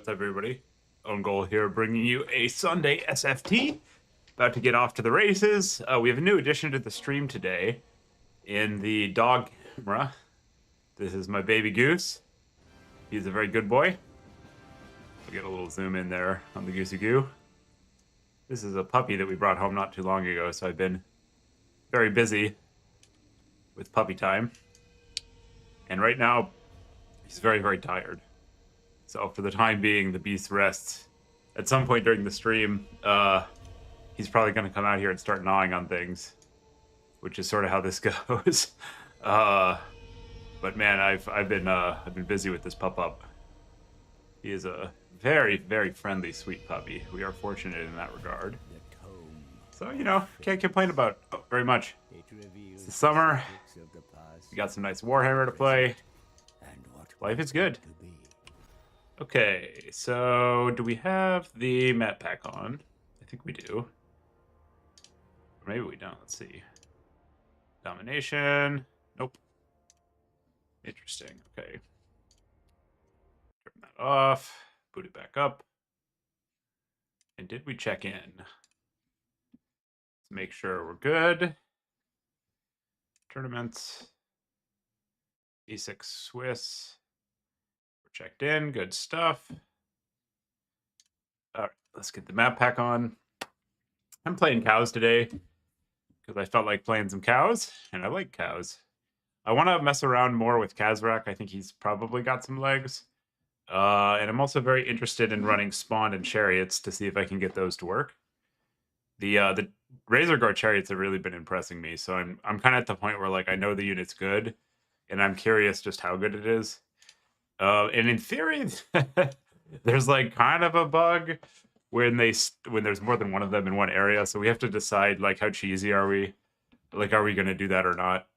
What's up, everybody? Own Goal here, bringing you a Sunday SFT. About to get off to the races. We have a new addition to the stream today in the dog camera. This is my baby Goose. He's a very good boy. We'll get a little zoom in there on the Goosey Goo. This is a puppy that we brought home not too long ago, so I've been very busy with puppy time. And right now, he's very, very tired. So for the time being, the beast rests. At some point during the stream, he's probably going to come out here and start gnawing on things, which is sort of how this goes. But man, I've been busy with this pup. He is a very, very friendly, sweet puppy. We are fortunate in that regard. So can't complain about very much. It's the summer. We got some nice Warhammer to play. Life is good. Okay, so do we have the map pack on? I think we do. Or maybe we don't. Let's see. Domination. Nope. Interesting. Okay. Turn that off. Boot it back up. And did we check in? Let's make sure we're good. Tournaments. E6 Swiss. Checked in, good stuff. All right, let's get the map pack on. I'm playing cows today because I felt like playing some cows, and I like cows. I want to mess around more with Kazrak. I think he's probably got some legs. And I'm also very interested in running Spawn and Chariots to see if I can get those to work. The Razor Guard Chariots have really been impressing me, so I'm kind of at the point where like I know the unit's good, and I'm curious just how good it is. And in theory, there's like kind of a bug when there's more than one of them in one area. So we have to decide like how cheesy are we? Like, are we going to do that or not?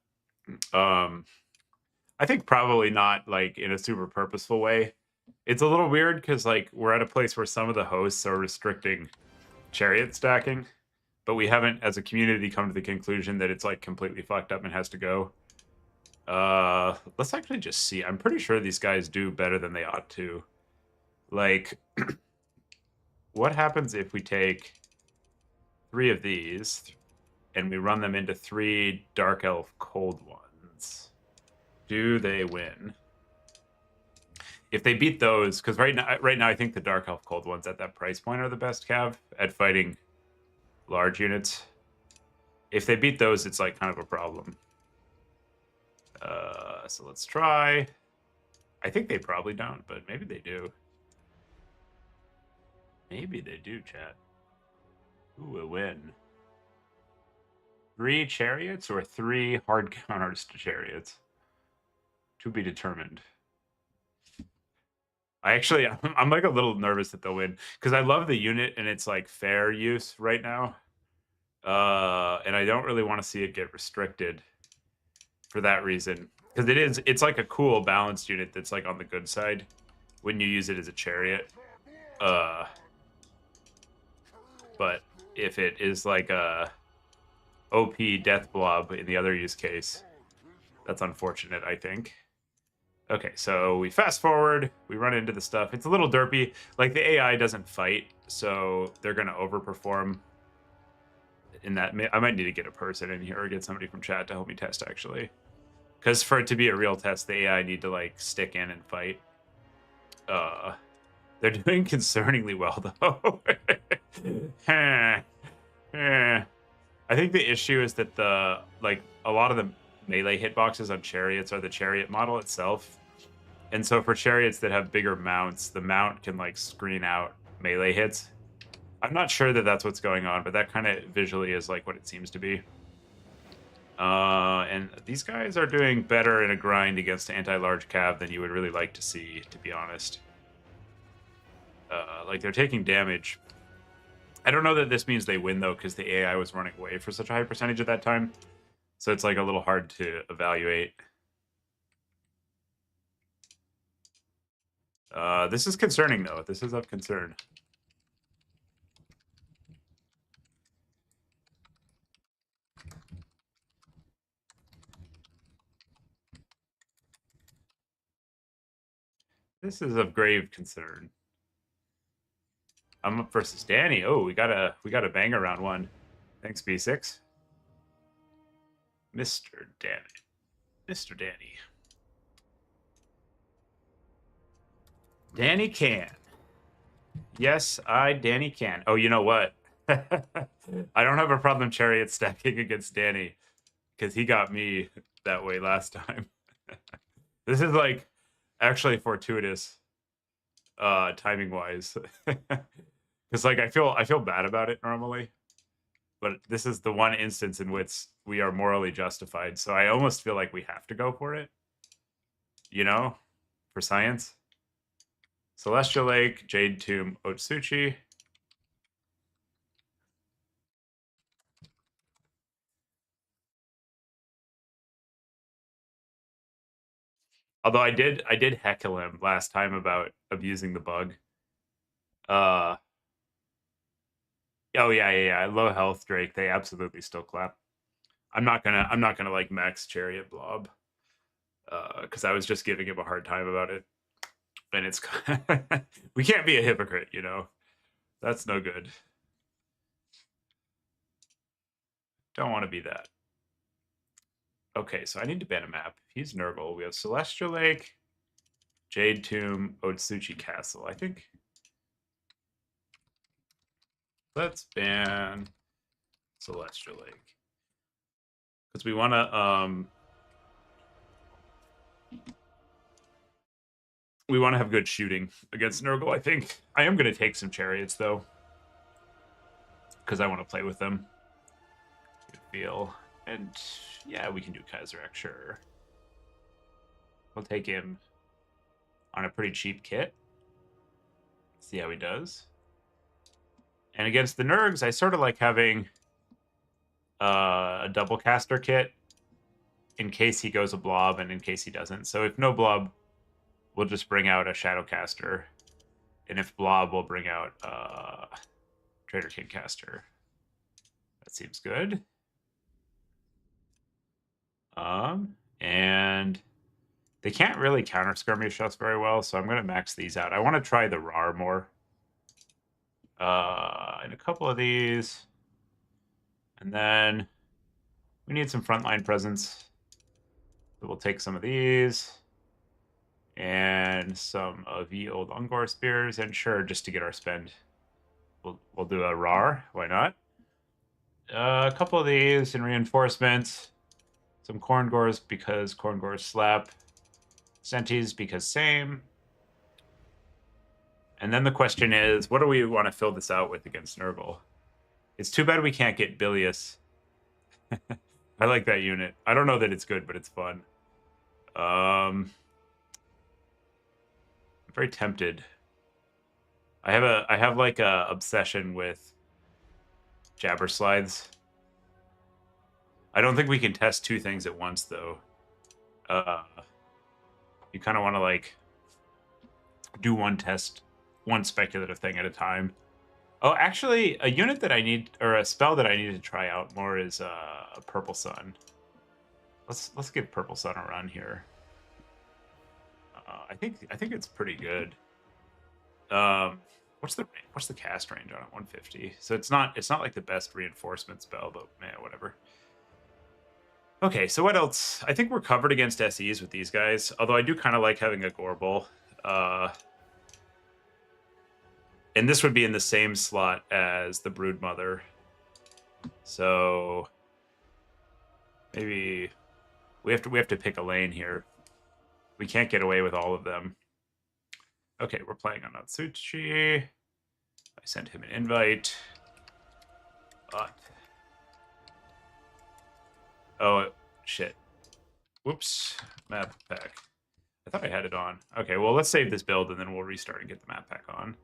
I think probably not like in a super purposeful way. It's a little weird because like we're at a place where some of the hosts are restricting chariot stacking, but we haven't as a community come to the conclusion that it's like completely fucked up and has to go. Let's actually just see. I'm pretty sure these guys do better than they ought to. Like, what happens if we take 3 of these and we run them into 3 Dark Elf Cold ones? Do they win? If they beat those, because right now I think the Dark Elf Cold ones at that price point are the best cav at fighting large units. If they beat those, it's like kind of a problem. So let's try. I think they probably don't, but maybe they do. Maybe they do, chat. Who will win? 3 chariots or 3 hard counters to chariots? To be determined. I'm like a little nervous that they'll win because I love the unit and it's like fair use right now. And I don't really want to see it get restricted for that reason. Because it's like a cool balanced unit that's like on the good side when you use it as a chariot. But if it is like a OP death blob in the other use case, that's unfortunate, I think. Okay, so we fast forward, we run into the stuff. It's a little derpy. Like the AI doesn't fight, so they're gonna overperform in that. I might need to get a person in here or get somebody from chat to help me test actually. Because for it to be a real test, the AI need to like stick in and fight. They're doing concerningly well though. I think the issue is that a lot of the melee hitboxes on chariots are the chariot model itself, and so for chariots that have bigger mounts, the mount can like screen out melee hits. I'm not sure that that's what's going on, but that kind of visually is like what it seems to be. And these guys are doing better in a grind against anti-large cav than you would really like to see, to be honest. Like, they're taking damage. I don't know that this means they win, though, because the AI was running away for such a high percentage at that time. So it's, like, a little hard to evaluate. This is concerning, though. This is of concern. This is of grave concern. I'm up versus Danny. Oh, we got a banger round one. Thanks, B6. Mr. Danny. Mr. Danny. Danny can. Yes, Danny can. Oh, you know what? I don't have a problem chariot stacking against Danny because he got me that way last time. This is like actually fortuitous timing wise. Because like I feel bad about it normally, but this is the one instance in which we are morally justified. So I almost feel like we have to go for it. You know, for science. Celestial Lake, Jade Tomb, Otsuchi. Although I did heckle him last time about abusing the bug. Oh yeah. Low health Drake. They absolutely still clap. I'm not gonna like max Chariot Blob. Because I was just giving him a hard time about it. And it's we can't be a hypocrite, you know. That's no good. Don't want to be that. Okay, so I need to ban a map. He's Nurgle. We have Celestial Lake, Jade Tomb, Otsuchi Castle. I think. Let's ban Celestial Lake. Because we want to have good shooting against Nurgle, I think. I am going to take some chariots, though. Because I want to play with them. Good feel. And yeah, we can do Kaiserek, sure. We'll take him on a pretty cheap kit. See how he does. And against the Nurgs, I sort of like having a double caster kit in case he goes a blob and in case he doesn't. So if no blob, we'll just bring out a shadow caster. And if blob, we'll bring out Trader King caster. That seems good. And they can't really counter skirmish us very well, so I'm going to max these out. I want to try the RAR more. And a couple of these. And then we need some frontline presence. So we'll take some of these. And some of the old Ungor spears. And sure, just to get our spend, we'll do a RAR. Why not? A couple of these in reinforcements. Some Korngors because Korngors slap. Sentis because same. And then the question is, what do we want to fill this out with against Nurgle? It's too bad we can't get Bilious. I like that unit. I don't know that it's good, but it's fun. I'm very tempted. I have like a obsession with Jabber Slides. I don't think we can test two things at once, though. You kind of want to like do one test, one speculative thing at a time. Oh, actually, a unit that I need, or a spell that I need to try out more is a Purple Sun. Let's give Purple Sun a run here. I think it's pretty good. What's the cast range on it? 150. So it's not like the best reinforcement spell, but man, whatever. Okay, so what else? I think we're covered against SEs with these guys. Although I do kind of like having a Gorbel. And this would be in the same slot as the Broodmother. So maybe we have to pick a lane here. We can't get away with all of them. Okay, we're playing on Natsuchi. I sent him an invite. But oh shit. Whoops. Map pack. I thought I had it on. Okay, well let's save this build and then we'll restart and get the map pack on.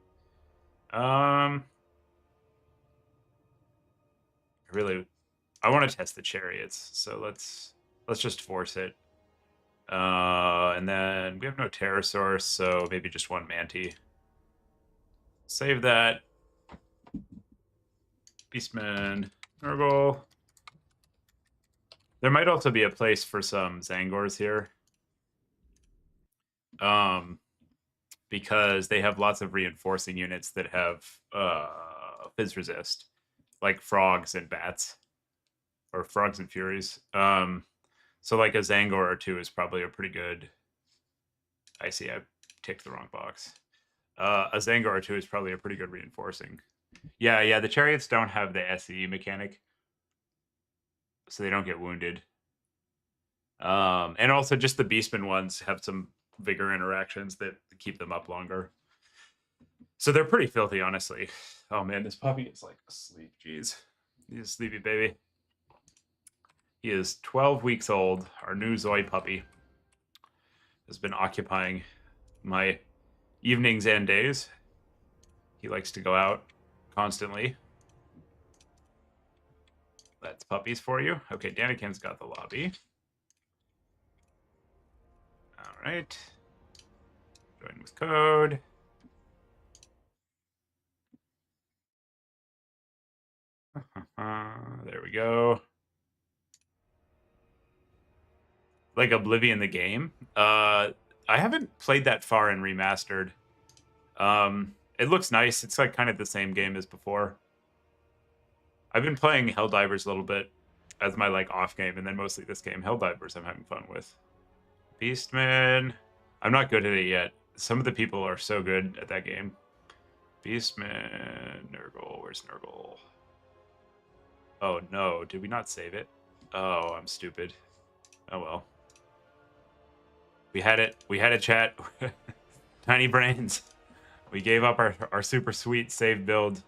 I want to test the chariots, so let's just force it. And then we have no Terror Source, so maybe just one Manti. Save that. Beastmen, Nurgle. There might also be a place for some Zangors here. because they have lots of reinforcing units that have fizz resist, like frogs and bats, or frogs and furies. So like a Zangor or two is probably a pretty good. I see, I ticked the wrong box. A Zangor or two is probably a pretty good reinforcing. Yeah, the chariots don't have the SE mechanic, so they don't get wounded. And also just the beastmen ones have some vigor interactions that keep them up longer. So they're pretty filthy, honestly. Oh man, this puppy is like asleep. Jeez. He's a sleepy baby. He is 12 weeks old. Our new Zoe puppy has been occupying my evenings and days. He likes to go out constantly. That's puppies for you. Okay, Daniken's got the lobby. All right. Join with code. There we go. Like Oblivion the game. I haven't played that far in remastered. It looks nice. It's like kind of the same game as before. I've been playing Helldivers a little bit as my like off game, and then mostly this game. Helldivers I'm having fun with. Beastmen. I'm not good at it yet. Some of the people are so good at that game. Beastmen. Nurgle. Where's Nurgle? Oh no, did we not save it? Oh, I'm stupid. Oh well. We had it. We had a chat. Tiny brains. We gave up our super sweet save build.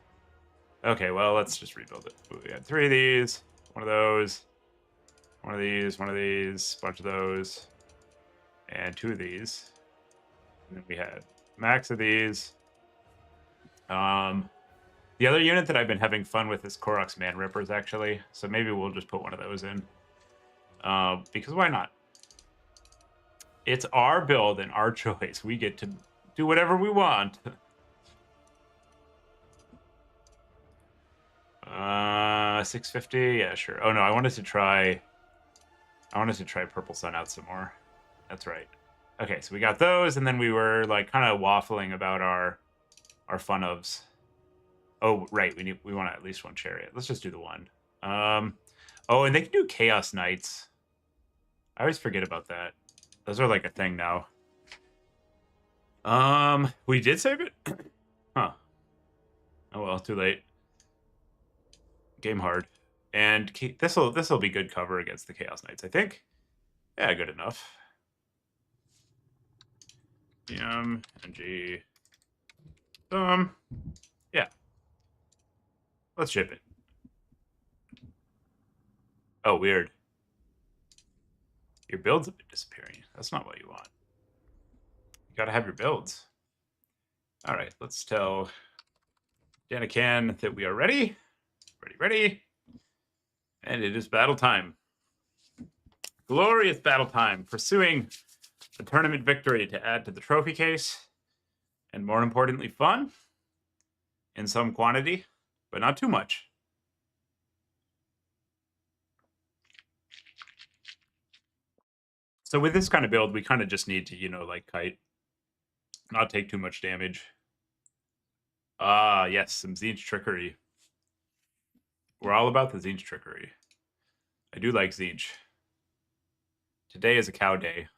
Okay, well, let's just rebuild it. We had 3 of these, 1 of those, 1 of these, 1 of these, bunch of those, and 2 of these. And then we had max of these. The other unit that I've been having fun with is Korok's Man Rippers, actually. So maybe we'll just put 1 of those in. Because why not? It's our build and our choice. We get to do whatever we want. 650. Yeah, sure. Oh no, I wanted to try Purple Sun out some more. That's right. Okay, so we got those, and then we were like kind of waffling about our fun ofs. Oh, right. We want at least 1 chariot. Let's just do the 1. Oh, and they can do Chaos Knights. I always forget about that. Those are like a thing now. We did save it? Huh. Oh well, too late. Game hard. And this'll be good cover against the Chaos Knights, I think. Yeah, good enough. NG. Yeah. Let's ship it. Oh, weird. Your builds have been disappearing. That's not what you want. You gotta have your builds. All right, let's tell Daniken that we are ready. Ready. And it is battle time. Glorious battle time. Pursuing a tournament victory to add to the trophy case. And more importantly, fun. In some quantity, but not too much. So with this kind of build, we kind of just need to, like kite. Not take too much damage. Yes, some Tzeentch trickery. We're all about the Tzeentch trickery. I do like Tzeentch. Today is a cow day.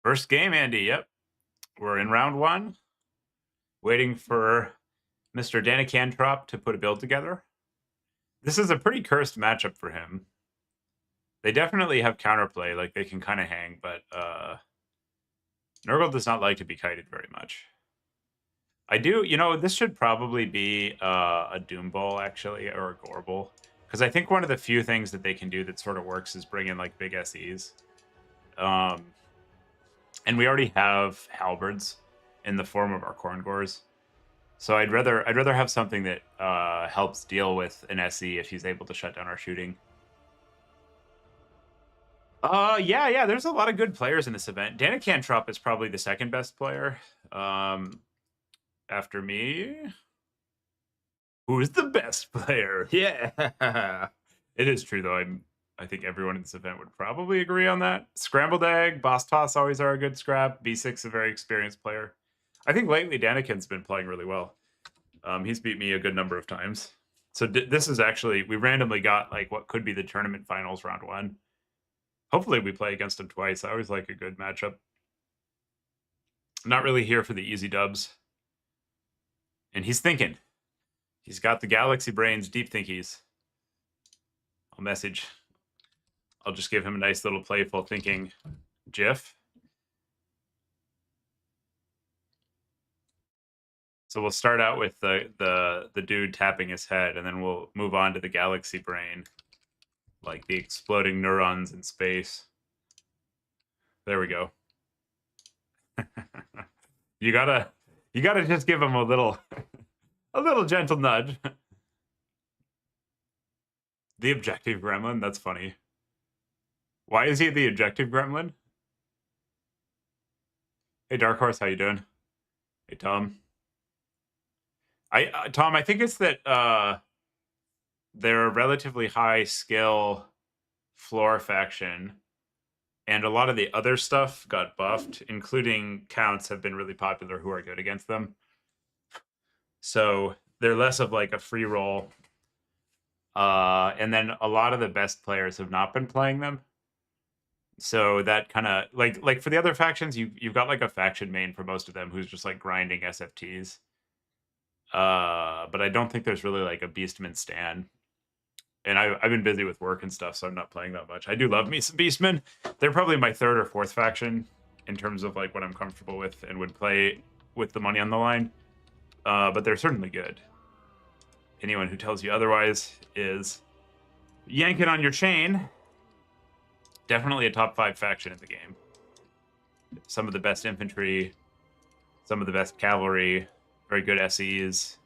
First game, Andy. Yep. We're in round 1. Waiting for Mr. Danikentrop to put a build together. This is a pretty cursed matchup for him. They definitely have counterplay, like they can kind of hang, but Nurgle does not like to be kited very much. I do, this should probably be a Doom Bowl, actually, or a Gorble. Because I think one of the few things that they can do that sort of works is bring in, like, big SEs. And we already have halberds in the form of our Corngors. So I'd rather have something that helps deal with an SE if he's able to shut down our shooting. Yeah, there's a lot of good players in this event. Danikentrop is probably the second best player after me. Who's the best player? Yeah. It is true, though. I think everyone in this event would probably agree on that. Scrambled egg, boss toss always are a good scrap. B6 a very experienced player. I think lately Daniken's been playing really well. He's beat me a good number of times. So this is actually, we randomly got like what could be the tournament finals round 1. Hopefully we play against him twice. I always like a good matchup. I'm not really here for the easy dubs. And he's thinking. He's got the galaxy brains, deep thinkies. I'll message. I'll just give him a nice little playful thinking gif. So we'll start out with the dude tapping his head, and then we'll move on to the galaxy brain, like the exploding neurons in space. There we go. you gotta just give him a little gentle nudge. The objective gremlin, that's funny. Why is he the objective gremlin? Hey Dark Horse, how you doing? Hey Tom. Tom, I think it's that they're a relatively high skill floor faction, and a lot of the other stuff got buffed, including counts have been really popular who are good against them. So they're less of like a free roll. And then a lot of the best players have not been playing them. So that kind of like for the other factions, you've got like a faction main for most of them who's just like grinding SFTs. But I don't think there's really like a beastman stan. And I've been busy with work and stuff, so I'm not playing that much. I do love me some beastmen. They're probably my 3rd or 4th faction in terms of like what I'm comfortable with and would play with the money on the line. But they're certainly good. Anyone who tells you otherwise is yanking on your chain. Definitely a top 5 faction in the game. Some of the best infantry, some of the best cavalry, very good SEs,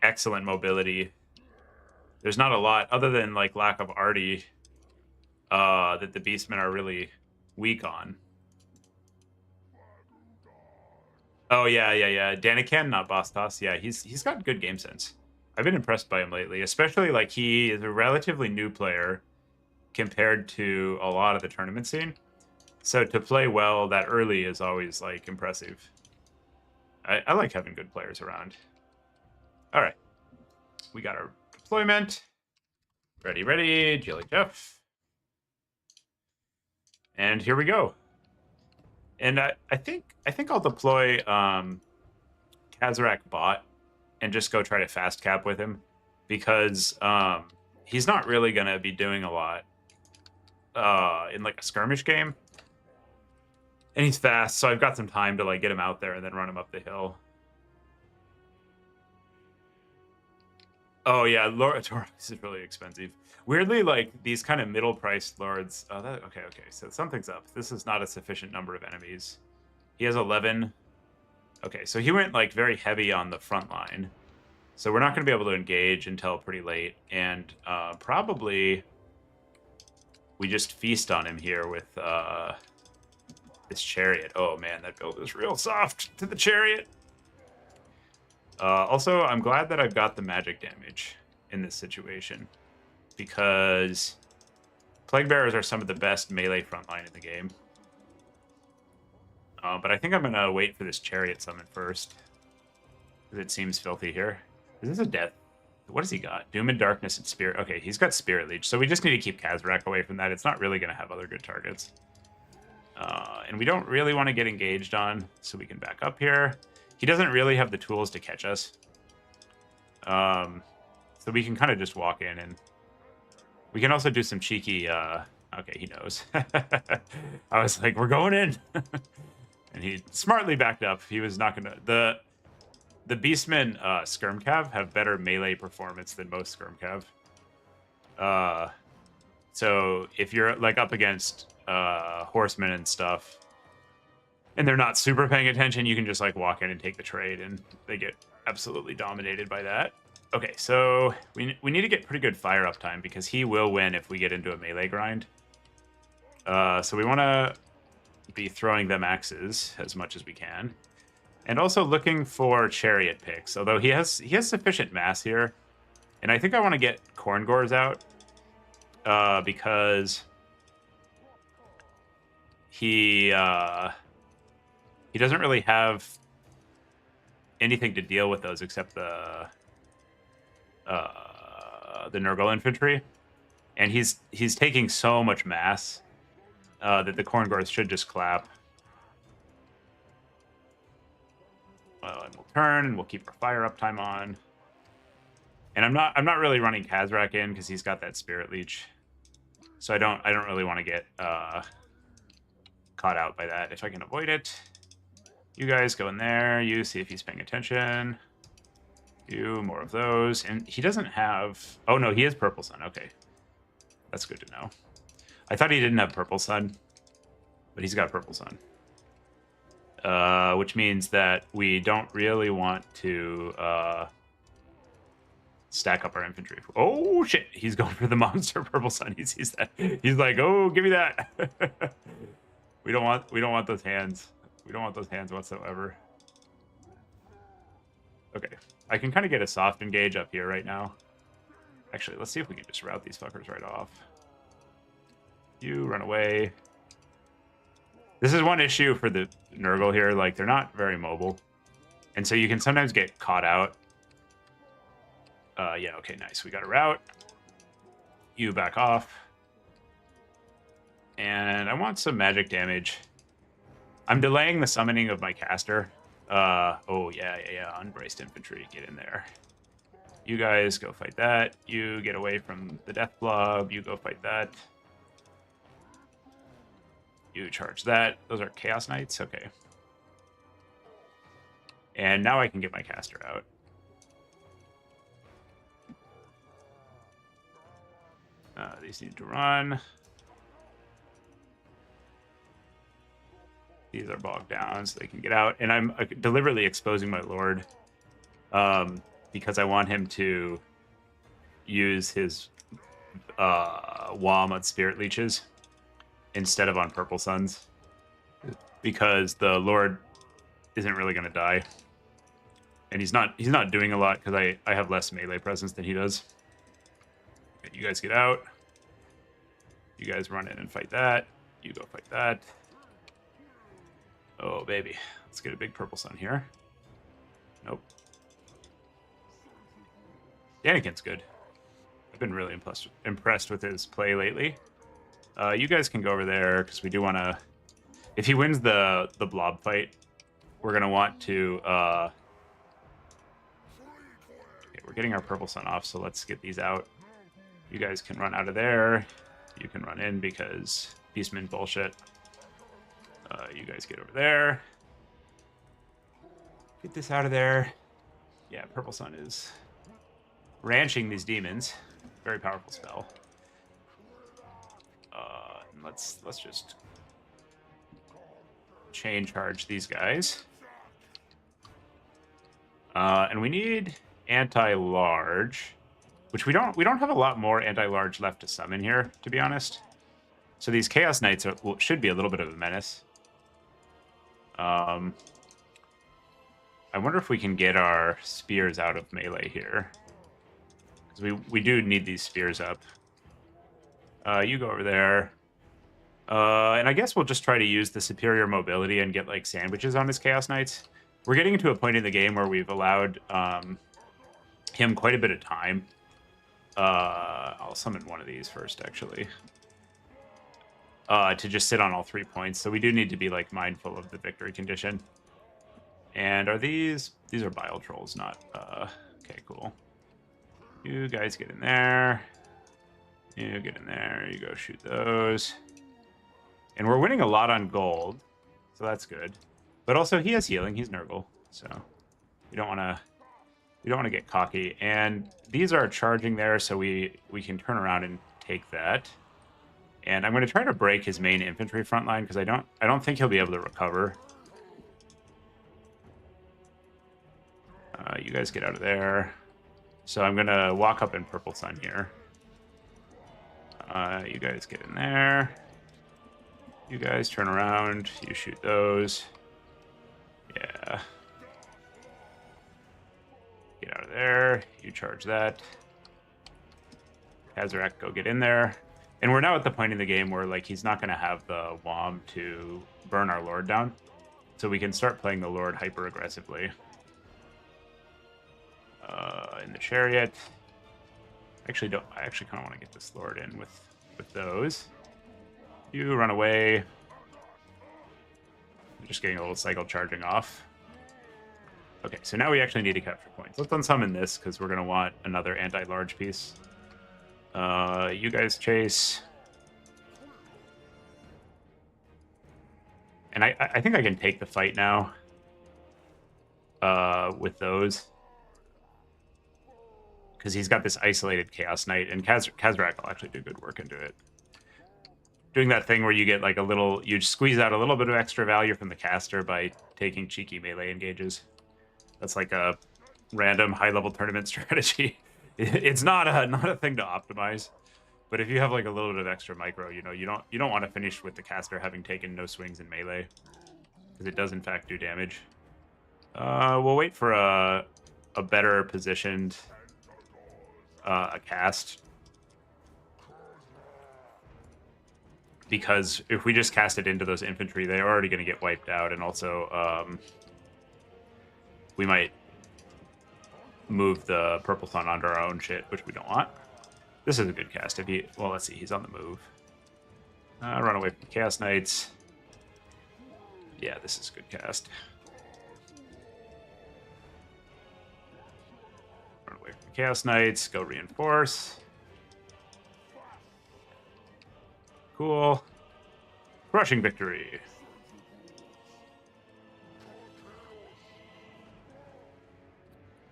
excellent mobility. There's not a lot, other than like lack of arty, that the beastmen are really weak on. Oh yeah. Daniken, not boss toss. Yeah, he's got good game sense. I've been impressed by him lately, especially like he is a relatively new player compared to a lot of the tournament scene. So to play well that early is always like impressive. I like having good players around. All right, we got our deployment. Ready, Jelly Jeff. And here we go. And I think I'll deploy Kazarak bot and just go try to fast cap with him, because he's not really gonna be doing a lot in like a skirmish game. And he's fast, so I've got some time to like get him out there and then run him up the hill. Oh yeah, Lord Tourny is really expensive. Weirdly, like these kind of middle-priced lords. Oh, okay. So something's up. This is not a sufficient number of enemies. He has 11. Okay, so he went like very heavy on the front line. So we're not going to be able to engage until pretty late, and probably we just feast on him here with this chariot. Oh man, that build is real soft to the chariot. Also, I'm glad that I've got the magic damage in this situation, because Plague Bearers are some of the best melee frontline in the game. But I think I'm going to wait for this chariot summon first, because it seems filthy here. Is this a death? What has he got? Doom and Darkness and Spirit. Okay, he's got Spirit Leech, so we just need to keep Kazarak away from that. It's not really going to have other good targets. And we don't really want to get engaged on, so we can back up here. He doesn't really have the tools to catch us. So we can kind of just walk in, and we can also do some cheeky, okay, he knows. I was like, we're going in. And he smartly backed up. He was not gonna, the Beastmen Skirmcav have better melee performance than most Skirmcav. So if you're like up against horsemen and stuff, and they're not super paying attention, you can just like walk in and take the trade, and they get absolutely dominated by that. Okay, so we need to get pretty good fire up time, because he will win if we get into a melee grind. So we want to be throwing them axes as much as we can. And also looking for chariot picks, although he has sufficient mass here. And I think I want to get corn gores out because he doesn't really have anything to deal with those except the Nurgle infantry, and he's taking so much mass that the corn gores should just clap. Well, and we'll turn and we'll keep our fire uptime on. And I'm not really running Kazrak in because he's got that Spirit Leech, so I don't really want to get caught out by that if I can avoid it. You guys go in there. You see if he's paying attention. You more of those, and he doesn't have. Oh no, he has Purple Sun. Okay, that's good to know. I thought he didn't have Purple Sun, but he's got Purple Sun, which means that we don't really want to stack up our infantry. Oh shit, he's going for the monster Purple Sun. He sees that. He's like, oh, give me that. we don't want those hands. We don't want those hands whatsoever. Okay, I can kind of get a soft engage up here right now. Actually, let's see if we can just route these fuckers right off. You run away. This is one issue for the Nurgle here. Like, they're not very mobile. And so you can sometimes get caught out. Yeah, okay, nice. We got a route. You back off. And I want some magic damage. I'm delaying the summoning of my caster. Oh, yeah. Unbraced infantry, get in there. You guys go fight that. You get away from the death blob. You go fight that. You charge that. Those are Chaos Knights. Okay. And now I can get my caster out. These need to run. These are bogged down so they can get out. And I'm deliberately exposing my lord because I want him to use his WOM on Spirit Leeches instead of on Purple Suns, because the lord isn't really going to die. And he's not doing a lot because I have less melee presence than he does. Okay, you guys get out. You guys run in and fight that. You go fight that. Oh, baby. Let's get a big Purple Sun here. Nope. Daniken's good. I've been really impressed with his play lately. You guys can go over there, because we do want to... If he wins the blob fight, we're going to want to... Okay, we're getting our Purple Sun off, so let's get these out. You guys can run out of there. You can run in, because beastmen bullshit. You guys get over there. Get this out of there. Yeah, Purple Sun is ranching these demons. Very powerful spell. And let's just chain charge these guys. And we need anti-large, which we don't have a lot more anti-large left to summon here, to be honest. So these Chaos Knights should be a little bit of a menace. I wonder if we can get our spears out of melee here, because we do need these spears up. You go over there. And I guess we'll just try to use the superior mobility and get like sandwiches on his Chaos Knights. We're getting to a point in the game where we've allowed him quite a bit of time. I'll summon one of these first, actually. To just sit on all 3 points. So we do need to be like mindful of the victory condition. And are these are bile trolls, not okay, cool. You guys get in there. You get in there, you go shoot those. And we're winning a lot on gold, so that's good. But also he has healing, he's Nurgle, so we don't wanna get cocky. And these are charging there, so we can turn around and take that. And I'm going to try to break his main infantry front line, because I don't think he'll be able to recover. You guys get out of there. So I'm going to walk up in Purple Sun here. You guys get in there. You guys turn around. You shoot those. Yeah. charge that. Kazarak, go get in there. And we're now at the point in the game where like he's not going to have the WOM to burn our Lord down. So we can start playing the Lord hyper aggressively. In the chariot. I actually kind of want to get this Lord in with those. You run away. I'm just getting a little cycle charging off. Okay, so now we actually need to capture points. Let's unsummon this because we're going to want another anti-large piece. You guys chase. And I think I can take the fight now with those. Because he's got this isolated Chaos Knight, and Kazarak will actually do good work into it. Doing that thing where you get like you squeeze out a little bit of extra value from the caster by taking cheeky melee engages. That's like a random high-level tournament strategy. It's not a thing to optimize, but if you have like a little bit of extra micro, you don't want to finish with the caster having taken no swings in melee, because it does in fact do damage. We'll wait for a better positioned a cast, because if we just cast it into those infantry, they're already going to get wiped out, and also we might move the Purple Sun onto our own shit, which we don't want. This is a good cast. Well, let's see, he's on the move. Run away from Chaos Knights. Yeah, this is a good cast. Run away from Chaos Knights. Go reinforce. Cool. Crushing victory.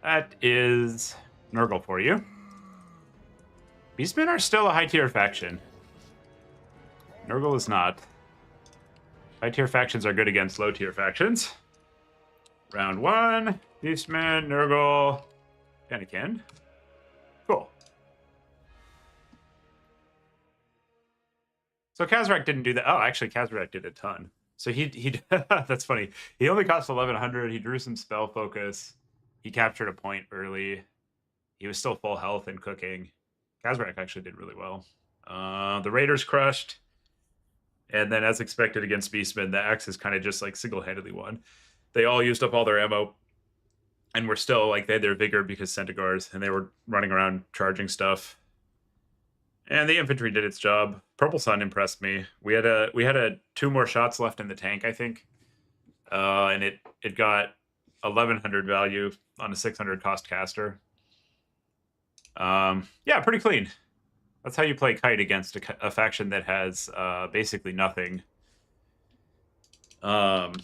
That is Nurgle for you. Beastmen are still a high-tier faction. Nurgle is not. High-tier factions are good against low-tier factions. Round 1. Beastmen, Nurgle, Anakin. Cool. So Kazarak didn't do that. Oh, actually, Kazarak did a ton. So he that's funny. He only cost 1100. He drew some spell focus. He captured a point early. He was still full health and cooking. Kazarak actually did really well. The Raiders crushed. And then, as expected against Beastmen, the Axis kind of just like single-handedly won. They all used up all their ammo. And were still like, they had their vigor because Centaurs, and they were running around charging stuff. And the infantry did its job. Purple Sun impressed me. We had 2 more shots left in the tank, I think. And it got 1100 value on a 600 cost caster. Yeah, pretty clean. That's how you play Kite against a faction that has basically nothing. Beastman,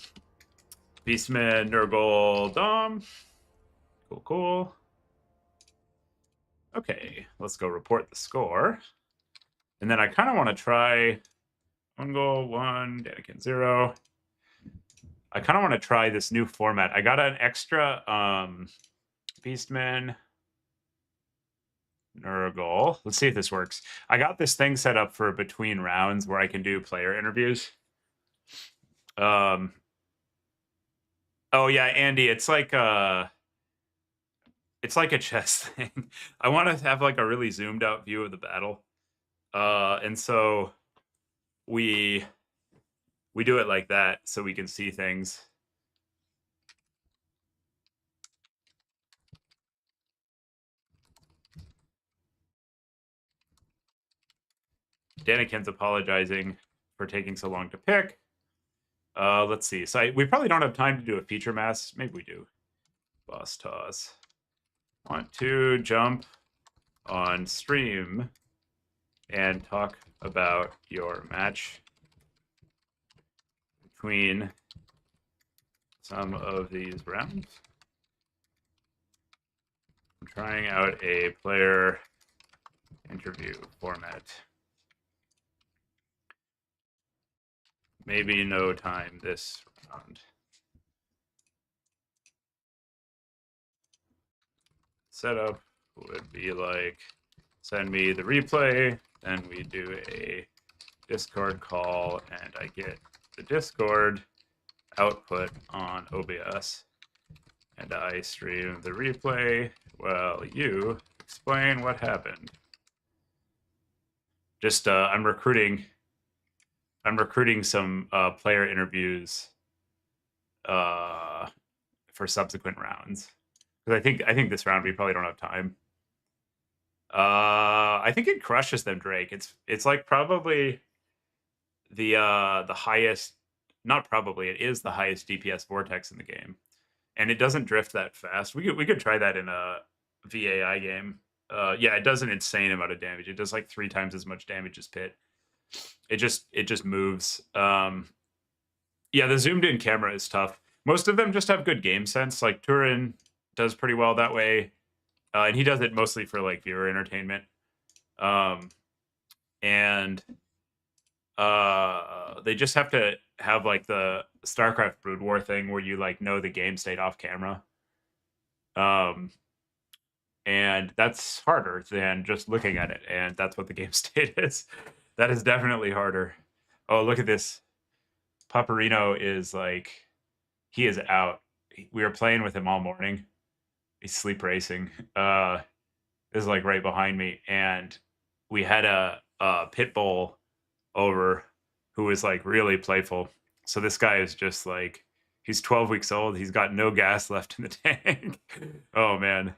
Nurgle, Dom. Cool. Okay, let's go report the score. And then I kind of want to try 1 goal, 1, Danikin 0. I kind of want to try this new format. I got an extra Beastman, Nurgle. Let's see if this works. I got this thing set up for between rounds where I can do player interviews. Oh yeah, Andy, it's like a chess thing. I want to have like a really zoomed out view of the battle. And so we do it like that so we can see things. Danikin's apologizing for taking so long to pick. Let's see. So we probably don't have time to do a feature mass. Maybe we do. Boss toss. Want to jump on stream and talk about your match between some of these rounds. I'm trying out a player interview format. Maybe no time this round. Setup would be like, send me the replay, then we do a Discord call, and I get the Discord output on OBS. And I stream the replay Well, you explain what happened. Just I'm recruiting some player interviews for subsequent rounds. Because I think this round we probably don't have time. I think it crushes them, Drake. It's like probably the highest, not probably, it is the highest DPS vortex in the game. And it doesn't drift that fast. We could try that in a VAI game. Yeah, it does an insane amount of damage. It does like 3 times as much damage as Pit. It just moves. Yeah, the zoomed in camera is tough. Most of them just have good game sense. Like Turin does pretty well that way, and he does it mostly for like viewer entertainment. And they just have to have like the StarCraft Brood War thing where you like know the game state off camera. And that's harder than just looking at it, and that's what the game state is. That is definitely harder. Oh, look at this. Paparino is like, he is out. We were playing with him all morning. He's sleep racing. Is like right behind me, and we had a pit bull over who was like really playful. So this guy is just like, he's 12 weeks old. He's got no gas left in the tank. Oh man.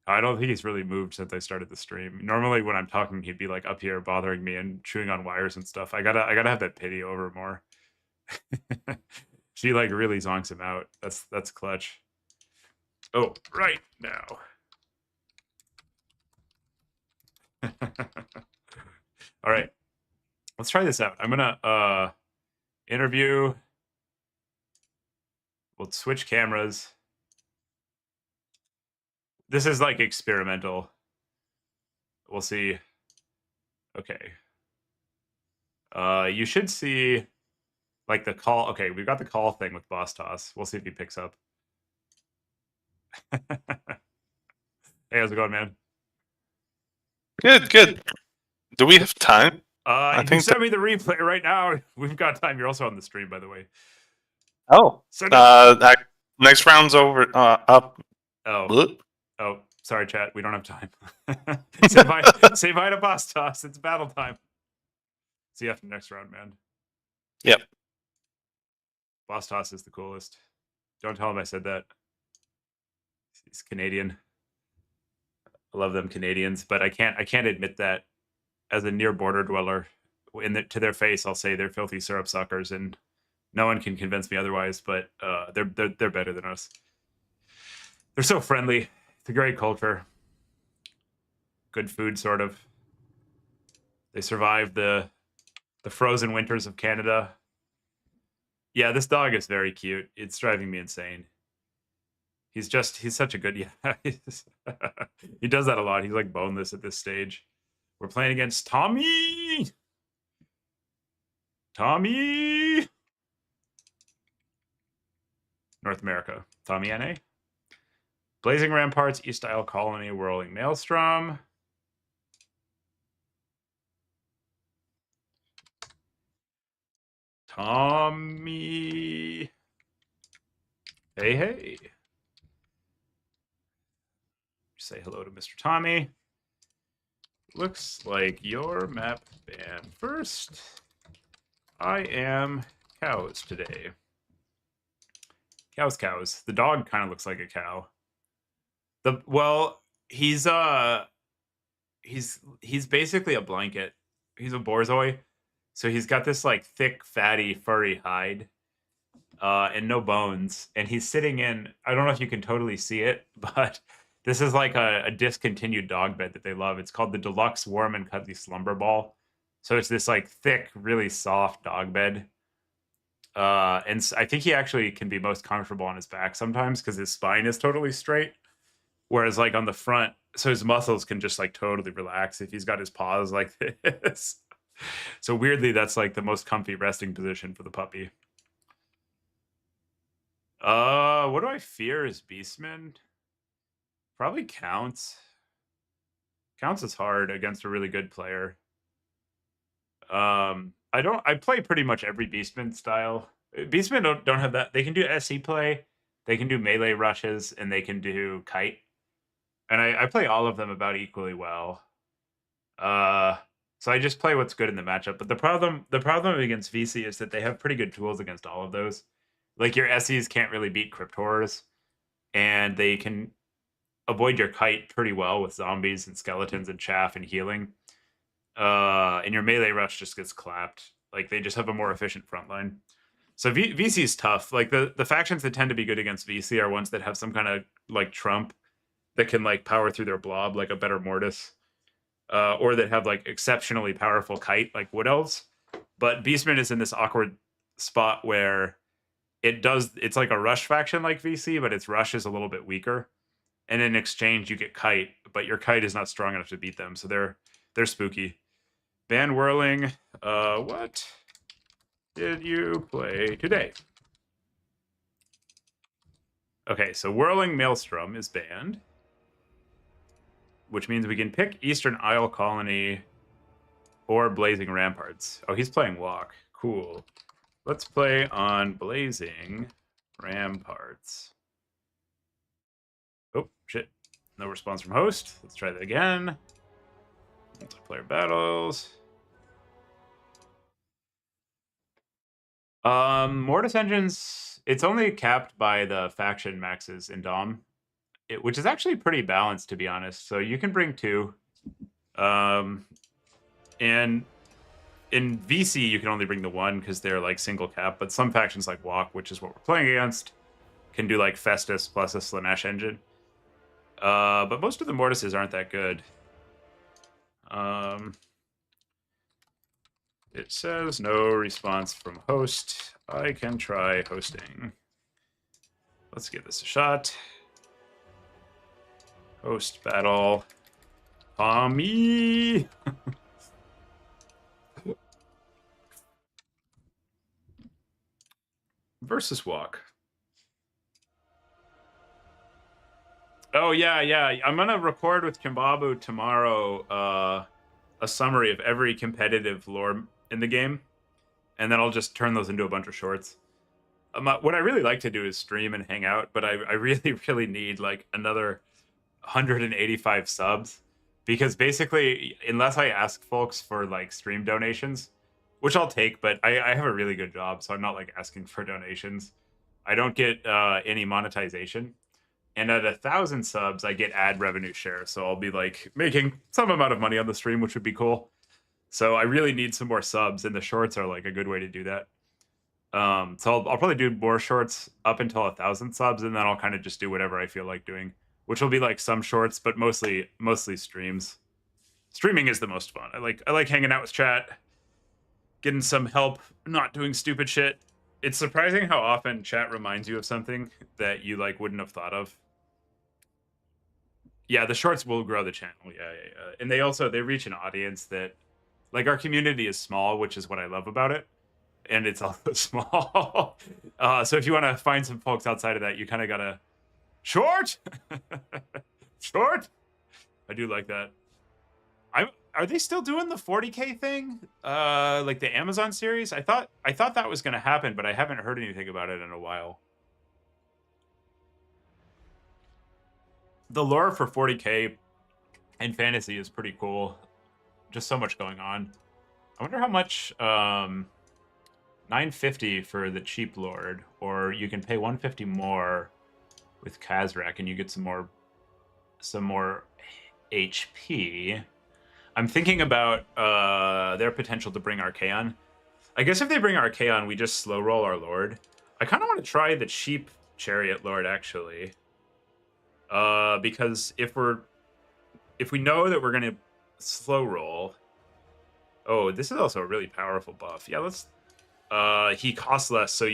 I don't think he's really moved since I started the stream. Normally when I'm talking, he'd be like up here bothering me and chewing on wires and stuff. I gotta have that pity over more. She like really zonks him out. That's clutch. Oh, right now. All right. Let's try this out. I'm gonna interview. We'll switch cameras. This is like experimental. We'll see. Okay. You should see like the call. Okay, we've got the call thing with Boss Toss. We'll see if he picks up. Hey, how's it going, man? Good. Do we have time? I think send me the replay right now. We've got time. You're also on the stream, by the way. Oh, next round's over. Up. Oh, sorry, chat. We don't have time. Say bye to Boss Toss. It's battle time. See you after the next round, man. Yep. Boss Toss is the coolest. Don't tell him I said that. He's Canadian. I love them Canadians, but I can't admit that as a near border dweller. To their face, I'll say they're filthy syrup suckers, and no one can convince me otherwise. But they're better than us. They're so friendly. It's a great culture. Good food, sort of. They survived the frozen winters of Canada. Yeah, this dog is very cute. It's driving me insane. He's such a good, yeah. He does that a lot. He's like boneless at this stage. We're playing against Tommy. North America. Tommy NA. Blazing Ramparts, East Isle Colony, Whirling Maelstrom. Tommy. Hey. Say hello to Mr. Tommy. Looks like your map banned. First, I am cows today. Cows. The dog kind of looks like a cow. He's basically a blanket. He's a borzoi. So he's got this like thick, fatty, furry hide. And no bones. And he's sitting in, I don't know if you can totally see it, but this is like a discontinued dog bed that they love. It's called the Deluxe Warm and Cuddly Slumber Ball. So it's this like thick, really soft dog bed. And I think he actually can be most comfortable on his back sometimes because his spine is totally straight. Whereas like on the front, so his muscles can just like totally relax if he's got his paws like this. So weirdly, that's like the most comfy resting position for the puppy. What do I fear as beastmen? Probably counts. Counts is hard against a really good player. I play pretty much every beastman style. Beastmen don't have that. They can do SE play, they can do melee rushes, and they can do kite. And I play all of them about equally well. So I just play what's good in the matchup. But the problem against VC is that they have pretty good tools against all of those. Like your SEs can't really beat Cryptors, and they can avoid your kite pretty well with zombies and skeletons and chaff and healing. And your melee rush just gets clapped. Like they just have a more efficient front line. So VC is tough. Like the factions that tend to be good against VC are ones that have some kind of like trump that can like power through their blob, like a better Mortis, or that have like exceptionally powerful kite, like Wood Elves. But Beastman is in this awkward spot where it's like a rush faction like VC, but its rush is a little bit weaker. And in exchange, you get kite, but your kite is not strong enough to beat them, so they're spooky. Van Whirling, what did you play today? Okay, so Whirling Maelstrom is banned, which means we can pick Eastern Isle Colony or Blazing Ramparts. Oh, he's playing Walk. Cool. Let's play on Blazing Ramparts. Oh, shit. No response from host. Let's try that again. Multiplayer battles. Mortis engines, it's only capped by the faction maxes in Dom, which is actually pretty balanced, to be honest. So you can bring 2. And in VC, you can only bring the 1 because they're like single cap. But some factions like Walk, which is what we're playing against, can do like Festus plus a Slanesh engine. But most of the Mortises aren't that good. It says no response from host. I can try hosting. Let's give this a shot. Host battle. Tommy! Versus Walk. Oh, yeah. I'm going to record with Kimbabu tomorrow a summary of every competitive lore in the game, and then I'll just turn those into a bunch of shorts. What I really like to do is stream and hang out, but I really, really need like another 185 subs, because basically, unless I ask folks for like stream donations, which I'll take, but I have a really good job, so I'm not like asking for donations. I don't get any monetization. And at 1,000 subs, I get ad revenue share. So I'll be like making some amount of money on the stream, which would be cool. So I really need some more subs, and the shorts are like a good way to do that. So I'll probably do more shorts up until 1,000 subs, and then I'll kind of just do whatever I feel like doing, which will be like some shorts, but mostly streams. Streaming is the most fun. I like hanging out with chat, getting some help, not doing stupid shit. It's surprising how often chat reminds you of something that you like wouldn't have thought of. Yeah, the shorts will grow the channel. Yeah. And they reach an audience that, like, our community is small, which is what I love about it. And it's also small. So if you want to find some folks outside of that, you kind of gotta short. I do like that. Are they still doing the 40K thing? Like the Amazon series? I thought that was gonna happen, but I haven't heard anything about it in a while. The lore for 40K and fantasy is pretty cool. Just so much going on. I wonder how much 950 for the cheap lord, or you can pay 150 more with Kazrak and you get some more HP. I'm thinking about their potential to bring Archaon. I guess if they bring Archaon, we just slow roll our lord. I kind of want to try the cheap chariot lord, actually. Because if we know that we're going to slow roll... Oh, this is also a really powerful buff. Yeah, let's... he costs less, so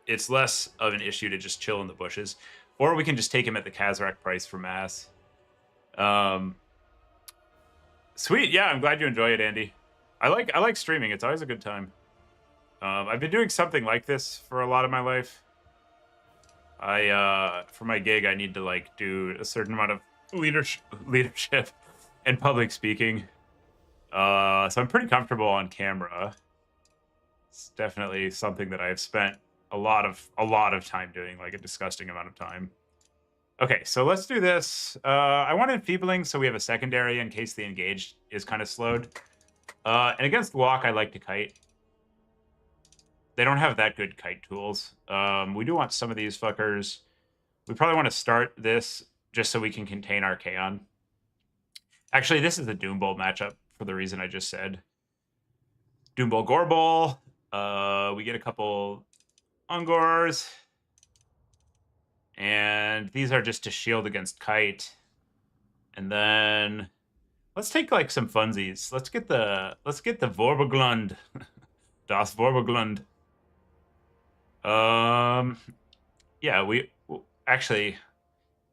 it's less of an issue to just chill in the bushes. Or we can just take him at the Kazrak price for mass. Sweet, yeah, I'm glad you enjoy it, Andy. I like streaming. It's always a good time. I've been doing something like this for a lot of my life. For my gig, I need to like do a certain amount of leadership and public speaking. So I'm pretty comfortable on camera. It's definitely something that I've spent a lot of time doing, like a disgusting amount of time. Okay, so let's do this. I want enfeebling so we have a secondary in case the engaged is kind of slowed. And against walk, I like to kite. They don't have that good kite tools. We do want some of these fuckers. We probably want to start this just so we can contain our Kaon. Actually, this is a Doom Bowl matchup for the reason I just said. Doom Bowl, Gore Bowl. We get a couple Ungors. And these are just to shield against kite. And then let's take like some funsies. Let's get the Vorbeglund. Das Vorbeglund. Yeah, we actually.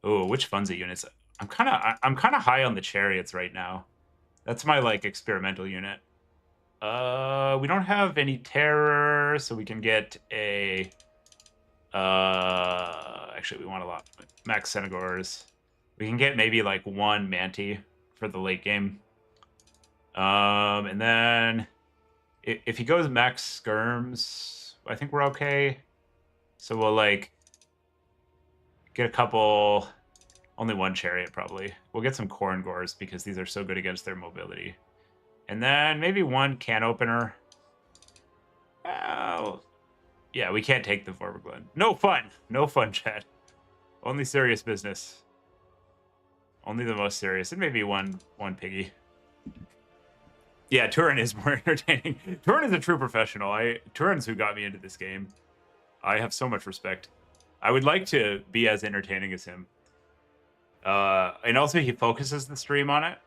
Oh, which funsie units? I'm kind of high on the chariots right now. That's my like experimental unit. We don't have any terror, so we can get a. Actually, we want a lot. Max Senegors. We can get maybe like one Manti for the late game. And then if he goes max skirms, I think we're okay. So we'll like get a couple. Only one chariot probably. We'll get some corn gores because these are so good against their mobility. And then maybe one can opener. Oh, yeah, we can't take the Vorbeglund. No fun. No fun, chat. Only serious business. Only the most serious. And maybe one piggy. Yeah, Turin is more entertaining. Turin is a true professional. Turin's who got me into this game. I have so much respect. I would like to be as entertaining as him. And also he focuses the stream on it,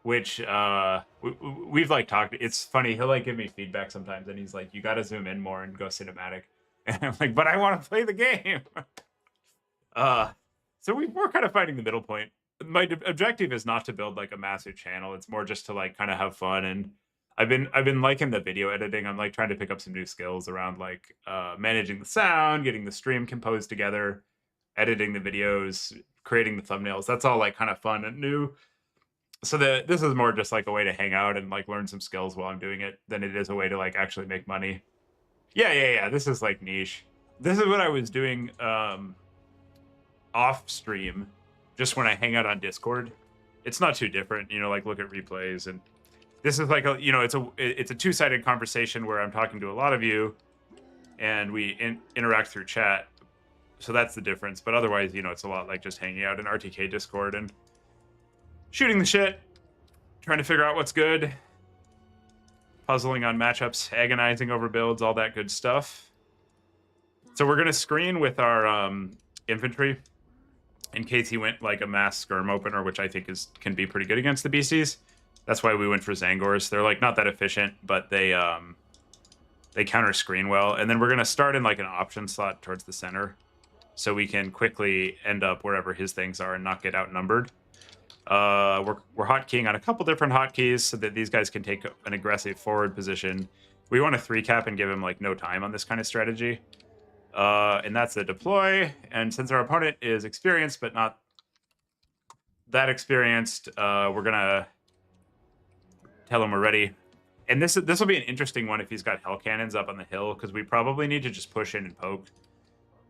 which we've like talked. It's funny. He'll like give me feedback sometimes, and he's like, "You got to zoom in more and go cinematic." And I'm like, "But I want to play the game." So we're kind of finding the middle point. My objective is not to build like a massive channel. It's more just to like kind of have fun. And I've been liking the video editing. I'm like trying to pick up some new skills around like managing the sound, getting the stream composed together, editing the videos, creating the thumbnails. That's all like kind of fun and new. So this is more just like a way to hang out and like learn some skills while I'm doing it than it is a way to like actually make money. Yeah. This is like niche. This is what I was doing off stream, just when I hang out on Discord. It's not too different, like look at replays. And this is like it's a two-sided conversation where I'm talking to a lot of you and we interact through chat. So that's the difference. But otherwise, it's a lot like just hanging out in RTK Discord and shooting the shit, trying to figure out what's good, puzzling on matchups, agonizing over builds, all that good stuff. So we're going to screen with our infantry in case he went like a mass skirm opener, which I think can be pretty good against the beasties. That's why we went for Zangors. They're like not that efficient, but they counter screen well. And then we're going to start in like an option slot towards the center so we can quickly end up wherever his things are and not get outnumbered. We're hotkeying on a couple different hotkeys so that these guys can take an aggressive forward position. We want to 3-cap and give him like no time on this kind of strategy. And that's a deploy. And since our opponent is experienced but not that experienced, we're gonna tell him we're ready. And this will be an interesting one if he's got hell cannons up on the hill, because we probably need to just push in and poke.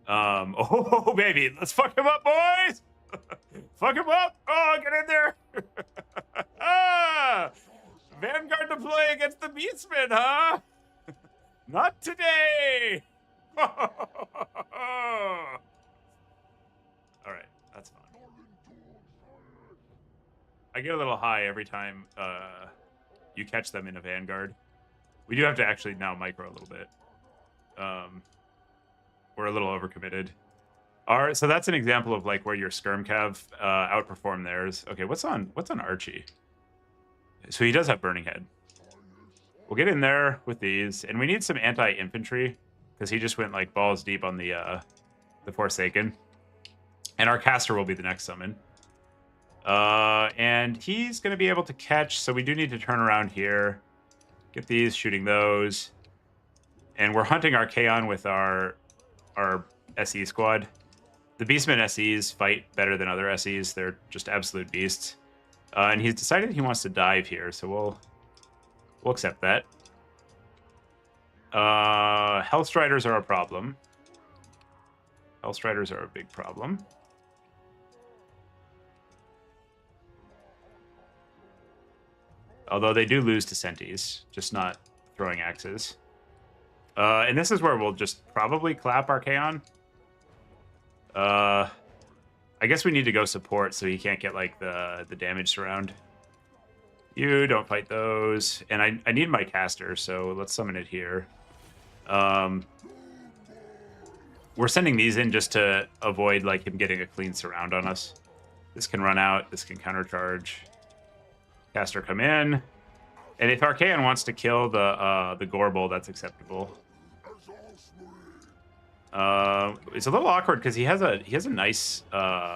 Oh baby, let's fuck him up, boys. Fuck him up! Oh, get in there! Vanguard deploy against the beastmen, huh? Not today! Alright, that's fine. I get a little high every time you catch them in a Vanguard. We do have to actually now micro a little bit. We're a little overcommitted. So that's an example of like where your skirm cav outperform theirs. Okay, what's on Archie? So he does have Burning Head. We'll get in there with these, and we need some anti-infantry because he just went like balls deep on the Forsaken, and our caster will be the next summon. And he's going to be able to catch, so we do need to turn around here, get these, shooting those, and we're hunting our Kaon with our SE squad. The Beastmen SEs fight better than other SEs. They're just absolute beasts. And he's decided he wants to dive here, so we'll accept that. Hellstriders are a problem. Hellstriders are a big problem. Although they do lose to Senties, just not throwing axes. And this is where we'll just probably clap Archaon. I guess we need to go support so he can't get like the damage surround. You don't fight those. And I need my caster, so let's summon it here. We're sending these in just to avoid like him getting a clean surround on us. This can run out. This can countercharge. Caster come in. And if Archaon wants to kill the Gorble, that's acceptable. It's a little awkward because he has a nice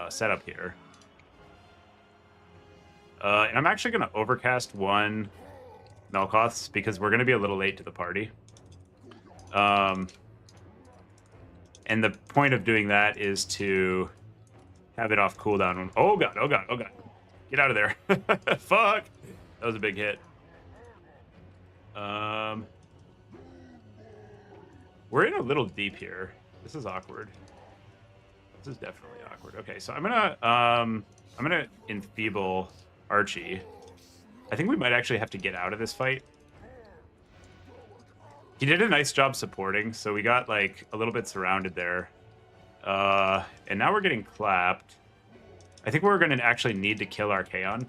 setup here. And I'm actually going to overcast one Melkoths because we're going to be a little late to the party. And the point of doing that is to have it off cooldown. Oh god, oh god, oh god. Get out of there. Fuck. That was a big hit. We're in a little deep here. This is awkward. This is definitely awkward. Okay, so I'm gonna enfeeble Archie. I think we might actually have to get out of this fight. He did a nice job supporting, so we got like a little bit surrounded there. And now we're getting clapped. I think we're gonna actually need to kill Archaon.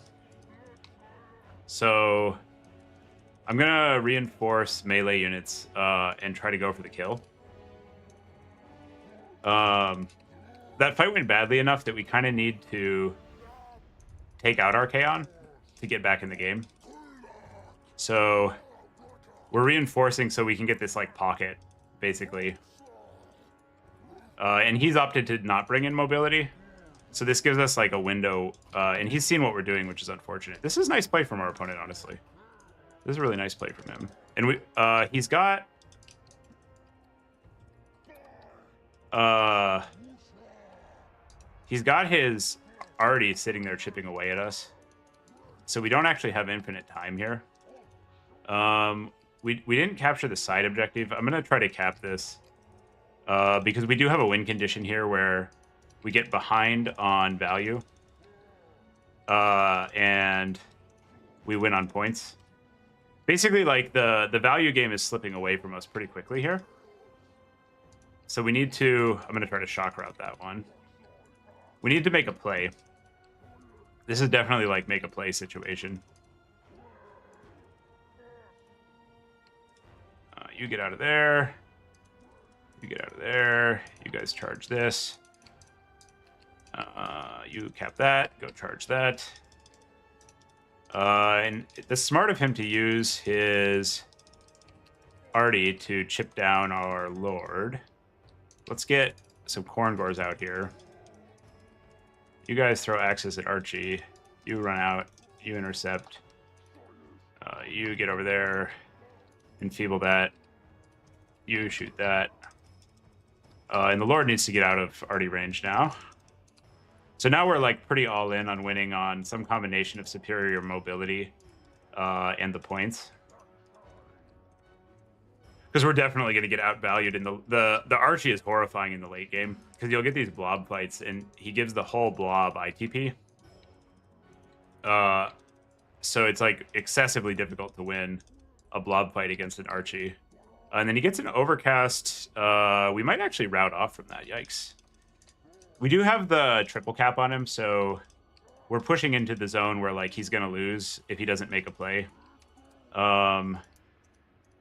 So I'm gonna reinforce melee units and try to go for the kill. That fight went badly enough that we kind of need to take out Archaon to get back in the game. So we're reinforcing so we can get this like pocket, basically. And he's opted to not bring in mobility. So this gives us like a window, and he's seen what we're doing, which is unfortunate. This is nice play from our opponent, honestly. This is a really nice play from him. And he's got his Artie sitting there chipping away at us. So we don't actually have infinite time here. We didn't capture the side objective. I'm going to try to cap this because we do have a win condition here where we get behind on value and we win on points. Basically, like the value game is slipping away from us pretty quickly here. So we need to, I'm going to try to shock route that one. We need to make a play. This is definitely like make a play situation. You get out of there. You get out of there. You guys charge this. You cap that. Go charge that. And it's smart of him to use his Artie to chip down our Lord. Let's get some Corngors out here. You guys throw axes at Archie. You run out. You intercept. You get over there. Enfeeble that. You shoot that. And the Lord needs to get out of Artie range now. So now we're like pretty all in on winning on some combination of superior mobility and the points. Because we're definitely going to get outvalued in the Archie is horrifying in the late game because you'll get these blob fights and he gives the whole blob ITP. So it's like excessively difficult to win a blob fight against an Archie. And then he gets an overcast. We might actually route off from that. Yikes. We do have the triple cap on him, so we're pushing into the zone where like he's going to lose if he doesn't make a play.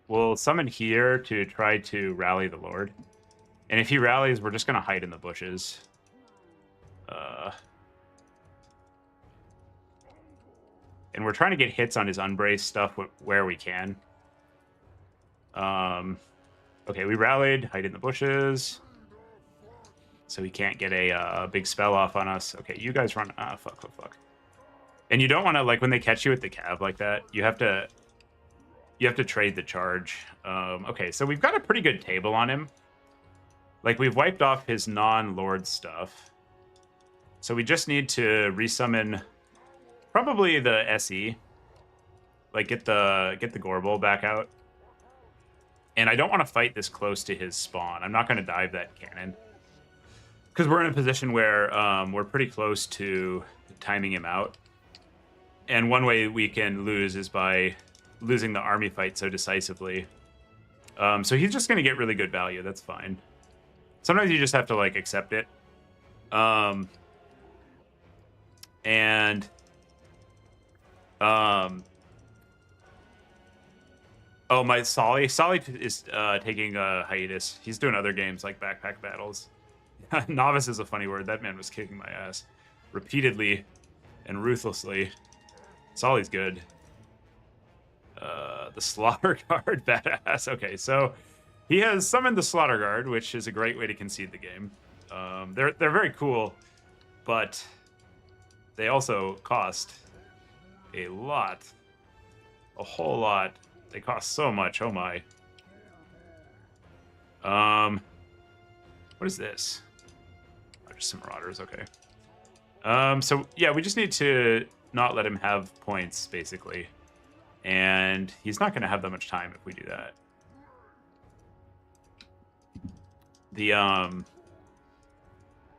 We'll summon here to try to rally the Lord. And if he rallies, we're just going to hide in the bushes. And we're trying to get hits on his unbraced stuff where we can. Okay, we rallied, hide in the bushes. So he can't get a big spell off on us. Okay, you guys run. Fuck. And you don't want to, like, when they catch you with the cav like that, you have to trade the charge. Okay, so we've got a pretty good table on him. Like, we've wiped off his non-lord stuff. So we just need to resummon probably the SE. Like, get the Gorble back out. And I don't want to fight this close to his spawn. I'm not going to dive that cannon. Because we're in a position where we're pretty close to timing him out. And one way we can lose is by losing the army fight so decisively. So he's just going to get really good value. That's fine. Sometimes you just have to like accept it. Oh, my Solly is taking a hiatus. He's doing other games like backpack battles. Novice is a funny word. That man was kicking my ass repeatedly and ruthlessly. Solly's good. The Slaughter Guard, badass. Okay, so he has summoned the Slaughter Guard, which is a great way to concede the game. They're very cool, but they also cost a lot, a whole lot. They cost so much. Oh my. What is this? Oh, just some Marauders. Okay. So yeah, we just need to not let him have points, basically. And he's not going to have that much time if we do that.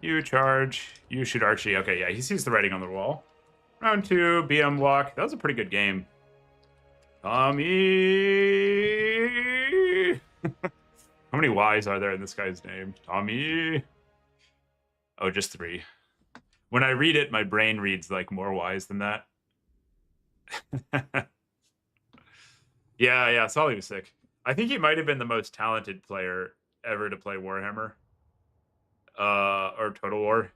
You charge, you shoot Archie. Okay, yeah, he sees the writing on the wall. Round 2, BM walk. That was a pretty good game. Tommy! How many Y's are there in this guy's name? Tommy! Oh, just 3. When I read it, my brain reads like more Y's than that. Yeah, Solly was sick. I think he might have been the most talented player ever to play Warhammer. Or Total War.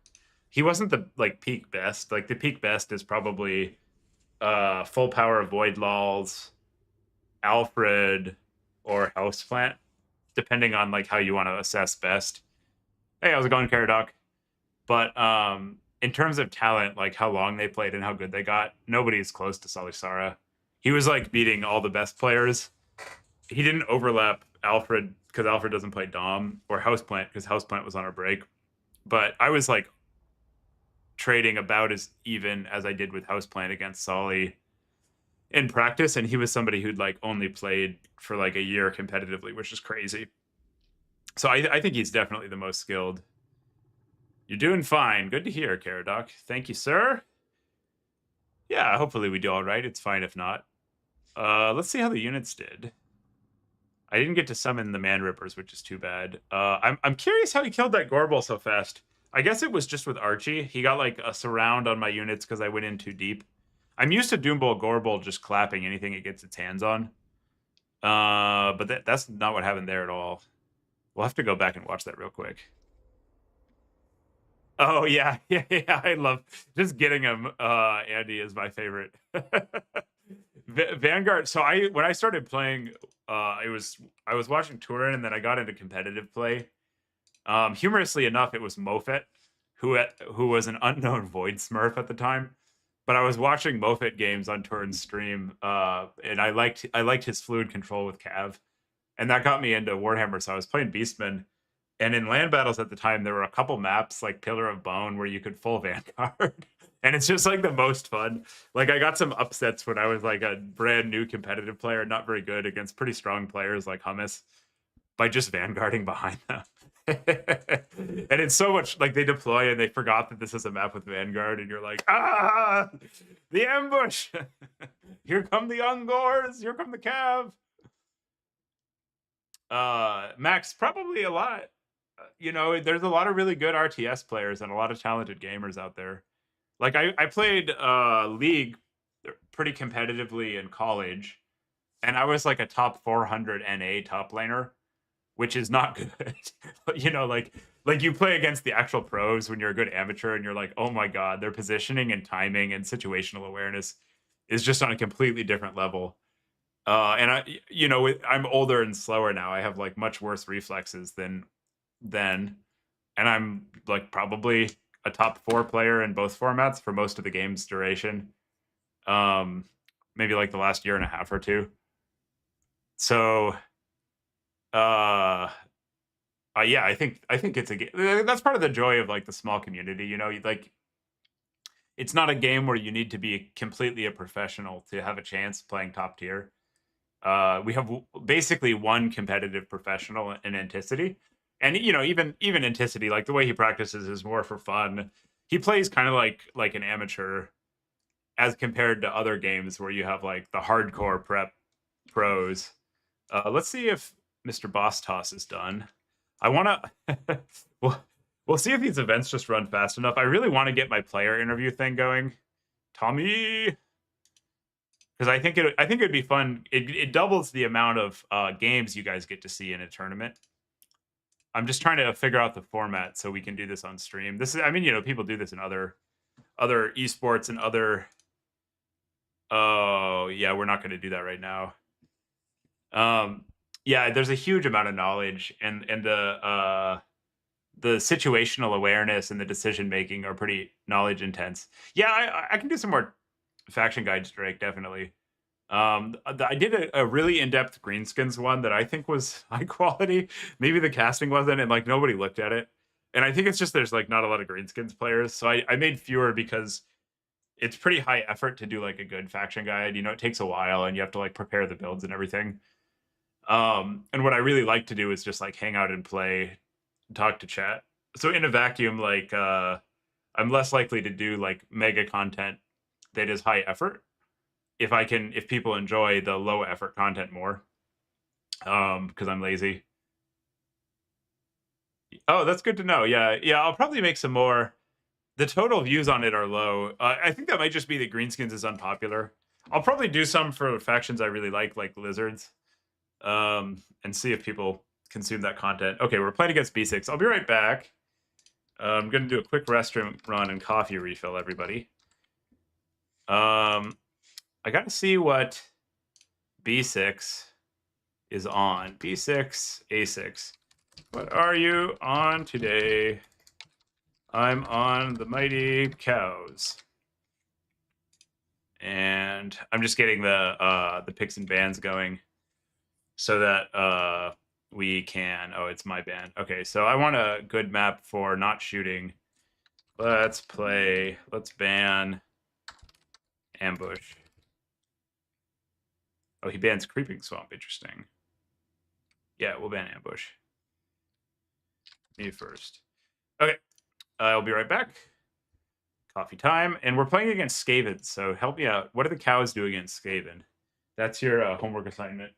He wasn't the like peak best. Like the peak best is probably full power Void Lulls, Alfred, or Houseplant, depending on like how you want to assess best. Hey, how's it going, Caradoc? But in terms of talent, like how long they played and how good they got, nobody's close to Salisara. He was like beating all the best players. He didn't overlap Alfred because Alfred doesn't play Dom, or Houseplant because Houseplant was on our break. But I was like trading about as even as I did with Houseplant against Solly in practice, and he was somebody who'd like only played for like a year competitively, which is crazy. So I think he's definitely the most skilled. You're doing fine. Good to hear, Caradoc. Thank you, sir. Yeah, hopefully we do all right. It's fine if not. Let's see how the units did. I didn't get to summon the Man Rippers, which is too bad. I'm curious how he killed that Gorbel so fast. I guess it was just with Archie. He got like a surround on my units because I went in too deep. I'm used to Doombolt Gorbel just clapping anything it gets its hands on. But that's not what happened there at all. We'll have to go back and watch that real quick. Oh, yeah. I love just getting him. Andy is my favorite. Vanguard. So when I started playing, I was watching Tourny, and then I got into competitive play. Humorously enough, it was Mofet, who was an unknown Void Smurf at the time. But I was watching Mofet games on Tourn's stream, and I liked his fluid control with Cav, and that got me into Warhammer. So I was playing Beastmen. And in land battles at the time, there were a couple maps like Pillar of Bone where you could full Vanguard. And it's just like the most fun. Like I got some upsets when I was like a brand new competitive player, not very good against pretty strong players like Hummus by just Vanguarding behind them. And it's so much like they deploy and they forgot that this is a map with Vanguard and you're like, the ambush. Here come the Ungors. Here come the Cav. Max, probably a lot. There's a lot of really good RTS players and a lot of talented gamers out there. Like I played League pretty competitively in college, and I was like a top 400 NA top laner, which is not good. like you play against the actual pros when you're a good amateur, and you're like, oh my god, their positioning and timing and situational awareness is just on a completely different level. And I'm older and slower now. I have like much worse reflexes than then, and I'm like probably a top 4 player in both formats for most of the game's duration. Maybe like the last year and a half or two. So yeah, I think it's a game. That's part of the joy of like the small community, like it's not a game where you need to be completely a professional to have a chance playing top tier. We have basically one competitive professional in Anticity. And even Anticity, like the way he practices is more for fun. He plays kind of like an amateur, as compared to other games where you have like the hardcore prep pros. Let's see if Mr. Boss Toss is done. I want to. we'll see if these events just run fast enough. I really want to get my player interview thing going, Tommy, because I think it'd be fun. It doubles the amount of games you guys get to see in a tournament. I'm just trying to figure out the format so we can do this on stream. This is, I mean, people do this in other esports and other. Oh yeah, we're not going to do that right now. Yeah, there's a huge amount of knowledge, and the situational awareness and the decision making are pretty knowledge intense. Yeah, I can do some more faction guides, Drake, definitely. I did a really in-depth greenskins one that I think was high quality. Maybe the casting wasn't, and like nobody looked at it. And I think it's just there's like not a lot of greenskins players, so I made fewer because it's pretty high effort to do like a good faction guide. It takes a while, and you have to like prepare the builds and everything. And what I really like to do is just like hang out and play, talk to chat. So in a vacuum, like I'm less likely to do like mega content that is high effort if people enjoy the low effort content more, because I'm lazy. Oh, that's good to know. Yeah, I'll probably make some more. The total views on it are low. I think that might just be that greenskins is unpopular. I'll probably do some for factions I really like lizards, and see if people consume that content. Okay, we're playing against B6. I'll be right back. I'm going to do a quick restroom run and coffee refill, everybody. I got to see what B6 is on. B6, A6. What are you on today? I'm on the Mighty Cows. And I'm just getting the picks and bans going so that we can. Oh, it's my ban. Okay, so I want a good map for not shooting. Let's ban ambush. Oh, he bans creeping swamp. Interesting. Yeah, we'll ban ambush. Me first. Okay, I'll be right back. Coffee time, and we're playing against Skaven. So help me out. What do the cows do against Skaven? That's your homework assignment.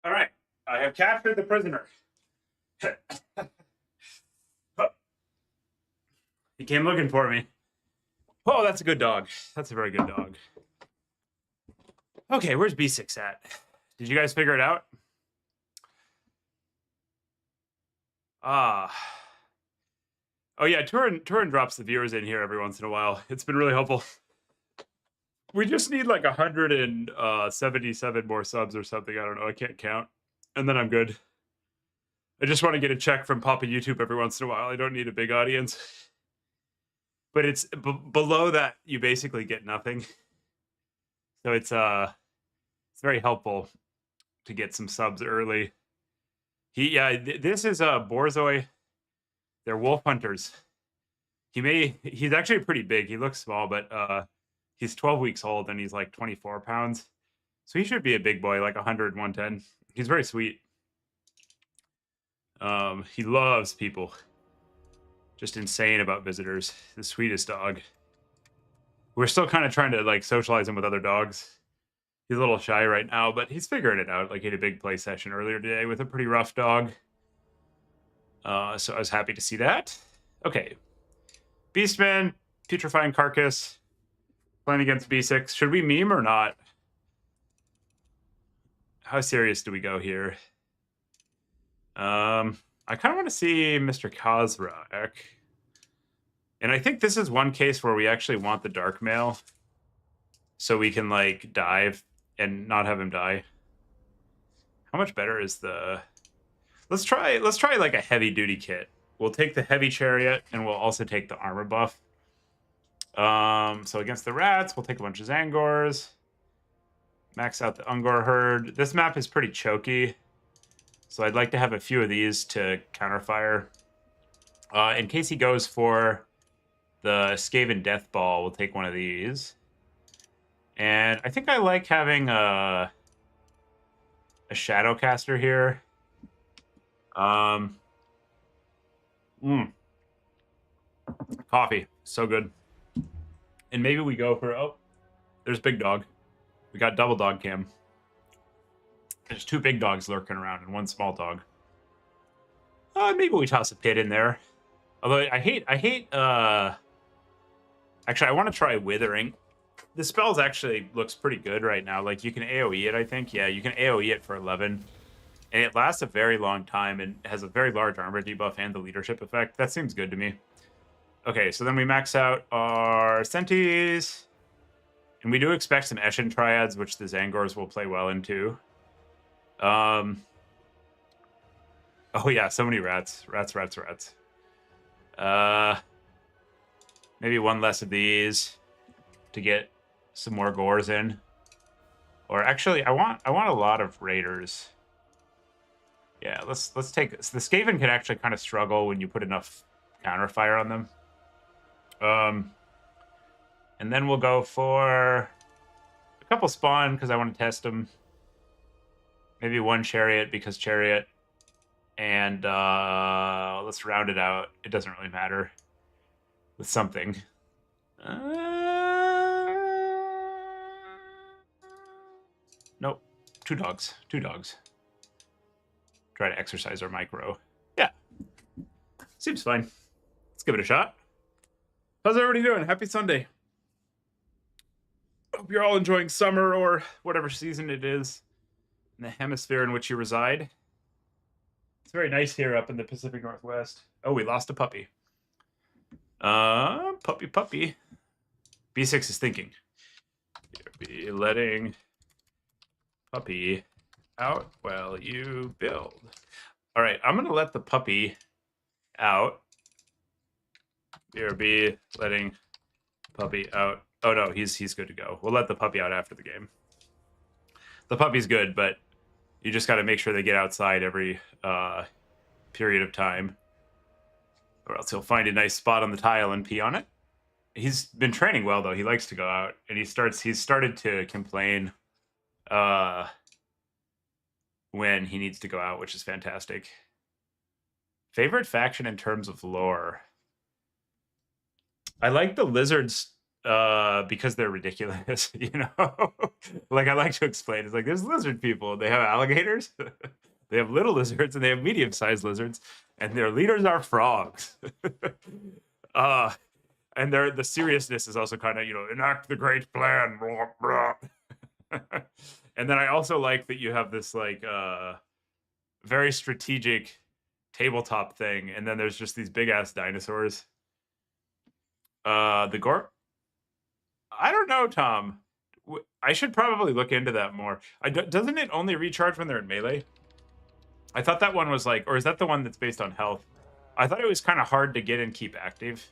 All right. I have captured the prisoner. He came looking for me. Oh, that's a good dog. That's a very good dog. Okay, where's B6 at? Did you guys figure it out? Oh yeah, Turin drops the viewers in here every once in a while. It's been really helpful. We just need like 177 more subs or something. I don't know. I can't count. And then I'm good. I just want to get a check from Papa YouTube every once in a while. I don't need a big audience. But it's below that, you basically get nothing. So it's very helpful to get some subs early. This is Borzoi. They're wolf hunters. He's actually pretty big. He looks small, but he's 12 weeks old and he's like 24 pounds. So he should be a big boy, like 100, 110. He's very sweet. He loves people. Just insane about visitors. The sweetest dog. We're still kind of trying to like socialize him with other dogs. He's a little shy right now, but he's figuring it out. Like he had a big play session earlier today with a pretty rough dog. So I was happy to see that. Okay. Beastman, putrefying carcass. Playing against B6. Should we meme or not? How serious do we go here? I kind of want to see Mr. Kozrak. And I think this is one case where we actually want the dark mail. So we can like dive and not have him die. How much better is the... Let's try like a heavy duty kit. We'll take the heavy chariot and we'll also take the armor buff. So against the rats, we'll take a bunch of Zangors. Max out the Ungor herd. This map is pretty choky. So I'd like to have a few of these to counterfire. In case he goes for the Skaven Death Ball, we'll take one of these. And I think I like having a Shadowcaster here. Coffee. So good. And maybe we go for... Oh, there's big dog. We got double dog cam. There's two big dogs lurking around and one small dog. Maybe we toss a pit in there. Although I hate actually, I want to try Withering. The spells actually looks pretty good right now. Like, you can AoE it, I think. Yeah, you can AoE it for 11. And it lasts a very long time and has a very large armor debuff and the leadership effect. That seems good to me. Okay, so then we max out our Sentis. And we do expect some Eshin Triads, which the Zangors will play well into. Oh yeah, so many rats. Rats. Maybe one less of these to get some more gores in. Or actually, I want a lot of raiders. Yeah, let's take this. The Skaven can actually kind of struggle when you put enough counterfire on them. And then we'll go for a couple spawn because I want to test them. Maybe one chariot because chariot. And let's round it out. It doesn't really matter. With something. Nope. Two dogs. Try to exercise our micro. Yeah. Seems fine. Let's give it a shot. How's everybody doing? Happy Sunday. Hope you're all enjoying summer or whatever season it is in the hemisphere in which you reside. It's very nice here up in the Pacific Northwest. Oh, we lost a puppy. Puppy. B6 is thinking. Be letting puppy out while you build. All right, I'm gonna let the puppy out. BRB letting puppy out. Oh no, he's good to go. We'll let the puppy out after the game. The puppy's good, but you just got to make sure they get outside every period of time, or else he'll find a nice spot on the tile and pee on it. He's been training well though. He likes to go out, and he's started to complain when he needs to go out, which is fantastic. Favorite faction in terms of lore? I like the lizards because they're ridiculous, you know? Like, I like to explain, it's like, there's lizard people, they have alligators, they have little lizards, and they have medium-sized lizards, and their leaders are frogs. And the seriousness is also kind of, you know, enact the great plan. Blah, blah. And then I also like that you have this, like, very strategic tabletop thing, and then there's just these big-ass dinosaurs. The Gorp? I don't know, Tom. I should probably look into that more. Doesn't it only recharge when they're in melee? I thought that one was like, or is that the one that's based on health? I thought it was kind of hard to get and keep active,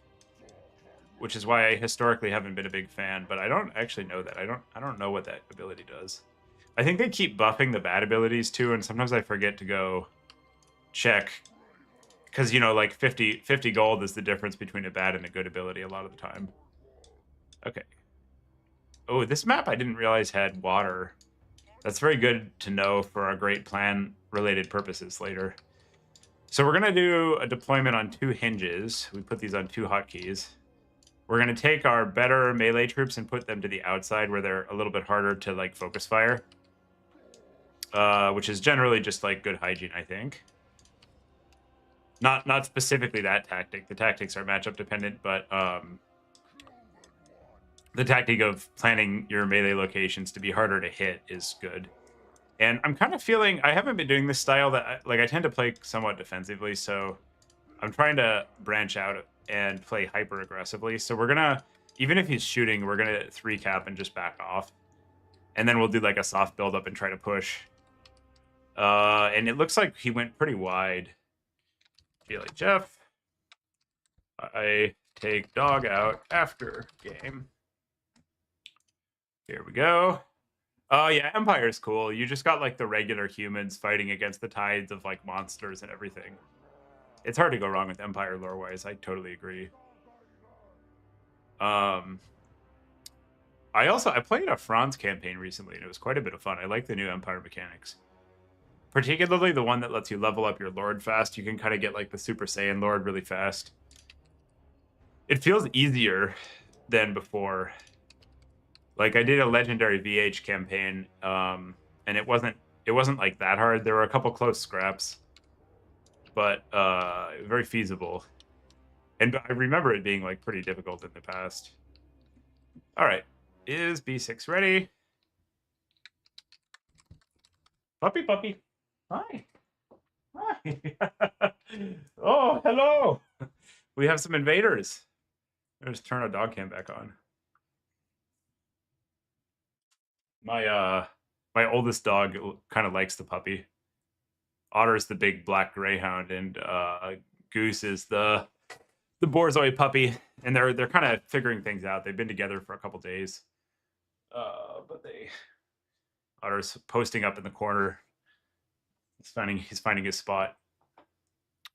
which is why I historically haven't been a big fan. But I don't actually know that. I don't know what that ability does. I think they keep buffing the bad abilities too, and sometimes I forget to go check because, you know, like 50 gold is the difference between a bad and a good ability a lot of the time. Okay. Oh, this map I didn't realize had water. That's very good to know for our great plan-related purposes later. So we're going to do a deployment on 2 hinges. We put these on 2 hotkeys. We're going to take our better melee troops and put them to the outside where they're a little bit harder to, like, focus fire. Which is generally just, like, good hygiene, I think. Not specifically that tactic. The tactics are matchup dependent, but the tactic of planning your melee locations to be harder to hit is good. And I'm kind of feeling, I haven't been doing this style that, I tend to play somewhat defensively, so I'm trying to branch out and play hyper aggressively. So we're gonna, even if he's shooting, we're gonna 3-cap and just back off. And then we'll do like a soft build up and try to push. And it looks like he went pretty wide. Be like, Jeff, I take dog out after game. Here we go. Oh, yeah, Empire's cool. You just got, like, the regular humans fighting against the tides of, like, monsters and everything. It's hard to go wrong with Empire lore-wise. I totally agree. I played a Franz campaign recently, and it was quite a bit of fun. I like the new Empire mechanics. Particularly the one that lets you level up your Lord fast. You can kind of get, like, the Super Saiyan Lord really fast. It feels easier than before. Like, I did a legendary VH campaign, and it wasn't like that hard. There were a couple close scraps, but very feasible. And I remember it being, like, pretty difficult in the past. All right, is B6 ready? Puppy. Hi. Oh, hello. We have some invaders. Let's turn our dog cam back on. My oldest dog kind of likes the puppy. Otter's the big black greyhound, and Goose is the Borzoi puppy. And they're kind of figuring things out. They've been together for a couple days, but Otter's posting up in the corner. He's finding his spot.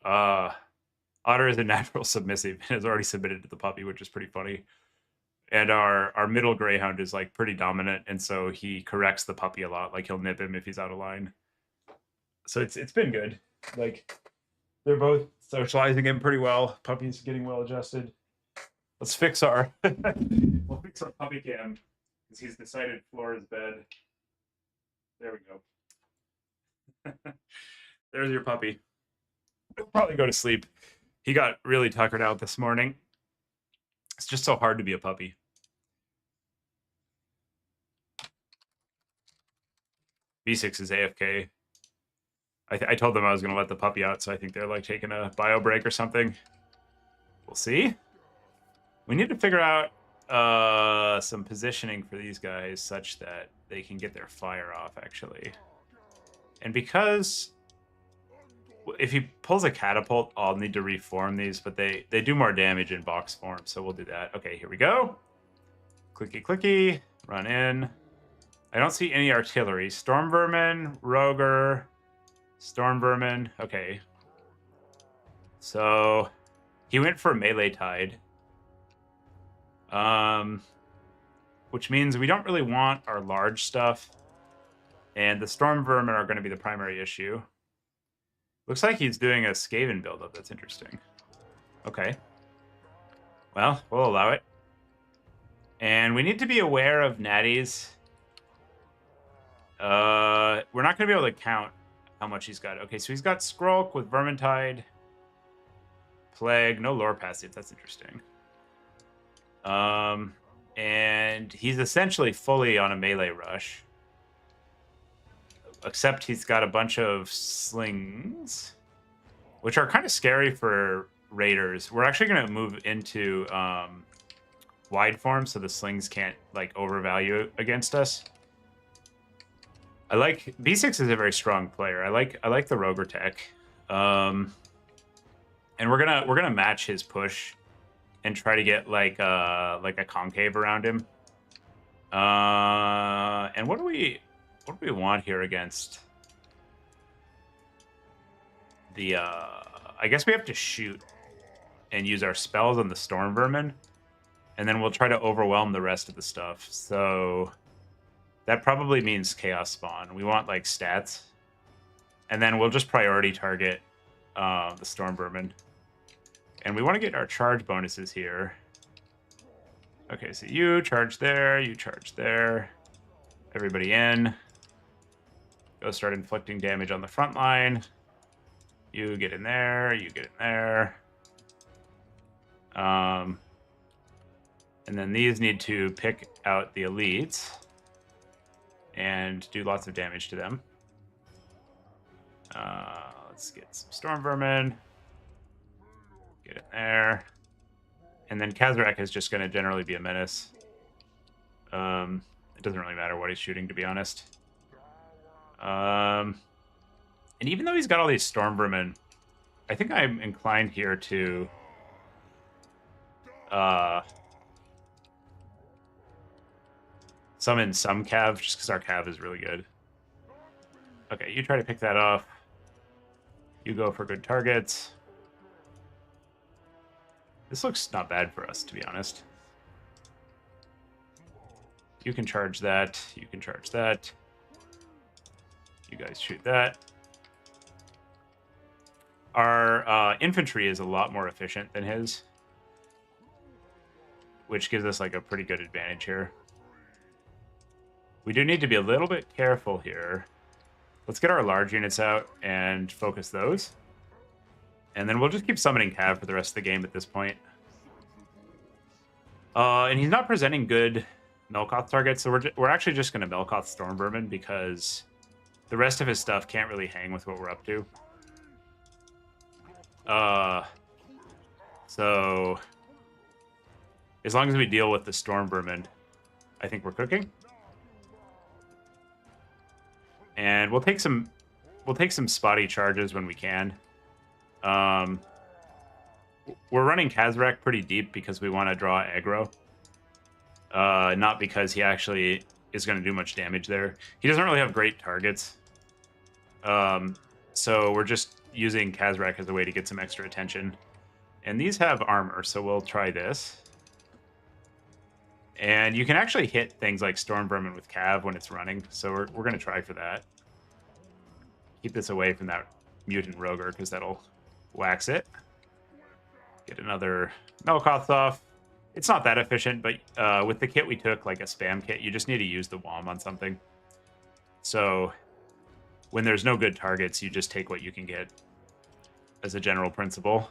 Otter is a natural submissive and has already submitted to the puppy, which is pretty funny. And our middle greyhound is, like, pretty dominant, and so he corrects the puppy a lot. Like, he'll nip him if he's out of line. So it's been good. Like, they're both socializing him pretty well. Puppy's getting well adjusted. Let's fix our we'll fix our puppy cam because he's decided floor is bed. There we go. There's your puppy. He'll probably go to sleep. He got really tuckered out this morning. It's just so hard to be a puppy. B6 is AFK. I told them I was going to let the puppy out, so I think they're, like, taking a bio break or something. We'll see. We need to figure out some positioning for these guys such that they can get their fire off, actually. And because if he pulls a catapult, I'll need to reform these, but they do more damage in box form, so we'll do that. Okay, here we go. Clicky, clicky. Run in. I don't see any artillery. Storm Vermin, Roger, Storm Vermin. Okay. So he went for Melee Tide. Which means we don't really want our large stuff. And the Storm Vermin are going to be the primary issue. Looks like he's doing a Skaven build-up. That's interesting. Okay. Well, we'll allow it. And we need to be aware of natties. We're not going to be able to count how much he's got. Okay, so he's got Skrulk with Vermintide. Plague, no lore passive. That's interesting. And he's essentially fully on a melee rush. Except he's got a bunch of slings, which are kind of scary for raiders. We're actually going to move into wide form so the slings can't like overvalue against us. I like B6 is a very strong player. I like the Roger tech. And we're gonna match his push and try to get like a concave around him. And what do we want here against the I guess we have to shoot and use our spells on the storm vermin, and then we'll try to overwhelm the rest of the stuff. So that probably means chaos spawn. We want like stats, and then we'll just priority target the storm vermin. And we want to get our charge bonuses here. Okay, so you charge there, you charge there. Everybody in. Go start inflicting damage on the front line. You get in there, you get in there. And then these need to pick out the elites and do lots of damage to them. Let's get some storm vermin. Get in there. And then Kazrak is just going to generally be a menace. It doesn't really matter what he's shooting, to be honest. And even though he's got all these storm vermin, I think I'm inclined here to summon some Cav, just because our Cav is really good. Okay, you try to pick that off. You go for good targets. This looks not bad for us, to be honest. You can charge that. You can charge that. You guys shoot that. Our infantry is a lot more efficient than his, which gives us like a pretty good advantage here. We do need to be a little bit careful here. Let's get our large units out and focus those. And then we'll just keep summoning Cav for the rest of the game at this point. And he's not presenting good Melkoth targets, so we're actually just going to Melkoth Storm Vermin because the rest of his stuff can't really hang with what we're up to. So as long as we deal with the Storm Vermin, I think we're cooking. And we'll take some spotty charges when we can. We're running Kazrak pretty deep because we want to draw aggro. Not because he actually is going to do much damage there. He doesn't really have great targets. So we're just using Kazrak as a way to get some extra attention. And these have armor, so we'll try this. And you can actually hit things like Storm Vermin with Cav when it's running, so we're going to try for that. Keep this away from that Mutant Roger, because that'll wax it. Get another Melkoth off. It's not that efficient, but with the kit we took, like a spam kit, you just need to use the WOM on something. So when there's no good targets, you just take what you can get as a general principle.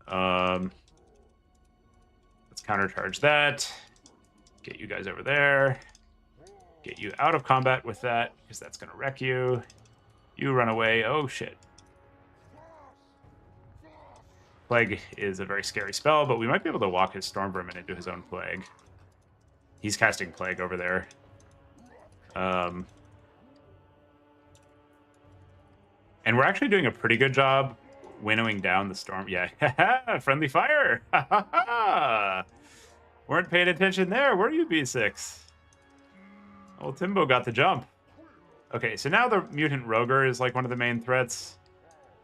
Let's countercharge that. Get you guys over there. Get you out of combat with that, because that's going to wreck you. You run away. Oh, shit. Plague is a very scary spell, but we might be able to walk his Storm Vermin into his own Plague. He's casting Plague over there. And we're actually doing a pretty good job winnowing down the storm. Yeah, friendly fire. Weren't paying attention there, were you, B6? Old Timbo got the jump. Okay, so now the Mutant Roger is like one of the main threats.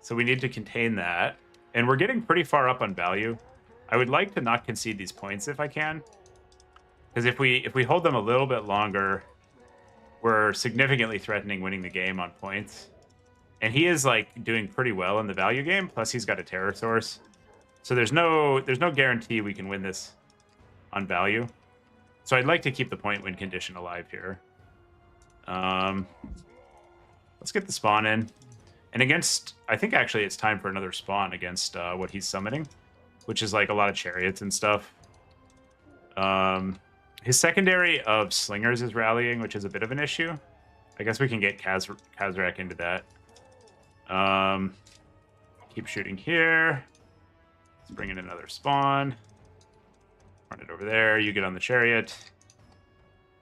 So we need to contain that. And we're getting pretty far up on value. I would like to not concede these points if I can. Because if we hold them a little bit longer, we're significantly threatening winning the game on points. And he is like doing pretty well in the value game, plus he's got a terror source. So there's no guarantee we can win this on value. So I'd like to keep the point win condition alive here. Let's get the spawn in. And against, I think actually it's time for another spawn against what he's summoning, which is like a lot of chariots and stuff. His secondary of slingers is rallying, which is a bit of an issue. I guess we can get Kazrak into that. Keep shooting here. Let's bring in another spawn. Run it over there. You get on the chariot.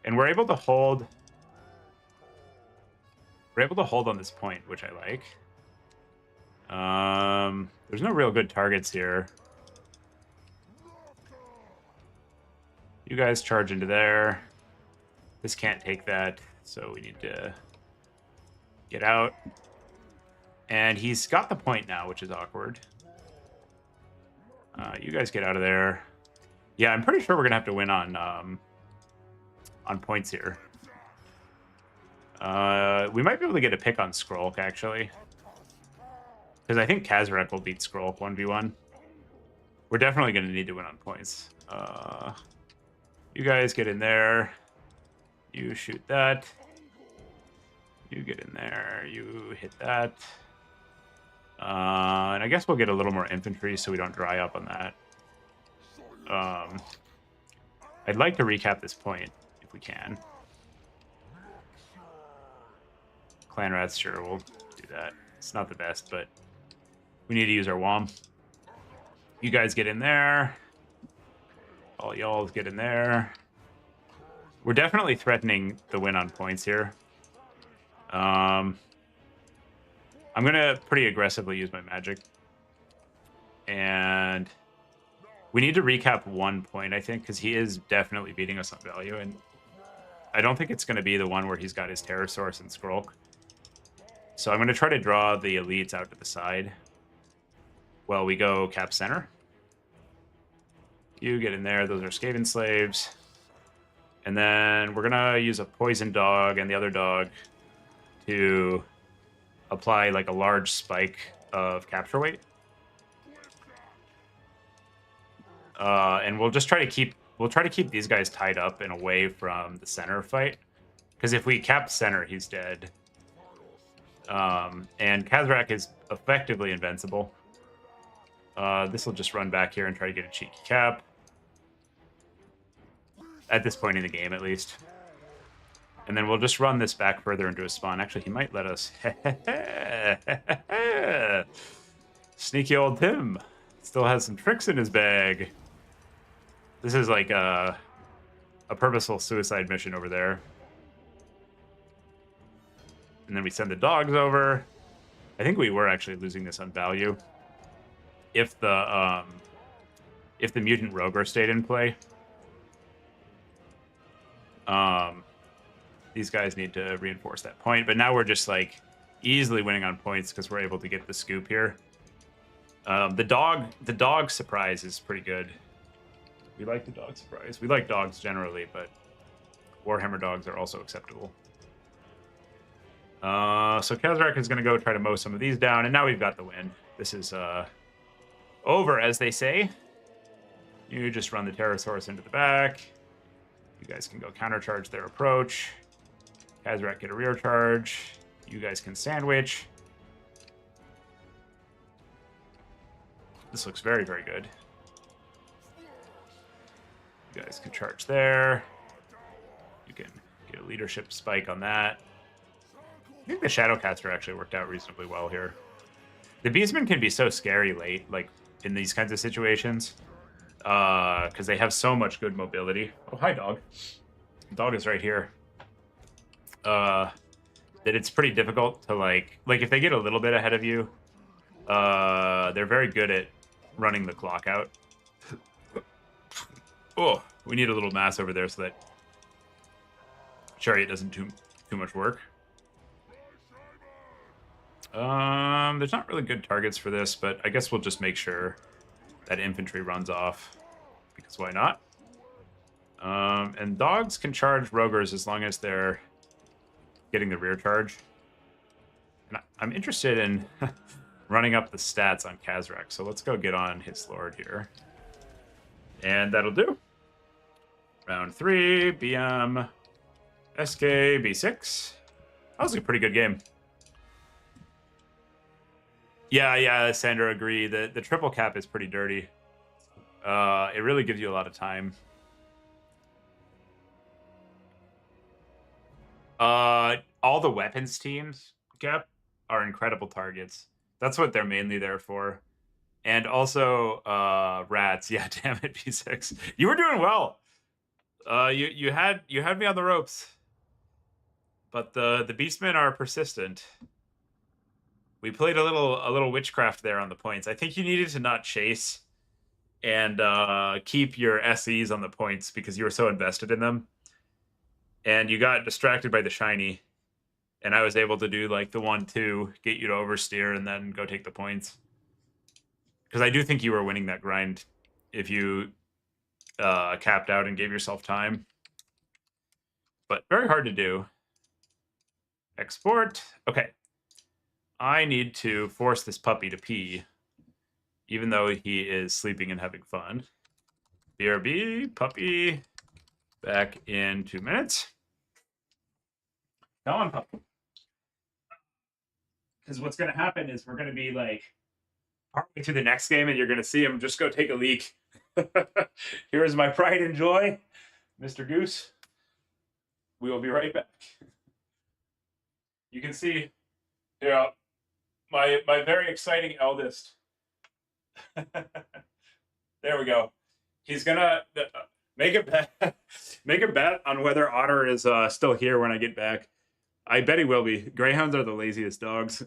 And we're able to hold... We're able to hold on this point, which I like. There's no real good targets here. You guys charge into there. This can't take that, so we need to get out. And he's got the point now, which is awkward. You guys get out of there. Yeah, I'm pretty sure we're gonna have to win on points here. We might be able to get a pick on Skrulk, actually. Because I think Kazrak will beat Skrulk 1v1. We're definitely going to need to win on points. You guys get in there. You shoot that. You get in there. You hit that. And I guess we'll get a little more infantry so we don't dry up on that. I'd like to recap this point, if we can. Clan Rats, sure, we'll do that. It's not the best, but we need to use our WOM. You guys get in there. All y'all get in there. We're definitely threatening the win on points here. I'm going to pretty aggressively use my magic. And we need to recap 1 point, I think, because he is definitely beating us on value. And I don't think it's going to be the one where he's got his Terror Source and Skrulk. So I'm going to try to draw the elites out to the side. Well, we go cap center. You get in there. Those are Skaven slaves. And then we're going to use a poison dog and the other dog to apply like a large spike of capture weight. And we'll just try to keep these guys tied up and away from the center fight. Because if we cap center, he's dead. And Kazrak is effectively invincible. This will just run back here and try to get a cheeky cap. At this point in the game, at least. And then we'll just run this back further into a spawn. Actually, he might let us... Sneaky old Tim. Still has some tricks in his bag. This is like a purposeful suicide mission over there. And then we send the dogs over. I think we were actually losing this on value. If the mutant roger stayed in play. These guys need to reinforce that point, but now we're just like easily winning on points because we're able to get the scoop here. The dog surprise is pretty good. We like the dog surprise. We like dogs generally, but Warhammer dogs are also acceptable. So Kazrak is going to go try to mow some of these down, and now we've got the win. This is over, as they say. You just run the Pterosaurus into the back. You guys can go countercharge their approach. Kazrak get a rear charge. You guys can sandwich. This looks very, very good. You guys can charge there. You can get a leadership spike on that. I think the Shadowcaster actually worked out reasonably well here. The beastmen can be so scary late, like in these kinds of situations, because they have so much good mobility. Oh, hi, dog. The dog is right here. That it's pretty difficult to like if they get a little bit ahead of you, they're very good at running the clock out. Oh, we need a little mass over there so that Chariot doesn't do too much work. There's not really good targets for this, but I guess we'll just make sure that infantry runs off, because why not? And dogs can charge rogers as long as they're getting the rear charge. And I'm interested in running up the stats on Kazrak, so let's go get on his lord here. And that'll do. Round 3, BM, SK, B6. That was a pretty good game. Yeah, Sandra, agree. The triple cap is pretty dirty. It really gives you a lot of time. All the weapons teams, Cap, are incredible targets. That's what they're mainly there for. And also, rats. Yeah, damn it, P6. You were doing well. You had me on the ropes, but the beastmen are persistent. We played a little witchcraft there on the points. I think you needed to not chase and keep your SEs on the points because you were so invested in them, and you got distracted by the shiny. And I was able to do like the 1-2, get you to oversteer, and then go take the points. Because I do think you were winning that grind if you capped out and gave yourself time. But very hard to do. Export. Okay. I need to force this puppy to pee, even though he is sleeping and having fun. BRB, puppy, back in 2 minutes. Come on, puppy. Because what's going to happen is we're going to be like partway through the next game, and you're going to see him just go take a leak. Here is my pride and joy, Mr. Goose. We will be right back. You can see, yeah, my very exciting eldest. There we go. He's gonna make a bet. Make a bet on whether Otter is still here when I get back. I bet he will be. Greyhounds are the laziest dogs.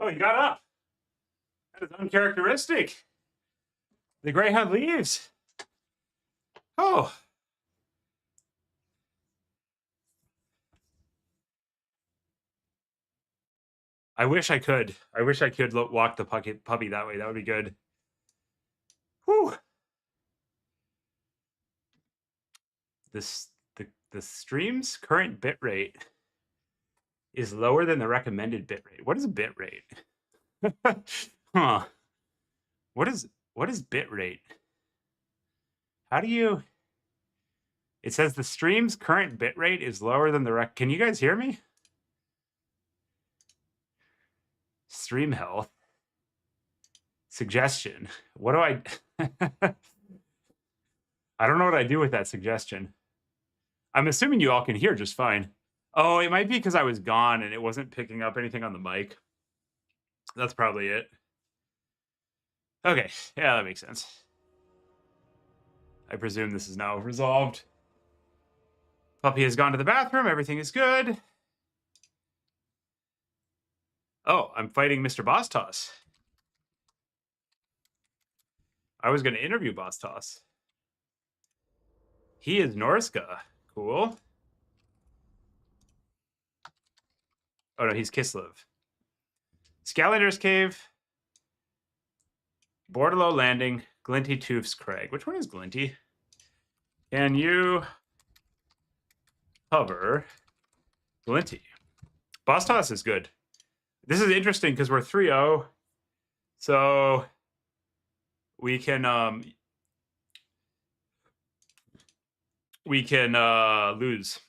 Oh, you got up. That is uncharacteristic. The Greyhound leaves. Oh. I wish I could. I wish I could walk the puppy that way. That would be good. Whew. The stream's current bitrate is lower than the recommended bitrate. What is bitrate? Huh. What is bitrate? How do you... It says the stream's current bitrate is lower than the Can you guys hear me? Stream health. Suggestion. What do I... I don't know what I do with that suggestion. I'm assuming you all can hear just fine. Oh, it might be because I was gone and it wasn't picking up anything on the mic. That's probably it. Okay, yeah, that makes sense. I presume this is now resolved. Puppy has gone to the bathroom. Everything is good. Oh, I'm fighting Mr. Boss Toss. I was going to interview Boss Toss. He is Norska. Cool. Oh, no, he's Kislev. Scalender's Cave. Bordello Landing. Glinty Toof's Crag. Which one is Glinty? Can you cover Glinty? Boss Toss is good. This is interesting because we're 3-0. So we can lose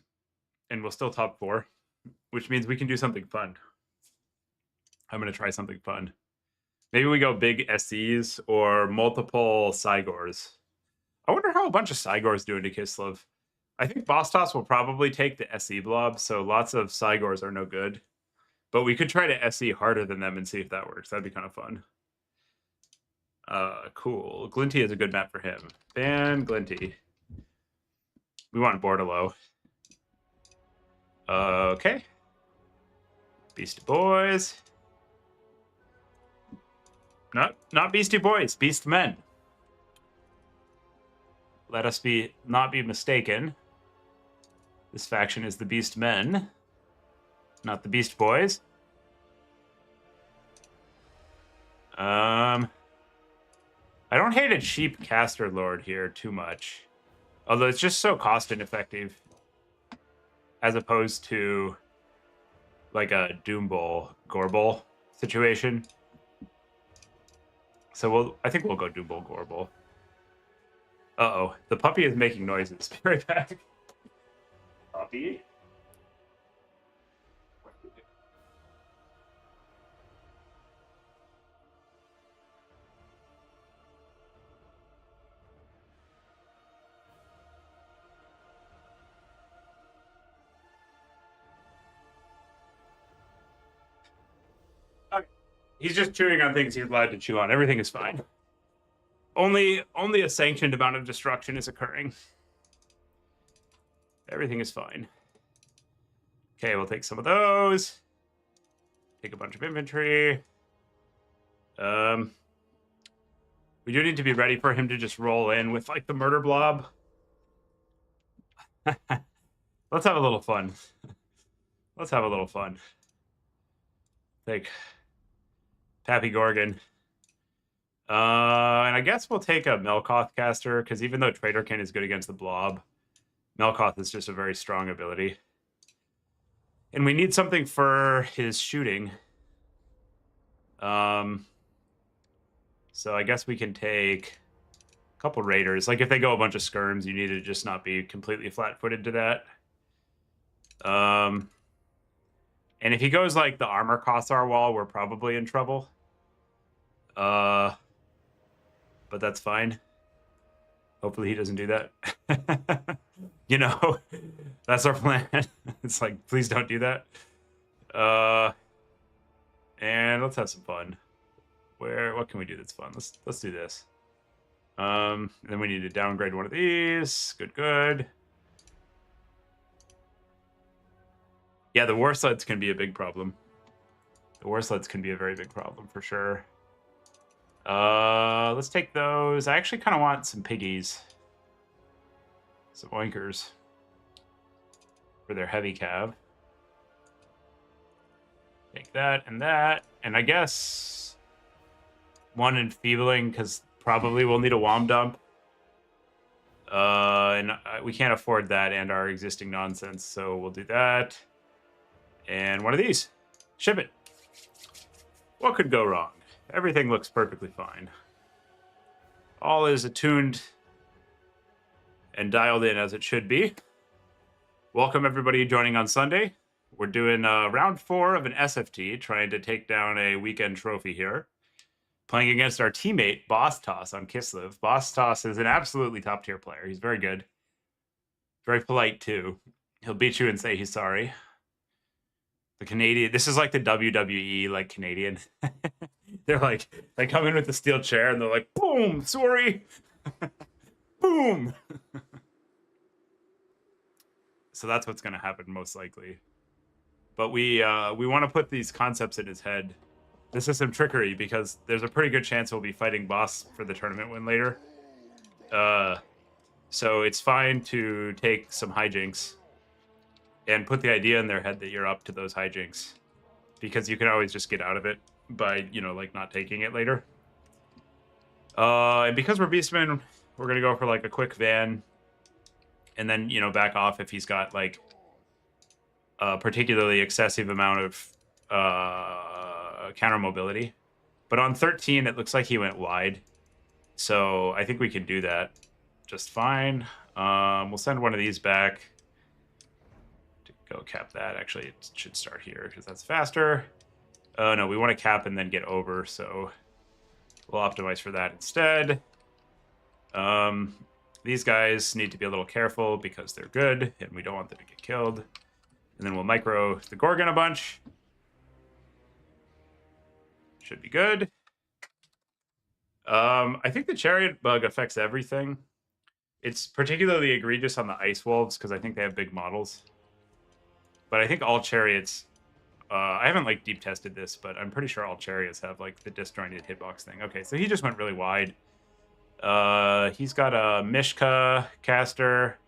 and we'll still top 4, which means we can do something fun. I'm going to try something fun. Maybe we go big SCs or multiple Cygors. I wonder how a bunch of Cygors do into Kislev. I think Boss Toss will probably take the SC blob, so lots of Cygors are no good. But we could try to SC harder than them and see if that works. That'd be kind of fun. Cool. Glinty is a good map for him. Ban Glinty. We want Bordello. Okay. Beastie Boys. Not Beastie Boys, beastmen. Let us not be mistaken. This faction is the beastmen, not the Beast Boys. I don't hate a cheap caster lord here too much. Although it's just so cost ineffective. As opposed to like a Doombull Gorbel situation. So I think we'll go Doombull Gorbel. Uh-oh. The puppy is making noises. Be right back. Puppy? Okay. He's just chewing on things he's allowed to chew on. Everything is fine. Only a sanctioned amount of destruction is occurring. Everything is fine. Okay, we'll take some of those. Take a bunch of inventory. We do need to be ready for him to just roll in with like the murder blob. Let's have a little fun. Let's have a little fun. Take Pappy Gorgon. And I guess we'll take a Melkoth caster, because even though Traderkin is good against the blob, Melkoth is just a very strong ability. And we need something for his shooting. So I guess we can take a couple raiders. Like if they go a bunch of skirms, you need to just not be completely flat-footed to that. And if he goes like the armor Kothar wall, we're probably in trouble. But that's fine. Hopefully he doesn't do that. You know, that's our plan. It's like, please don't do that. And let's have some fun. What can we do that's fun? Let's do this. Then we need to downgrade one of these. Good. Yeah, the war sleds can be a big problem. The worslets can be a very big problem for sure. Let's take those. I actually kind of want some piggies. Some oinkers. For their heavy cav. Take that and that. And I guess one enfeebling, because probably we'll need a WOM dump. And we can't afford that and our existing nonsense, so we'll do that. And one of these. Ship it. What could go wrong? Everything looks perfectly fine. All is attuned and dialed in as it should be. Welcome everybody joining on Sunday. We're doing round 4 of an SFT, trying to take down a weekend trophy here. Playing against our teammate, Boss Toss on Kislev. Boss Toss is an absolutely top tier player. He's very good. Very polite too. He'll beat you and say he's sorry. The Canadian, this is like the WWE, like Canadian. They're like, they come in with the steel chair and they're like, boom, sorry. Boom. So that's what's going to happen most likely. But we want to put these concepts in his head. This is some trickery because there's a pretty good chance we'll be fighting Boss for the tournament win later. So it's fine to take some hijinks and put the idea in their head that you're up to those hijinks, because you can always just get out of it by, you know, like not taking it later. And because we're beastmen, we're going to go for like a quick van and then, you know, back off if he's got like a particularly excessive amount of counter mobility. But on 13, it looks like he went wide. So I think we can do that just fine. We'll send one of these back to go cap that. Actually, it should start here because that's faster. No, we want to cap and then get over. So we'll optimize for that instead. These guys need to be a little careful because they're good and we don't want them to get killed. And then we'll micro the Gorgon a bunch. Should be good. I think the chariot bug affects everything. It's particularly egregious on the ice wolves because I think they have big models. But I think all chariots, I haven't like deep tested this, but I'm pretty sure all chariots have like the disjointed hitbox thing. Okay, so he just went really wide. He's got a Mishka caster,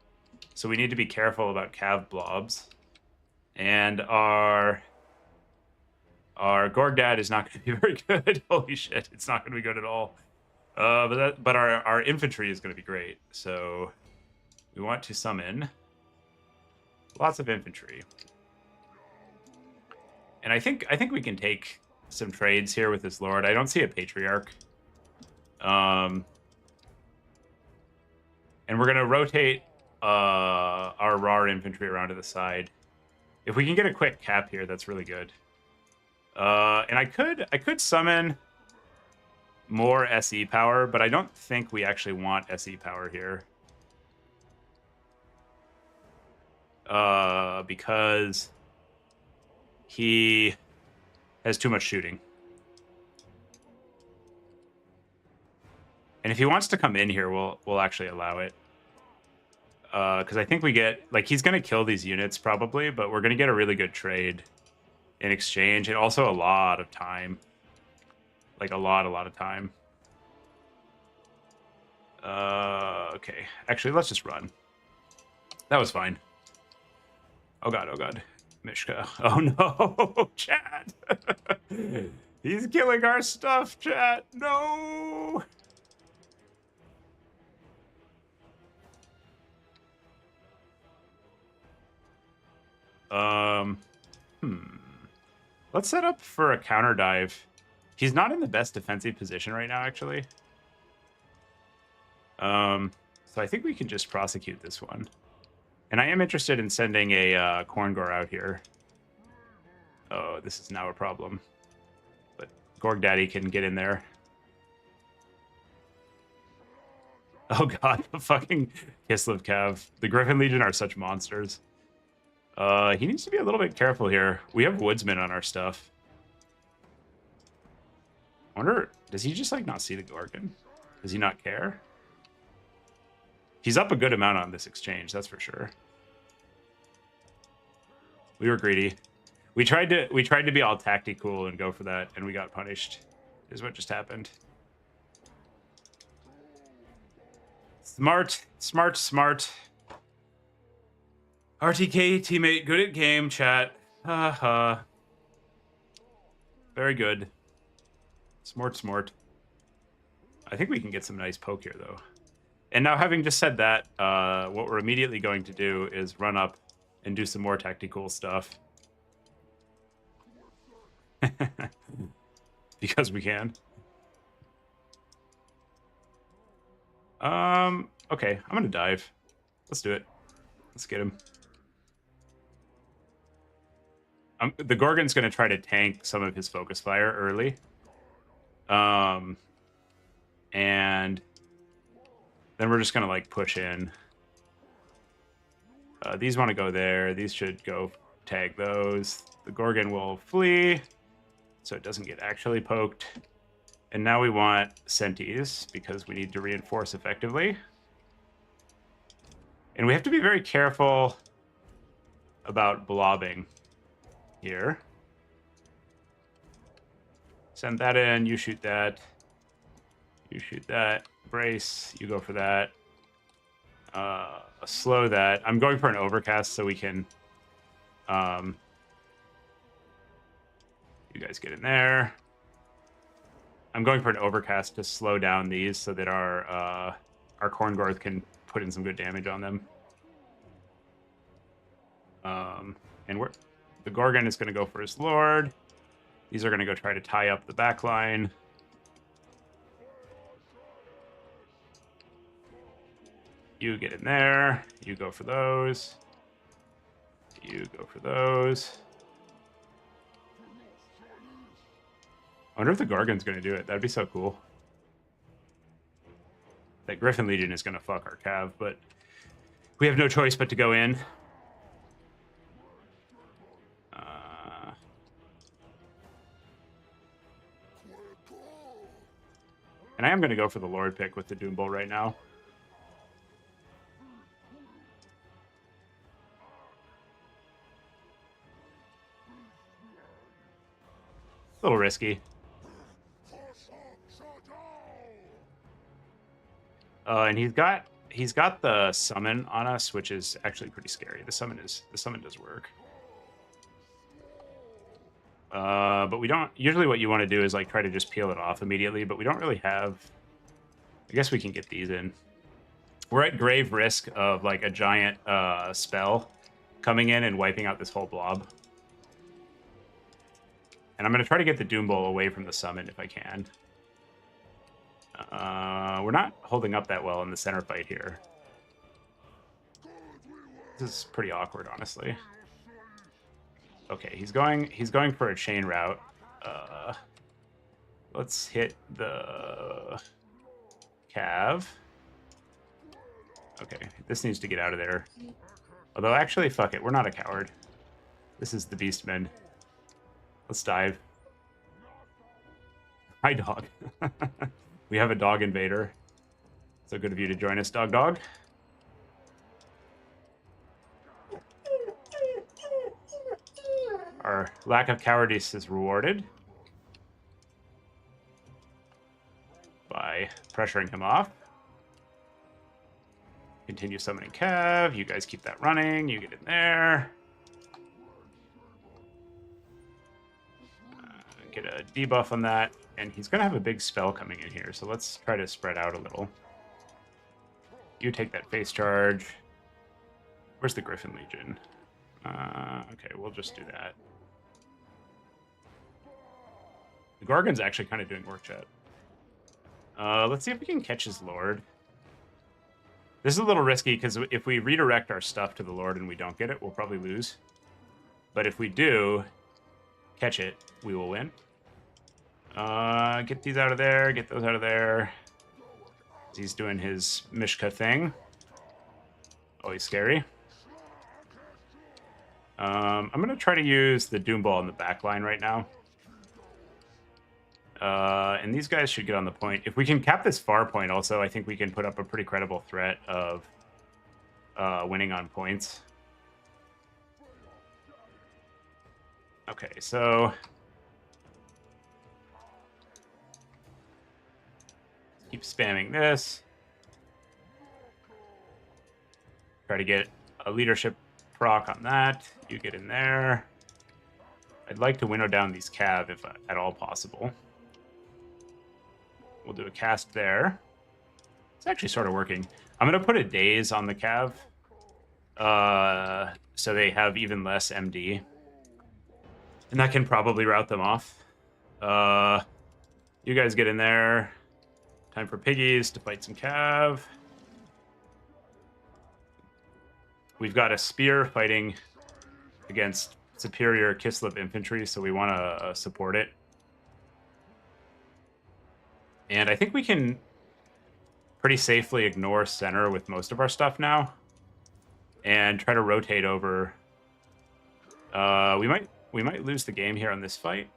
so we need to be careful about cav blobs. And our Gorgdad is not going to be very good. Holy shit, it's not going to be good at all. But our infantry is going to be great. So we want to summon lots of infantry. And I think we can take some trades here with this lord. I don't see a patriarch. And we're going to rotate our raw infantry around to the side. If we can get a quick cap here, that's really good. And I could summon more SE power, but I don't think we actually want SE power here. Because he has too much shooting. And if he wants to come in here, we'll actually allow it. Because I think we get, like, he's going to kill these units probably, but we're going to get a really good trade in exchange, and also a lot of time. Like, a lot of time. Okay. Actually, let's just run. That was fine. Oh, God. Mishka. Oh, no. Chat. He's killing our stuff, chat. No. Let's set up for a counter dive. He's not in the best defensive position right now, actually. So I think we can just prosecute this one. And I am interested in sending a Korngor out here. Oh, this is now a problem. But Gorg Daddy can get in there. Oh god, the fucking Kislev Cav. The Griffin Legion are such monsters. He needs to be a little bit careful here. We have woodsmen on our stuff. I wonder, does he just like not see the Gorgon? Does he not care? He's up a good amount on this exchange, that's for sure. We were greedy. We tried to be all tactical and go for that, and we got punished. Is what just happened. Smart. RTK teammate, good at game, chat. Haha. Very good. Smart. I think we can get some nice poke here, though. And now, having just said that, what we're immediately going to do is run up and do some more tactical stuff. Because we can. Okay, I'm gonna dive. Let's do it. Let's get him. The Gorgon's gonna try to tank some of his focus fire early. And then we're just gonna like push in. These want to go there. These should go tag those. The Gorgon will flee, so it doesn't get actually poked. And now we want Senties, because we need to reinforce effectively. And we have to be very careful about blobbing here. Send that in, you shoot that. You shoot that. Brace, you go for that. Slow that. I'm going for an overcast so we can... you guys get in there. I'm going for an overcast to slow down these so that our Korngorth can put in some good damage on them. And the Gorgon is going to go for his Lord. These are going to go try to tie up the back line. You get in there. You go for those. You go for those. I wonder if the Gorgon's going to do it. That'd be so cool. That Griffin Legion is going to fuck our Cav, but we have no choice but to go in. And I am going to go for the Lord pick with the Doom Bowl right now. A little risky. And he's got the summon on us, which is actually pretty scary. The summon does work. But we don't usually what you want to do is like try to just peel it off immediately, but we don't really have. I guess we can get these in. We're at grave risk of like a giant spell coming in and wiping out this whole blob. And I'm going to try to get the Doom Bowl away from the summon if I can. We're not holding up that well in the center fight here. This is pretty awkward, honestly. Okay, he's going for a chain route. Let's hit the Cav. Okay, this needs to get out of there. Although, actually, fuck it. We're not a coward. This is the beastmen. Let's dive. Hi, dog. We have a dog invader. So good of you to join us, dog. Our lack of cowardice is rewarded by pressuring him off. Continue summoning Cav. You guys keep that running. You get in there. Get a debuff on that. And he's going to have a big spell coming in here. So let's try to spread out a little. You take that face charge. Where's the Griffin Legion? Okay, we'll just do that. The Gorgon's actually kind of doing work, chat. Let's see if we can catch his Lord. This is a little risky, because if we redirect our stuff to the Lord and we don't get it, we'll probably lose. But if we do catch it, we will win. Get these out of there. Get those out of there. He's doing his Mishka thing. Always scary. I'm going to try to use the Doom Ball in the back line right now. And these guys should get on the point. If we can cap this far point also, I think we can put up a pretty credible threat of winning on points. Okay, so keep spamming this. Try to get a leadership proc on that. You get in there. I'd like to winnow down these cav if at all possible. We'll do a cast there. It's actually sort of working. I'm going to put a daze on the cav. So they have even less MD. And that can probably route them off. You guys get in there. Time for piggies to fight some cav. We've got a spear fighting against superior Kislev infantry, so we want to support it. And I think we can pretty safely ignore center with most of our stuff now and try to rotate over. We might lose the game here on this fight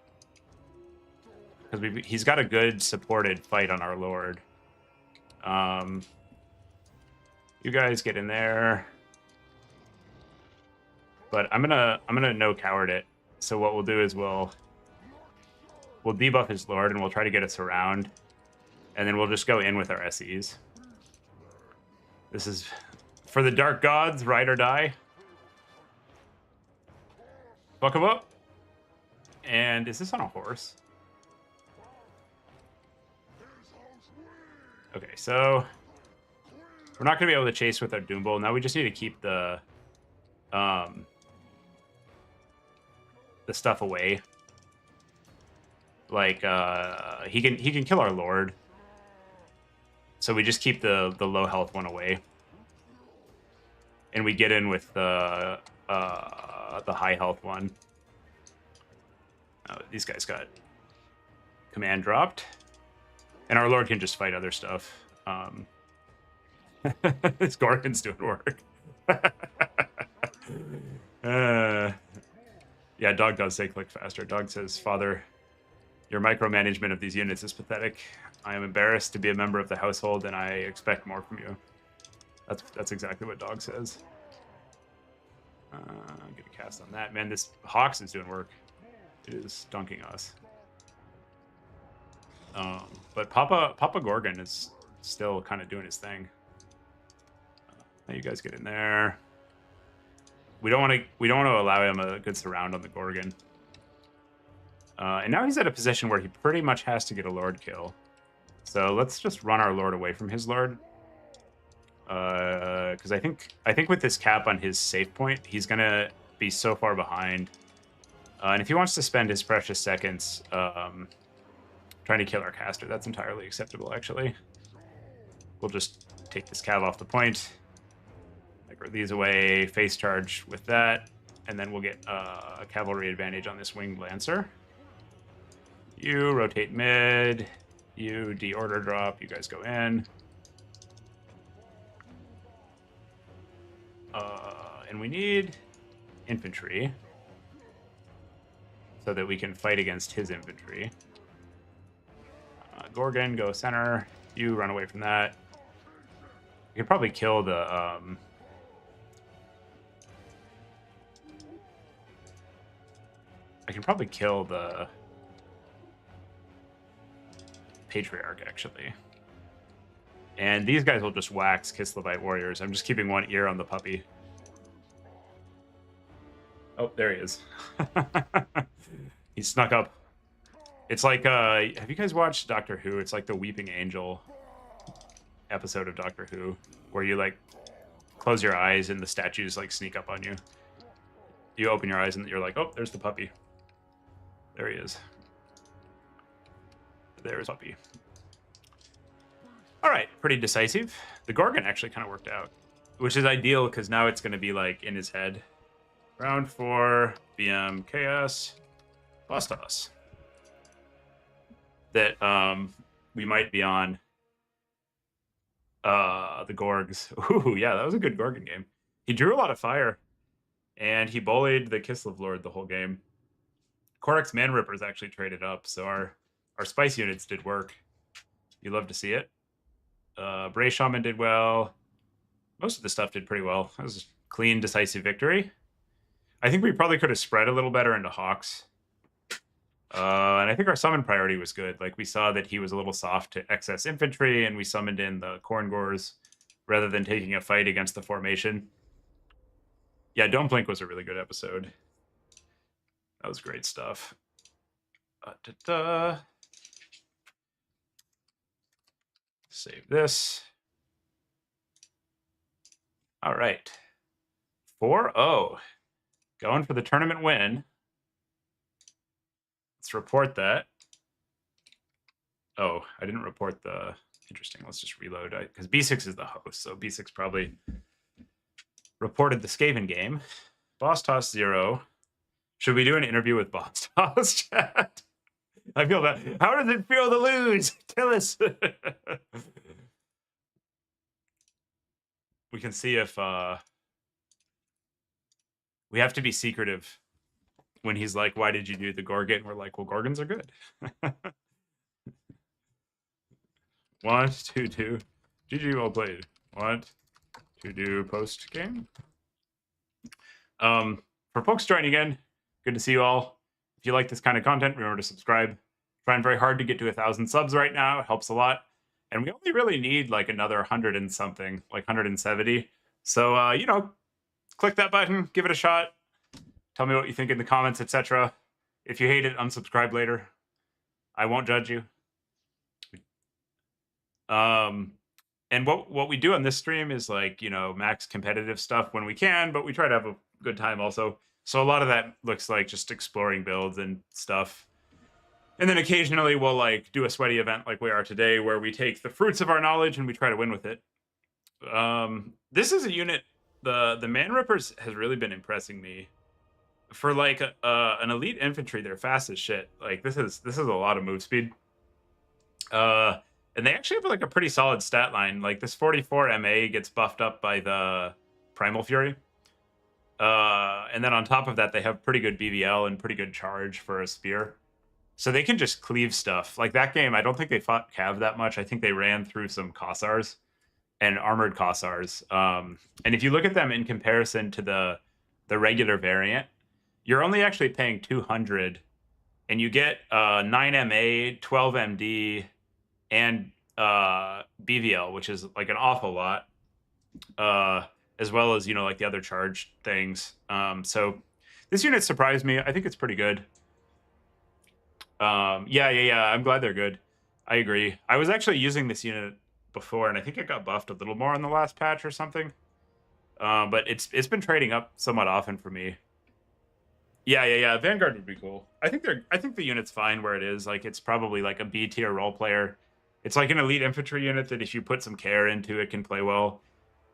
because he's got a good supported fight on our lord. You guys get in there, but I'm gonna no coward it. So what we'll do is we'll debuff his lord and we'll try to get us around, and then we'll just go in with our SEs. This is for the dark gods, ride or die. Fuck him up. And is this on a horse? Okay, so we're not going to be able to chase with our Doom Bowl. Now we just need to keep the stuff away. Like he can kill our lord. So we just keep the low health one away. And we get in with the high health one. Oh, these guys got command dropped. And our lord can just fight other stuff. This Gorgon's doing work. Yeah, dog does say click faster. Dog says, Father, your micromanagement of these units is pathetic. I am embarrassed to be a member of the household, and I expect more from you. That's exactly what dog says. Get a cast on that. Man, this Hawks is doing work. It is dunking us. But Papa Gorgon is still kind of doing his thing. Now you guys get in there. We don't want to allow him a good surround on the Gorgon. And now he's at a position where he pretty much has to get a Lord kill. So let's just run our Lord away from his Lord. Because I think with this cap on his save point, he's gonna be so far behind. And if he wants to spend his precious seconds trying to kill our caster, that's entirely acceptable, actually. We'll just take this cav off the point. Micro these away, face charge with that, and then we'll get a cavalry advantage on this winged lancer. You rotate mid, you de-order drop, you guys go in. And we need infantry so that we can fight against his infantry. Gorgon, go center. You run away from that. You can probably kill the... I can probably kill the Patriarch, actually. And these guys will just wax Kislevite warriors. I'm just keeping one ear on the puppy. Oh, there he is. He snuck up. It's like, have you guys watched Doctor Who? It's like the Weeping Angel episode of Doctor Who, where you, like, close your eyes and the statues, like, sneak up on you. You open your eyes and you're like, oh, there's the puppy. There he is. There's puppy. All right, pretty decisive. The Gorgon actually kind of worked out, which is ideal because now it's going to be, like, in his head. Round 4, BM Chaos, Bastos. That we might be on the Gorgs. Ooh, yeah, that was a good Gorgon game. He drew a lot of fire, and he bullied the Kislev Lord the whole game. Korik's Man Rippers actually traded up, so our spice units did work. You love to see it. Bray Shaman did well. Most of the stuff did pretty well. That was a clean, decisive victory. I think we probably could have spread a little better into Hawks. And I think our summon priority was good. Like, we saw that he was a little soft to excess infantry, and we summoned in the Corn Gores rather than taking a fight against the formation. Yeah, Don't Blink was a really good episode. That was great stuff. Save this. All right. 4-0. Going for the tournament win. Let's report that. Oh, I didn't report the... Interesting. Let's just reload. Because B6 is the host, so B6 probably reported the Skaven game. Boss Toss 0. Should we do an interview with Boss Toss, chat? I feel that. How does it feel to lose? Tell us. We can see if... we have to be secretive when he's like, why did you do the Gorgon? We're like, well, Gorgons are good. 1, 2, 2. GG, well played. 1, 2, do post game. For folks joining in, good to see you all. If you like this kind of content, remember to subscribe. Trying very hard to get to 1,000 subs right now. It helps a lot. And we only really need like another 100 and something, like 170. So, you know, click that button, give it a shot. Tell me what you think in the comments, etc. If you hate it, unsubscribe later. I won't judge you. And what we do on this stream is like, you know, max competitive stuff when we can, but we try to have a good time also. So a lot of that looks like just exploring builds and stuff. And then occasionally we'll like do a sweaty event like we are today, where we take the fruits of our knowledge and we try to win with it. This is a unit, the Man Rippers has really been impressing me. For like an elite infantry, they're fast as shit. Like this is a lot of move speed. And they actually have like a pretty solid stat line. Like this 44 MA gets buffed up by the Primal Fury. And then on top of that, they have pretty good BVL and pretty good charge for a spear. So they can just cleave stuff. Like that game, I don't think they fought Cav that much. I think they ran through some Kossars and armored Kossars. And if you look at them in comparison to the regular variant, you're only actually paying 200, and you get 9 MA, 12 MD, and BVL, which is like an awful lot, as well as, you know, like the other charge things. So this unit surprised me. I think it's pretty good. Yeah. I'm glad they're good. I agree. I was actually using this unit before, and I think it got buffed a little more on the last patch or something. But it's been trading up somewhat often for me. Yeah. Vanguard would be cool. I think the unit's fine where it is. Like it's probably like a B tier role player. It's like an elite infantry unit that if you put some care into it can play well.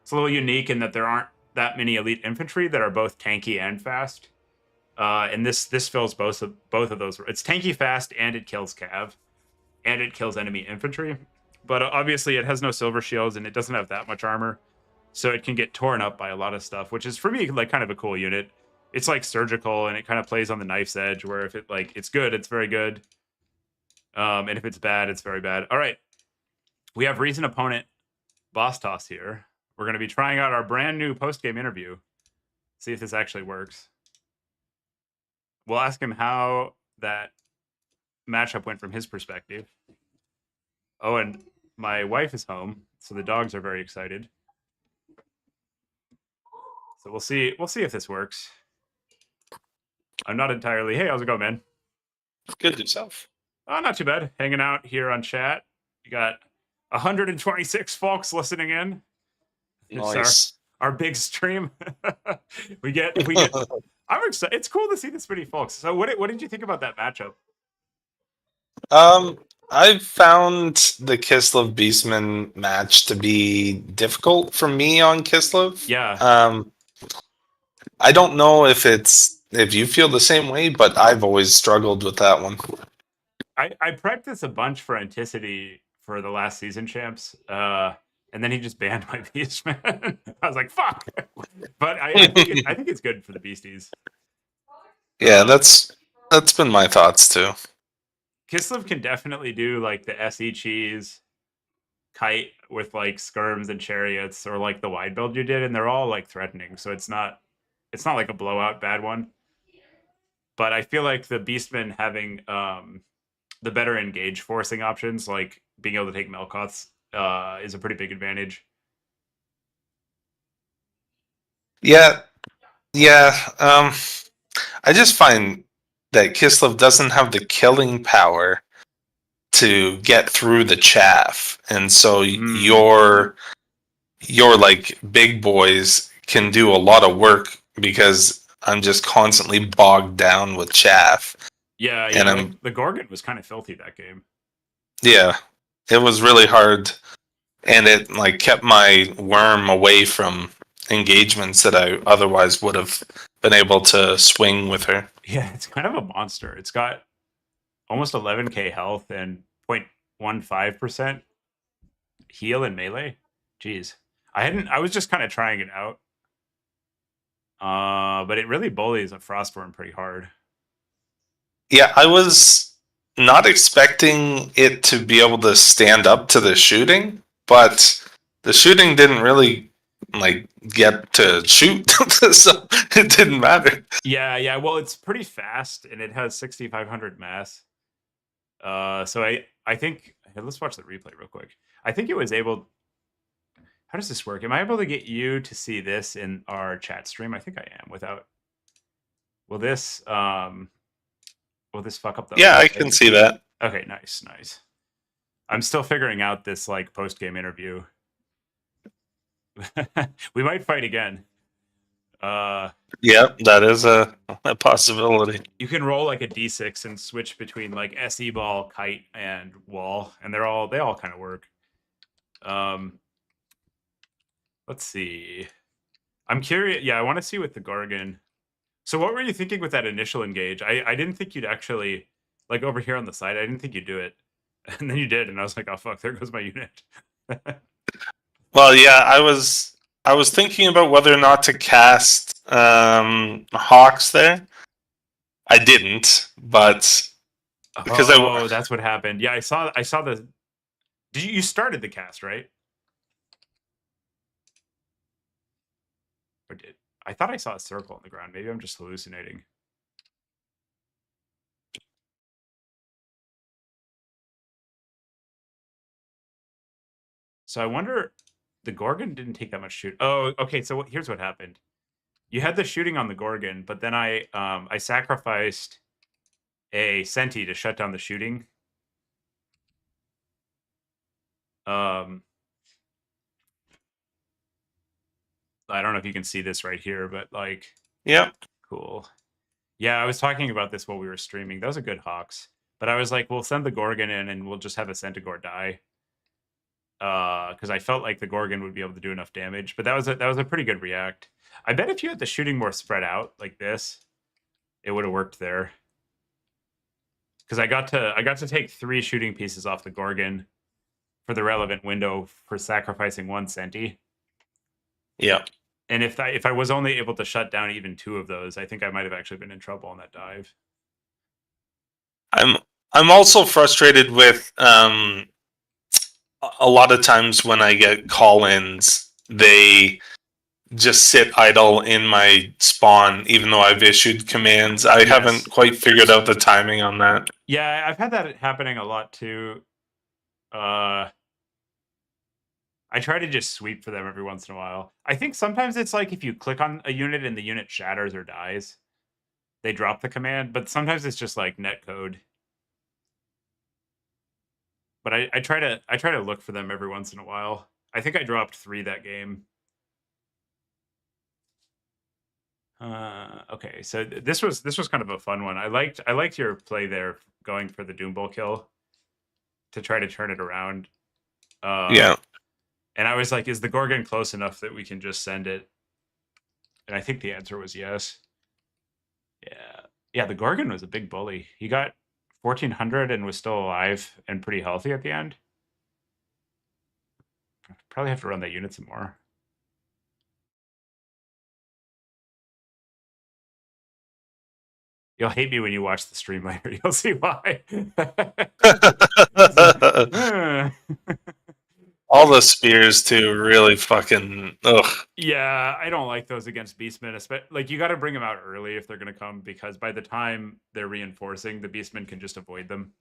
It's a little unique in that there aren't that many elite infantry that are both tanky and fast. And this fills both of those. It's tanky, fast, and it kills cav, and it kills enemy infantry. But obviously it has no silver shields and it doesn't have that much armor, so it can get torn up by a lot of stuff, which is for me like kind of a cool unit. It's like surgical, and it kind of plays on the knife's edge, where if it like it's good, it's very good. And if it's bad, it's very bad. All right, we have Reason opponent Boss Toss here. We're going to be trying out our brand new post-game interview. See if this actually works. We'll ask him how that matchup went from his perspective. Oh, and my wife is home, so the dogs are very excited. So we'll see if this works. I'm not entirely... Hey, how's it going, man? Good yourself. Oh, not too bad. Hanging out here on chat. You got 126 folks listening in. Nice. It's our big stream. we get. I'm excited. It's cool to see this many folks. So, what did you think about that matchup? I found the Kislev Beastman match to be difficult for me on Kislev. Yeah. I don't know if you feel the same way, but I've always struggled with that one. I practiced a bunch for Anticity for the last season champs, and then he just banned my Beastman. I was like, fuck. But I think it's good for the Beasties. Yeah, that's been my thoughts too. Kislev can definitely do like the SE cheese kite with like skirms and chariots, or like the wide build you did, and they're all like threatening. So it's not It's not like a blowout bad one, but I feel like the beastmen having the better engage forcing options, like being able to take Melkoths, is a pretty big advantage. Yeah, yeah. I just find that Kislev doesn't have the killing power to get through the chaff, and so Mm. your like big boys can do a lot of work because I'm just constantly bogged down with chaff, Yeah, and yeah. The Gorgon was kind of filthy that game. yeah, it was really hard, and it like kept my worm away from engagements that I otherwise would have been able to swing with her. Yeah, it's kind of a monster. It's got almost 11k health and 0.15% heal in melee. Jeez. I hadn't I was just kind of trying it out. But it really bullies a Frostborn pretty hard. Yeah, I was not expecting it to be able to stand up to the shooting, but the shooting didn't really like get to shoot, so it didn't matter. Yeah, yeah. Well, it's pretty fast and it has 6500 mass. So I think let's watch the replay real quick. I think it was able. How does this work? Am I able to get you to see this in our chat stream? I think I am. Without will this fuck up the Yeah, I overlay? can see that. Okay, nice, nice. I'm still figuring out this like post game interview. We might fight again. Yeah, that is a possibility. You can roll like a d6 and switch between like SE ball, kite, and wall, and they all kind of work. Let's see. I'm curious. Yeah, I want to see with the Gorgon. So, what were you thinking with that initial engage? I didn't think you'd actually like over here on the side. I didn't think you'd do it, and then you did, and I was like, oh fuck, there goes my unit. Well, yeah, I was thinking about whether or not to cast Hawks there. I didn't, but because That's what happened. Yeah, I saw the. You started the cast, right? Or did I thought I saw a circle on the ground? Maybe I'm just hallucinating. So I wonder, the Gorgon didn't take that much shoot. Oh, okay. So here's what happened. You had the shooting on the Gorgon, but then I sacrificed a Senti to shut down the shooting. I don't know if you can see this right here, but like, yeah, cool. Yeah, I was talking about this while we were streaming. That was a good Hawks. But I was like, we'll send the Gorgon in and we'll just have a Centaur die. Because I felt like the Gorgon would be able to do enough damage. But that was a pretty good react. I bet if you had the shooting more spread out like this, it would have worked there. Because I got to take 3 shooting pieces off the Gorgon for the relevant window for sacrificing 1 Senti. yeah. And if I was only able to shut down even 2 of those, I think I might have actually been in trouble on that dive. I'm also frustrated with a lot of times when I get call-ins, they just sit idle in my spawn, even though I've issued commands. I haven't quite figured out the timing on that. Yeah, I've had that happening a lot too. I try to just sweep for them every once in a while. I think sometimes it's like if you click on a unit and the unit shatters or dies, they drop the command, but sometimes it's just like net code. But I try to look for them every once in a while. I think I dropped 3 that game. Okay, so this was kind of a fun one. I liked your play there, going for the Doom Bowl kill to try to turn it around. Yeah. And I was like, is the Gorgon close enough that we can just send it? And I think the answer was yes. Yeah. Yeah, the Gorgon was a big bully. He got 1400 and was still alive and pretty healthy at the end. Probably have to run that unit some more. You'll hate me when you watch the stream later. You'll see why. All the spears too, really fucking ugh. Yeah, I don't like those against beastmen. Like you got to bring them out early if they're going to come, because by the time they're reinforcing, the beastmen can just avoid them.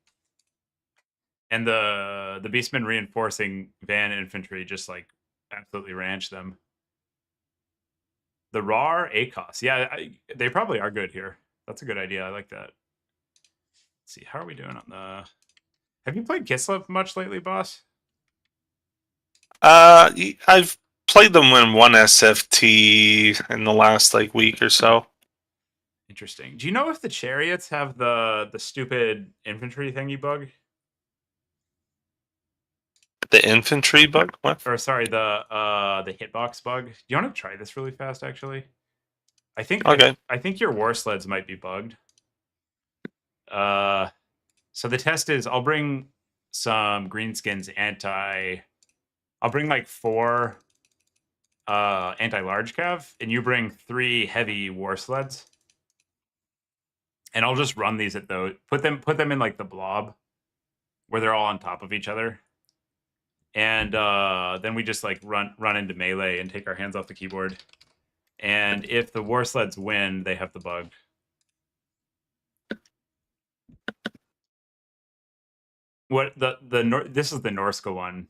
And the beastmen reinforcing van infantry just like absolutely ranch them. The raw ACOS, yeah, they probably are good here. That's a good idea. I like that. Let's see, how are we doing on the? Have you played Kislev much lately, boss? I've played them in one SFT in the last like week or so. Interesting. Do you know if the chariots have the stupid infantry thingy bug? The infantry bug? What? Or sorry, the hitbox bug. Do you want to try this really fast? Actually, I think Okay. I think your war sleds might be bugged. So the test is I'll bring some greenskins I'll bring like 4 anti-large cav, and you bring 3 heavy war sleds. And I'll just run these at those, put them in like the blob where they're all on top of each other. And then we just like run into melee and take our hands off the keyboard. And if the war sleds win, they have the bug. What this is the Norska one.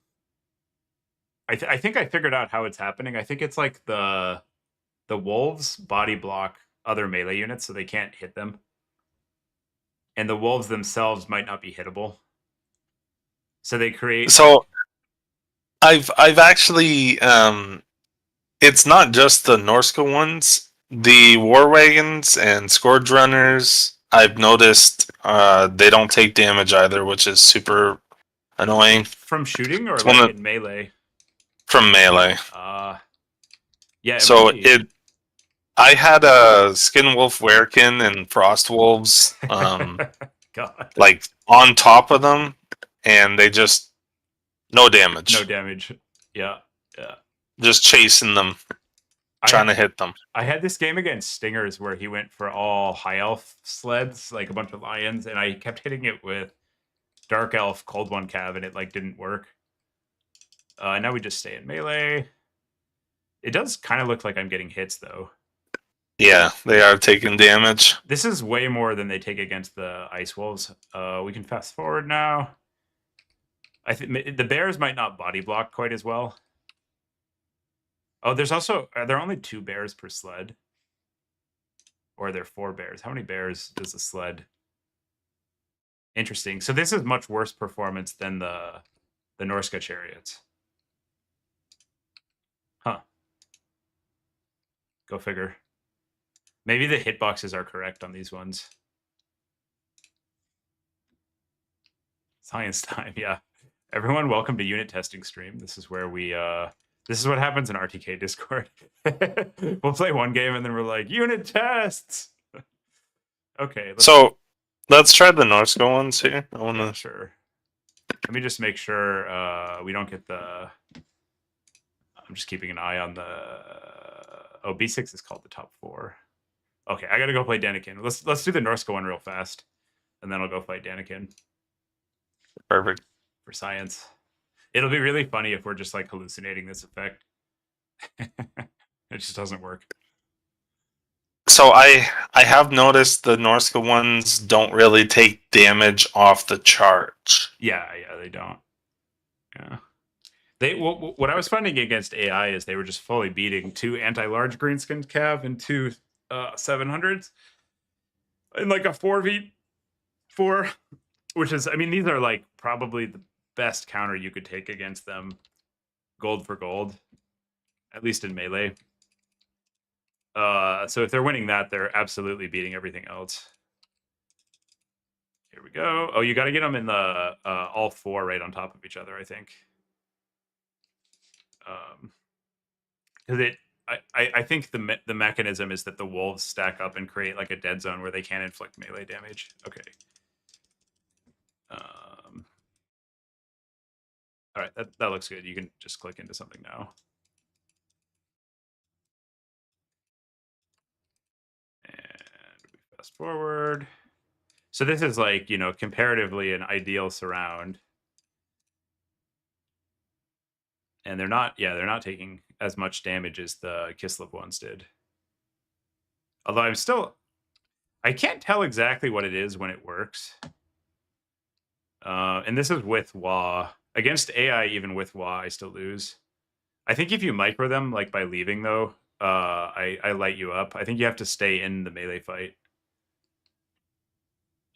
I think I figured out how it's happening. I think it's like the wolves body block other melee units so they can't hit them, and the wolves themselves might not be hittable. So they create. So I've actually it's not just the Norska ones. The war wagons and scourge runners, I've noticed they don't take damage either, which is super annoying. From shooting or It's like in melee? From melee. Yeah. So I had a Skin Wolf Werekin and Frost Wolves God. like on top of them, and they just no damage. No damage. Yeah. Just chasing them, trying to hit them. I had this game against Stingers where he went for all high elf sleds, like a bunch of lions, and I kept hitting it with dark elf cold one cav, and it like didn't work. Now we just stay in melee. It does kind of look like I'm getting hits though. Yeah, they are taking damage. This is way more than they take against the ice wolves. We can fast forward now. I think the bears might not body block quite as well. Oh, there's also are there only 2 bears per sled? Or are there 4 bears? How many bears does a sled? Interesting. So this is much worse performance than the Norska chariots. Huh. Go figure. Maybe the hitboxes are correct on these ones. Science time, yeah. Everyone, welcome to unit testing stream. This is where we this is what happens in RTK Discord. We'll play one game and then we're like, unit tests. Okay. Let's try the Norska ones here. I want to. Yeah, sure. Let me just make sure we don't get the. I'm just keeping an eye on the. Oh, B6 is called the top 4. Okay, I gotta go play Daniken. Let's do the Norska one real fast, and then I'll go play Daniken. Perfect. For science. It'll be really funny if we're just like hallucinating this effect. It just doesn't work. So I have noticed the Norska ones don't really take damage off the charge. Yeah, they don't. Yeah. What I was finding against AI is they were just fully beating 2 anti-large greenskinned cav and 2 700s in like a 4v4, which is, I mean, these are like probably the best counter you could take against them, gold for gold, at least in melee. So if they're winning that, they're absolutely beating everything else. Here we go. Oh, you got to get them in the all 4 right on top of each other, I think. Because I think the mechanism is that the wolves stack up and create like a dead zone where they can't inflict melee damage. Okay. All right, that looks good. You can just click into something now. And we fast forward. So this is like, comparatively an ideal surround. And they're not taking as much damage as the Kislev ones did. Although I can't tell exactly what it is when it works. And this is with WA. Against AI, even with WA, I still lose. I think if you micro them, like by leaving though, I light you up. I think you have to stay in the melee fight.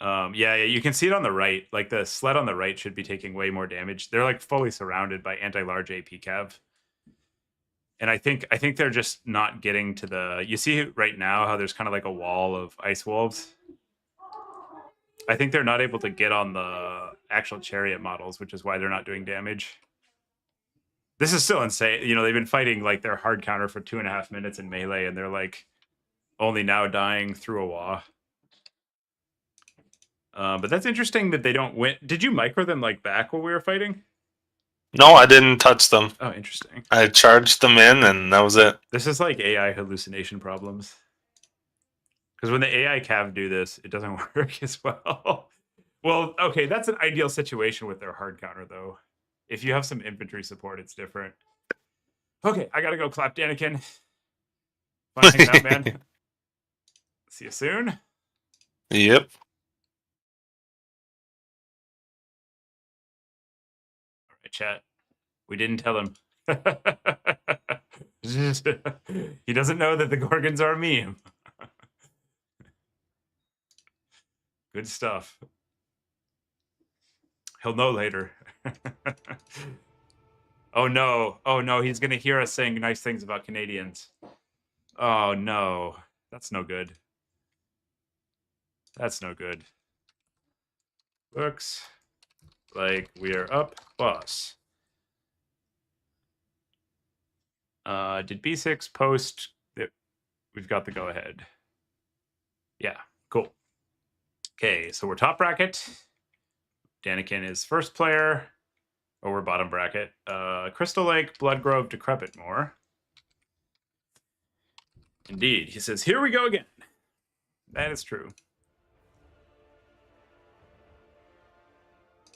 Yeah, you can see it on the right. Like the sled on the right should be taking way more damage. They're like fully surrounded by anti-large AP cav. And I think they're just not getting to the. You see right now how there's kind of like a wall of ice wolves. I think they're not able to get on the actual chariot models, which is why they're not doing damage. This is still insane. You know, they've been fighting like their hard counter for 2.5 minutes in melee, and they're like only now dying through a wall. But that's interesting that they don't win. Did you micro them like back while we were fighting? No, I didn't touch them. Oh, interesting. I charged them in, and that was it. This is like AI hallucination problems. Because when the AI cav do this, it doesn't work as well. Well, okay, that's an ideal situation with their hard counter, though. If you have some infantry support, it's different. Okay, I gotta go clap Danikin. Fun hanging out, man. See you soon. Yep. All right, chat. We didn't tell him. He doesn't know that the Gorgons are a meme. Good stuff. He'll know later. Oh no. Oh no, he's gonna hear us saying nice things about Canadians. Oh no. That's no good. That's no good. Looks like we're up boss. Did B6 post that we've got the go ahead? Yeah, cool. Okay, so we're top bracket. Danikin is first player. Oh, we're bottom bracket. Crystal Lake, Bloodgrove, Decrepit Moor. Indeed. He says, here we go again. That is true.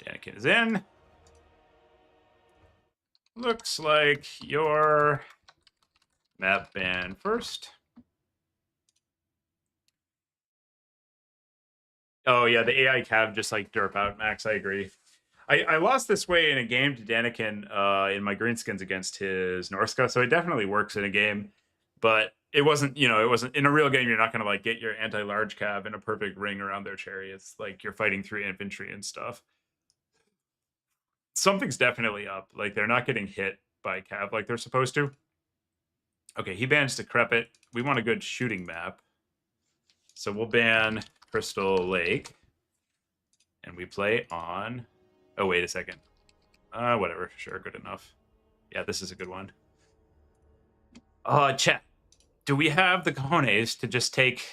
Danikin is in. Looks like your map ban first. Oh, yeah, the AI cav just like derp out, Max. I agree. I lost this way in a game to Danikin in my greenskins against his Norska, so it definitely works in a game. But it wasn't, you know, it wasn't in a real game. You're not going to like get your anti-large cav in a perfect ring around their chariots. Like you're fighting through infantry and stuff. Something's definitely up. Like they're not getting hit by cav like they're supposed to. Okay, he bans Decrepit. We want a good shooting map. So we'll ban Crystal Lake. And we play on... Oh, wait a second. Whatever. Sure, good enough. Yeah, this is a good one. Chat. Do we have the cojones to just take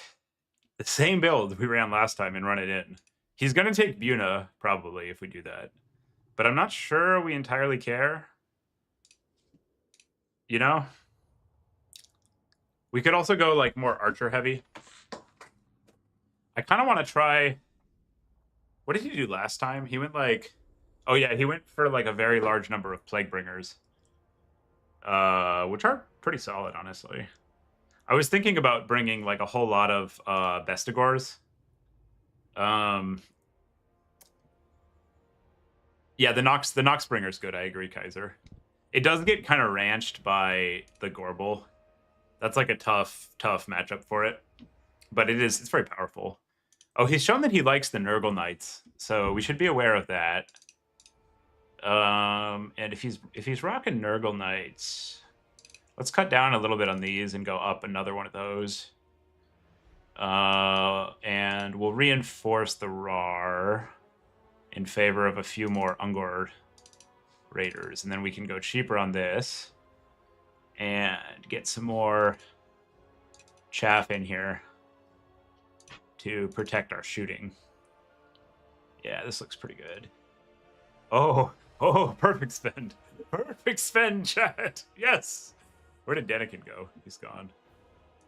the same build we ran last time and run it in? He's going to take Buna, probably, if we do that. But I'm not sure we entirely care. You know? We could also go, like, more archer heavy. I kind of want to try... What did he do last time? He went, like... Oh, yeah, he went for, like, a very large number of Plaguebringers. Which are pretty solid, honestly. I was thinking about bringing, like, a whole lot of Bestigors. Yeah, the Noxbringer's good. I agree, Kaiser. It does get kind of ranched by the Gorbel. That's like a tough matchup for it. But it's very powerful. Oh, he's shown that he likes the Nurgle Knights, so we should be aware of that. And if he's rocking Nurgle Knights, let's cut down a little bit on these and go up another one of those. And we'll reinforce the RAR in favor of a few more Ungor Raiders. And then we can go cheaper on this and get some more chaff in here to protect our shooting. Yeah, this looks pretty good. Oh, perfect spend. Perfect spend, chat. Yes. Where did Danikin go? He's gone.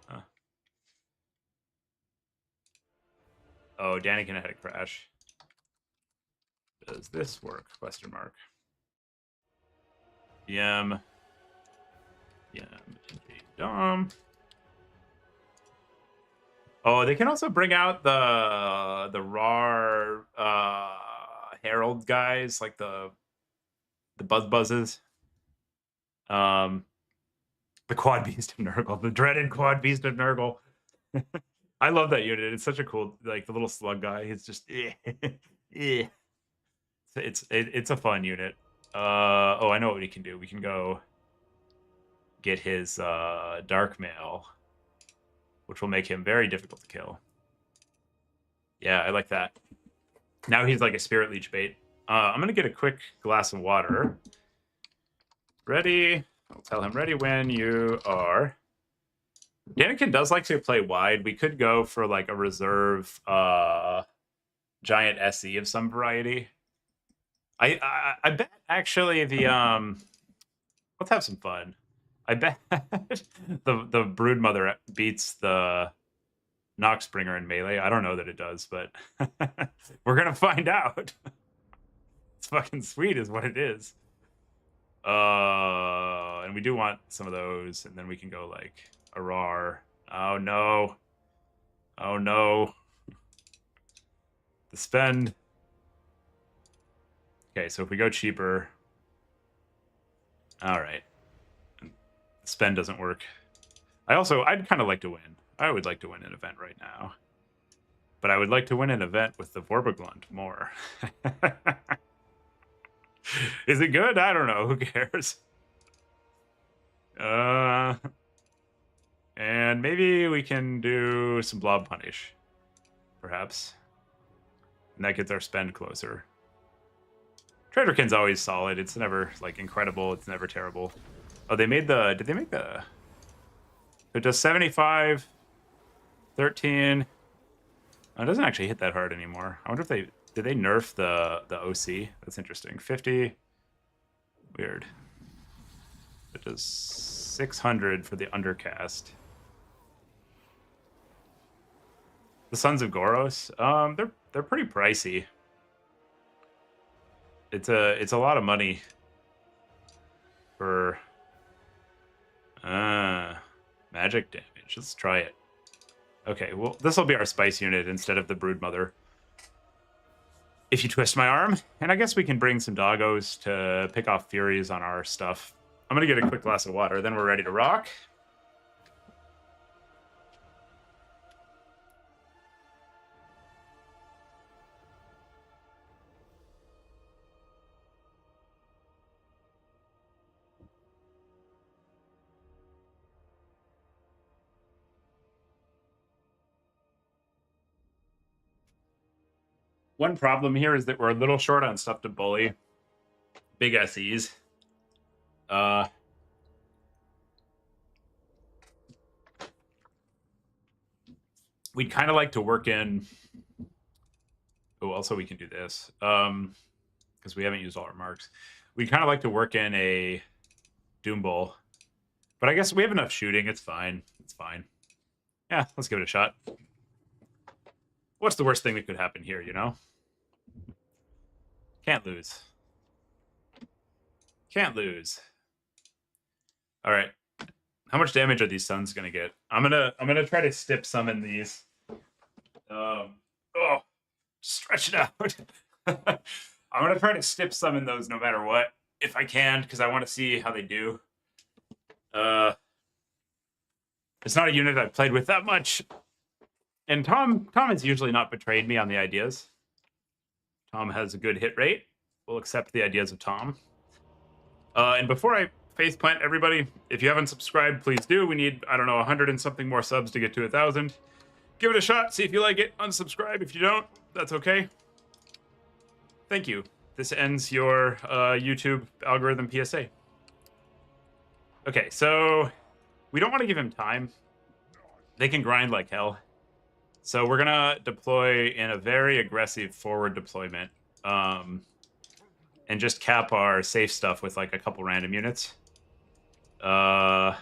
Huh. Oh, Danikin had a crash. Does this work? Question mark. BM. Dom. Oh, they can also bring out the raw Herald guys, like the buzzes. The quad beast of Nurgle, the dreaded quad beast of Nurgle. I love that unit. It's such a cool, like the little slug guy. He's just, it's a fun unit. Oh, I know what we can do. We can go get his dark mail, which will make him very difficult to kill. Yeah, I like that. Now he's like a spirit leech bait. I'm gonna get a quick glass of water. Ready? I'll tell him ready when you are. Daniken does like to play wide. We could go for like a reserve giant SE of some variety. I bet actually the let's have some fun. I bet the Broodmother beats the Noxbringer in melee. I don't know that it does, but we're gonna find out. It's fucking sweet is what it is. And we do want some of those, and then we can go like a RAR. Oh no. Oh no. The spend. Okay, so if we go cheaper. Alright. The spend doesn't work. I'd kind of like to win. I would like to win an event right now. But I would like to win an event with the Vorbeglund more. Is it good? I don't know. Who cares? And maybe we can do some Blob Punish. Perhaps. And that gets our spend closer. Traderkin's always solid. It's never, like, incredible. It's never terrible. Oh, they made the... Did they make the... It does 75... 13... Oh, it doesn't actually hit that hard anymore. I wonder if they... Did they nerf the OC? That's interesting. 50... Weird. It does 600 for the undercast. The Sons of Goros, they're pretty pricey. It's a lot of money for magic damage. Let's try it. Okay, well, this will be our spice unit instead of the Broodmother. If you twist my arm, and I guess we can bring some doggos to pick off Furies on our stuff. I'm gonna get a quick glass of water, then we're ready to rock. One problem here is that we're a little short on stuff to bully. Big SEs. We'd kind of like to work in... Oh, also we can do this. Because we haven't used all our marks. We'd kind of like to work in a Doom Bowl. But I guess we have enough shooting. It's fine. It's fine. Yeah, let's give it a shot. What's the worst thing that could happen here, you know? Can't lose. Can't lose. All right. How much damage are these suns gonna get? I'm gonna try to stip summon these. Oh, stretch it out. I'm gonna try to stip summon those no matter what, if I can, because I want to see how they do. It's not a unit I've played with that much. And Tom has usually not betrayed me on the ideas. Tom has a good hit rate. We'll accept the ideas of Tom. And before I faceplant everybody, if you haven't subscribed, please do. We need, I don't know, 100 and something more subs to get to 1,000. Give it a shot. See if you like it. Unsubscribe if you don't. That's okay. Thank you. This ends your YouTube algorithm PSA. Okay, so we don't want to give him time. They can grind like hell. So we're going to deploy in a very aggressive forward deployment. And just cap our safe stuff with like a couple random units. And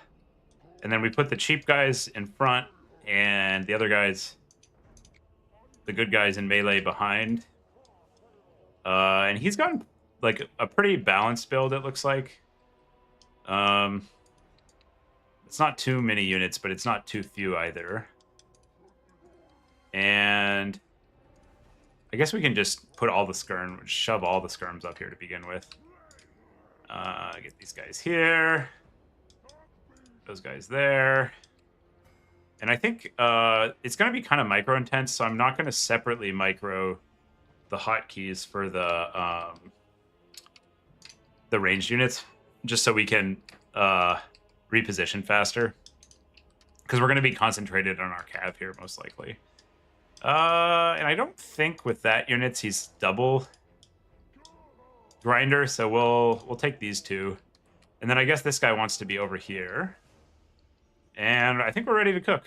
then we put the cheap guys in front and the other guys, the good guys in melee behind. And he's gotten like a pretty balanced build, it looks like. It's not too many units, but it's not too few either. And I guess we can just put all the skirm, shove all the skirms up here to begin with. Get these guys here. Those guys there. And I think it's going to be kind of micro intense, so I'm not going to separately micro the hotkeys for the ranged units, just so we can reposition faster. Because we're going to be concentrated on our cav here, most likely. And I don't think with that units he's double grinder, so we'll take these two. And then I guess this guy wants to be over here. And I think we're ready to cook.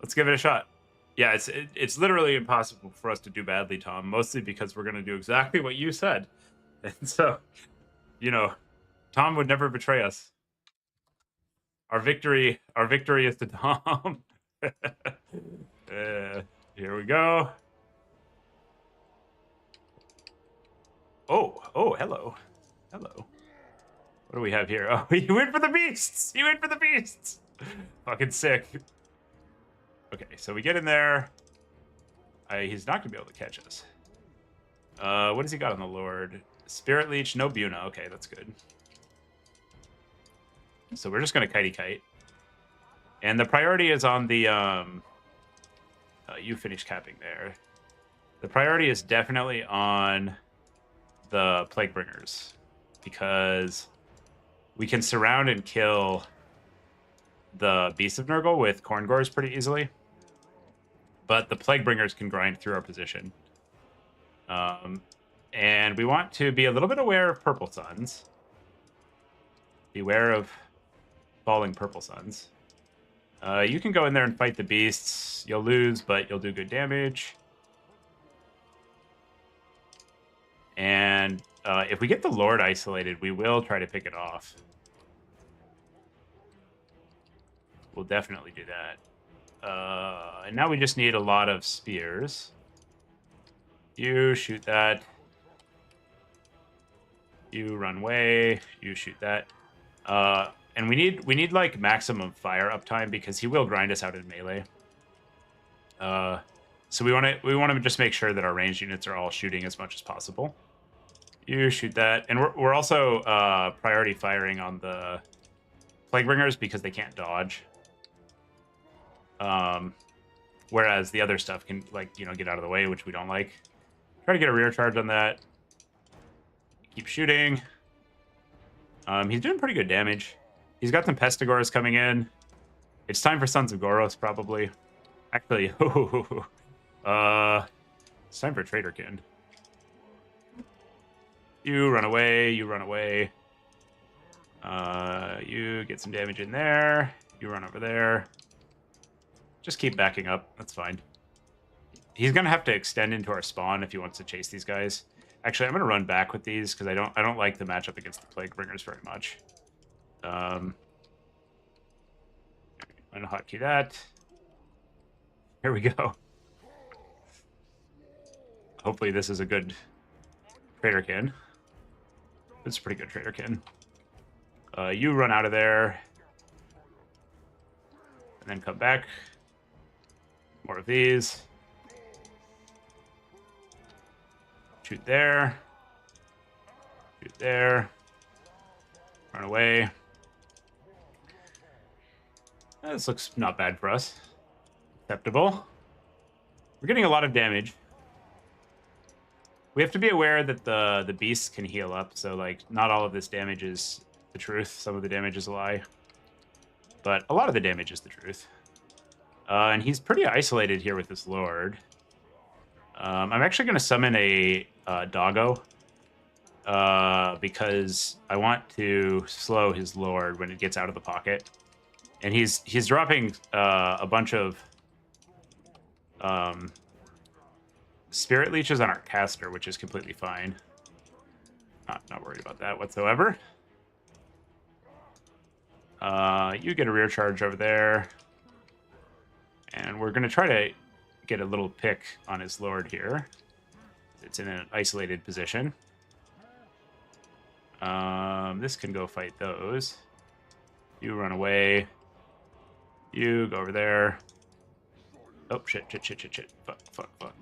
Let's give it a shot. Yeah, it's literally impossible for us to do badly, Tom, mostly because we're going to do exactly what you said. And so, you know, Tom would never betray us. Our victory is to Tom. Here we go. Oh, hello. Hello. What do we have here? Oh, you went for the beasts! You went for the beasts! Fucking sick. Okay, so we get in there. He's not going to be able to catch us. What has he got on the Lord? Spirit Leech, no Buna. Okay, that's good. So we're just going to kitey kite. And the priority is on the... you finish capping there. The priority is definitely on the Plaguebringers. Because we can surround and kill the Beast of Nurgle with Corngores pretty easily. But the Plaguebringers can grind through our position. And we want to be a little bit aware of Purple Suns. Beware of falling Purple Suns. You can go in there and fight the beasts. You'll lose, but you'll do good damage. And if we get the Lord isolated, we will try to pick it off. We'll definitely do that. And now we just need a lot of spears. You shoot that. You run away. You shoot that. And we need like maximum fire uptime because he will grind us out in melee. So we want to just make sure that our ranged units are all shooting as much as possible. You shoot that, and we're also priority firing on the Plaguebringers because they can't dodge. Whereas the other stuff can, like, get out of the way, which we don't like. Try to get a rear charge on that. Keep shooting. He's doing pretty good damage. He's got some Pestigors coming in. It's time for Sons of Goros, probably. Actually, it's time for Traderkin. You run away. You run away. You get some damage in there. You run over there. Just keep backing up. That's fine. He's gonna have to extend into our spawn if he wants to chase these guys. Actually, I'm gonna run back with these because I don't like the matchup against the Plaguebringers very much. I'm gonna hotkey that. Here we go. Hopefully this is a good Traderkin. It's a pretty good Traderkin. You run out of there. And then come back. More of these. Shoot there. Shoot there. Run away. This looks not bad for us. Acceptable. We're getting a lot of damage. We have to be aware that the beasts can heal up, so like not all of this damage is the truth. Some of the damage is a lie. But a lot of the damage is the truth. And he's pretty isolated here with this Lord. I'm actually going to summon a Doggo. Because I want to slow his Lord when it gets out of the pocket. And he's dropping a bunch of Spirit Leeches on our caster, which is completely fine. Not worried about that whatsoever. You get a rear charge over there. And we're going to try to get a little pick on his Lord here. It's in an isolated position. This can go fight those. You run away. You go over there. Oh, shit. Fuck.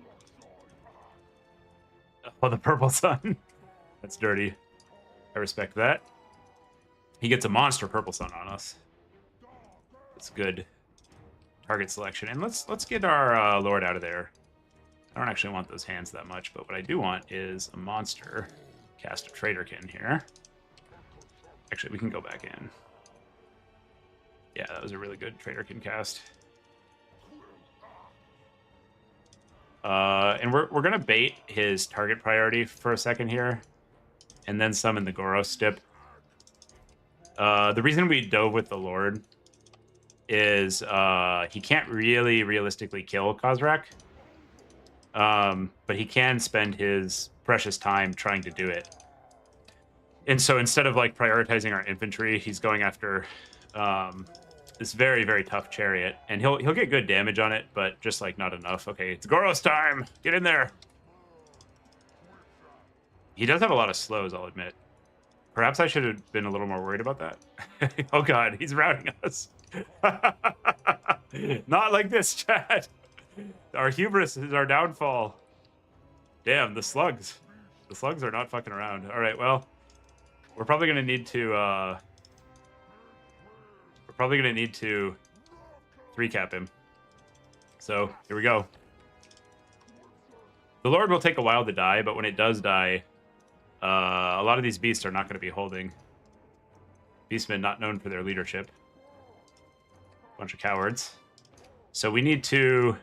Oh, the purple sun. That's dirty. I respect that. He gets a monster purple sun on us. That's good. Target selection. And let's get our Lord out of there. I don't actually want those hands that much, but what I do want is a monster. Cast a Traderkin here. Actually, we can go back in. Yeah, that was a really good Traderkin cast. And we're gonna bait his target priority for a second here, and then summon the Goros Stip. The reason we dove with the Lord is he can't really realistically kill Kozrak, but he can spend his precious time trying to do it. And so instead of like prioritizing our infantry, he's going after this very, very tough chariot, and he'll get good damage on it, but just like not enough. Okay, it's Goros time. Get in there. He does have a lot of slows, I'll admit. Perhaps I should have been a little more worried about that. Oh god, he's routing us. Not like this, Chad. Our hubris is our downfall. Damn, the slugs. The slugs are not fucking around. All right, well, we're probably gonna need to 3-cap him. So here we go. The Lord will take a while to die, but when it does die, a lot of these beasts are not going to be holding. Beastmen not known for their leadership. Bunch of cowards. So we need to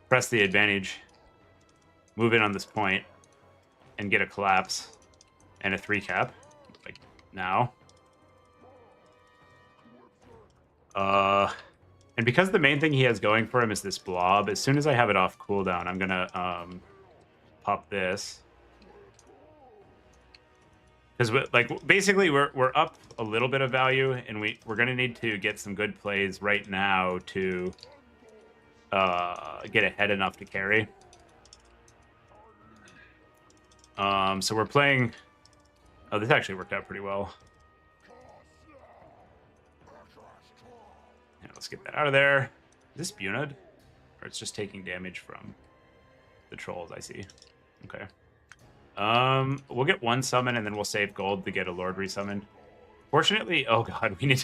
press the advantage, move in on this point, and get a collapse and a 3-cap, like now. And because the main thing he has going for him is this blob, as soon as I have it off cooldown, I'm gonna pop this. Because like basically we're up a little bit of value, and we're gonna need to get some good plays right now to get ahead enough to carry. So we're playing. Oh, this actually worked out pretty well. Yeah, let's get that out of there. Is this Bunad? Or it's just taking damage from the trolls, I see. Okay. We'll get one summon and then we'll save gold to get a Lord resummoned. Fortunately, oh god, we need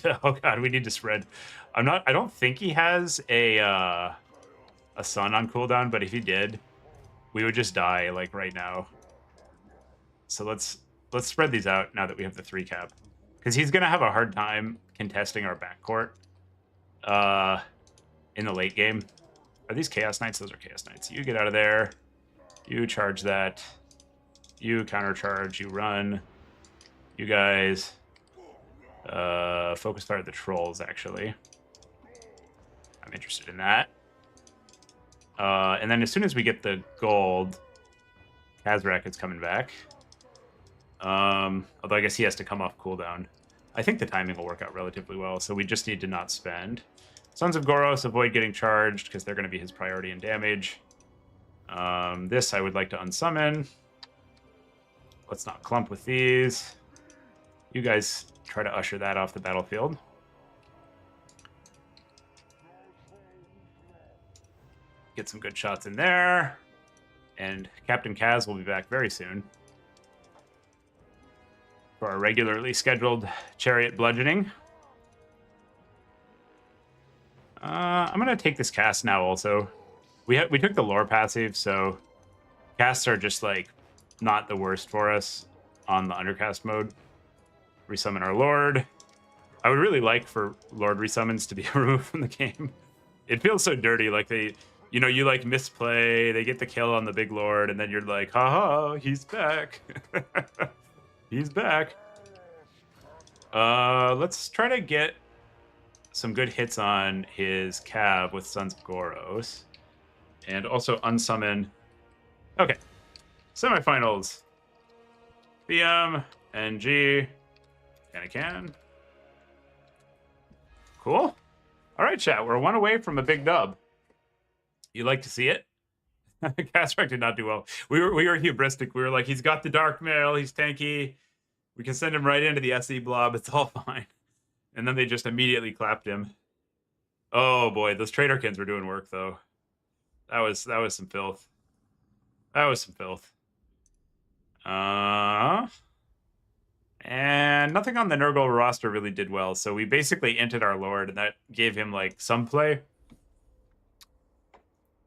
to spread. I don't think he has a sun on cooldown, but if he did, we would just die like right now. So let's spread these out now that we have the 3-cap. Because he's gonna have a hard time contesting our backcourt in the late game. Are these Chaos Knights? Those are Chaos Knights. You get out of there. You charge that. You countercharge. You run. You guys focus fire the trolls, actually. I'm interested in that. And then as soon as we get the gold, Kazrak is coming back. Although I guess he has to come off cooldown. I think the timing will work out relatively well, so we just need to not spend. Sons of Goros, avoid getting charged, because they're going to be his priority in damage. This I would like to unsummon. Let's not clump with these. You guys try to usher that off the battlefield. Get some good shots in there. And Captain Kaz will be back very soon for our regularly scheduled chariot bludgeoning. I'm going to take this cast now also. We took the lore passive, so casts are just like not the worst for us on the undercast mode. Resummon our Lord. I would really like for Lord resummons to be removed from the game. It feels so dirty, like they, you know, you like misplay, they get the kill on the big Lord, and then you're like, haha, he's back. He's back. Let's try to get some good hits on his Cav with Sons of Goros. And also unsummon. Okay. Semifinals. BM, NG, can. Cool. All right, chat. We're one away from a big dub. You like to see it? Kazrak did not do well. We were hubristic. We were like, he's got the dark mail. He's tanky. We can send him right into the SE blob. It's all fine. And then they just immediately clapped him. Oh boy, those Traderkins were doing work though. That was some filth. That was some filth. And nothing on the Nurgle roster really did well, so we basically inted our Lord, and that gave him like some play.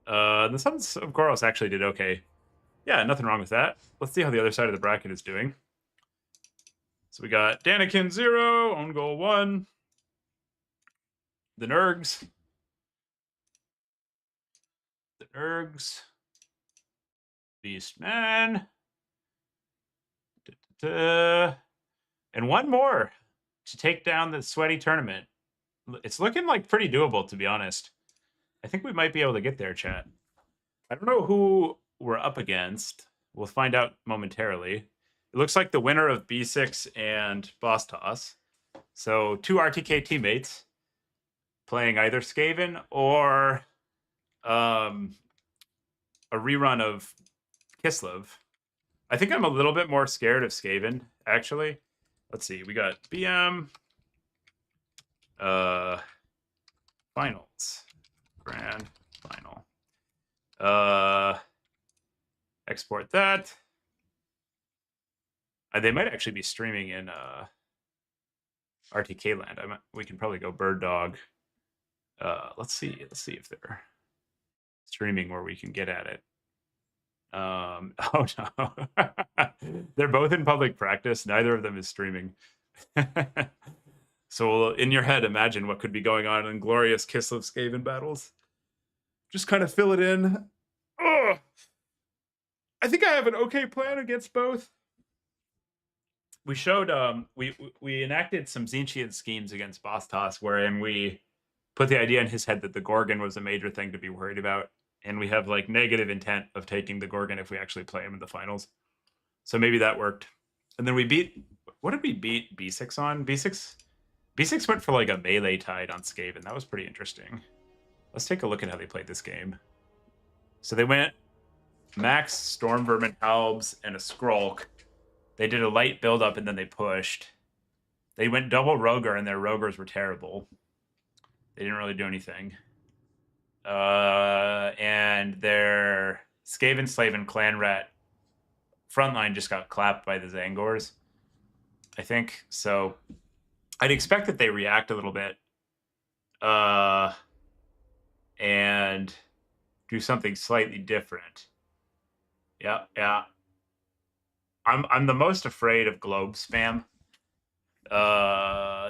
The Sons of Goros actually did okay. Yeah, nothing wrong with that. Let's see how the other side of the bracket is doing. So we got Danikin 0, own goal 1. The Nergs. The Nergs. Beastmen. And one more to take down the sweaty tournament. It's looking like pretty doable, to be honest. I think we might be able to get there, chat. I don't know who we're up against. We'll find out momentarily. It looks like the winner of B6 and Boss Toss. So 2 RTK teammates playing either Skaven or a rerun of Kislev. I think I'm a little bit more scared of Skaven, actually. Let's see. We got BM. Finals. Grand final. Export that. They might actually be streaming in RTK land. We can probably go Bird Dog. Let's see if they're streaming where we can get at it. Oh no. They're both in public practice. Neither of them is streaming. So in your head, imagine what could be going on in glorious Kislev Skaven battles. Just kind of fill it in. Ugh. I think I have an okay plan against both. We showed we enacted some Tzeentchian schemes against Boss Toss, wherein we put the idea in his head that the Gorgon was a major thing to be worried about, and we have like negative intent of taking the Gorgon if we actually play him in the finals. So maybe that worked. And then we beat. What did we beat B6 on? B6 went for like a melee tide on Skaven. That was pretty interesting. Let's take a look at how they played this game. So they went Max, Storm Vermin, Halbs, and a Skrulk. They did a light build-up, and then they pushed. They went double Roger, and their Rogers were terrible. They didn't really do anything. And their Skaven, Slave, and Clan Rat frontline just got clapped by the Zangors, I think. So I'd expect that they react a little bit and do something slightly different. Yeah. I'm the most afraid of globe spam.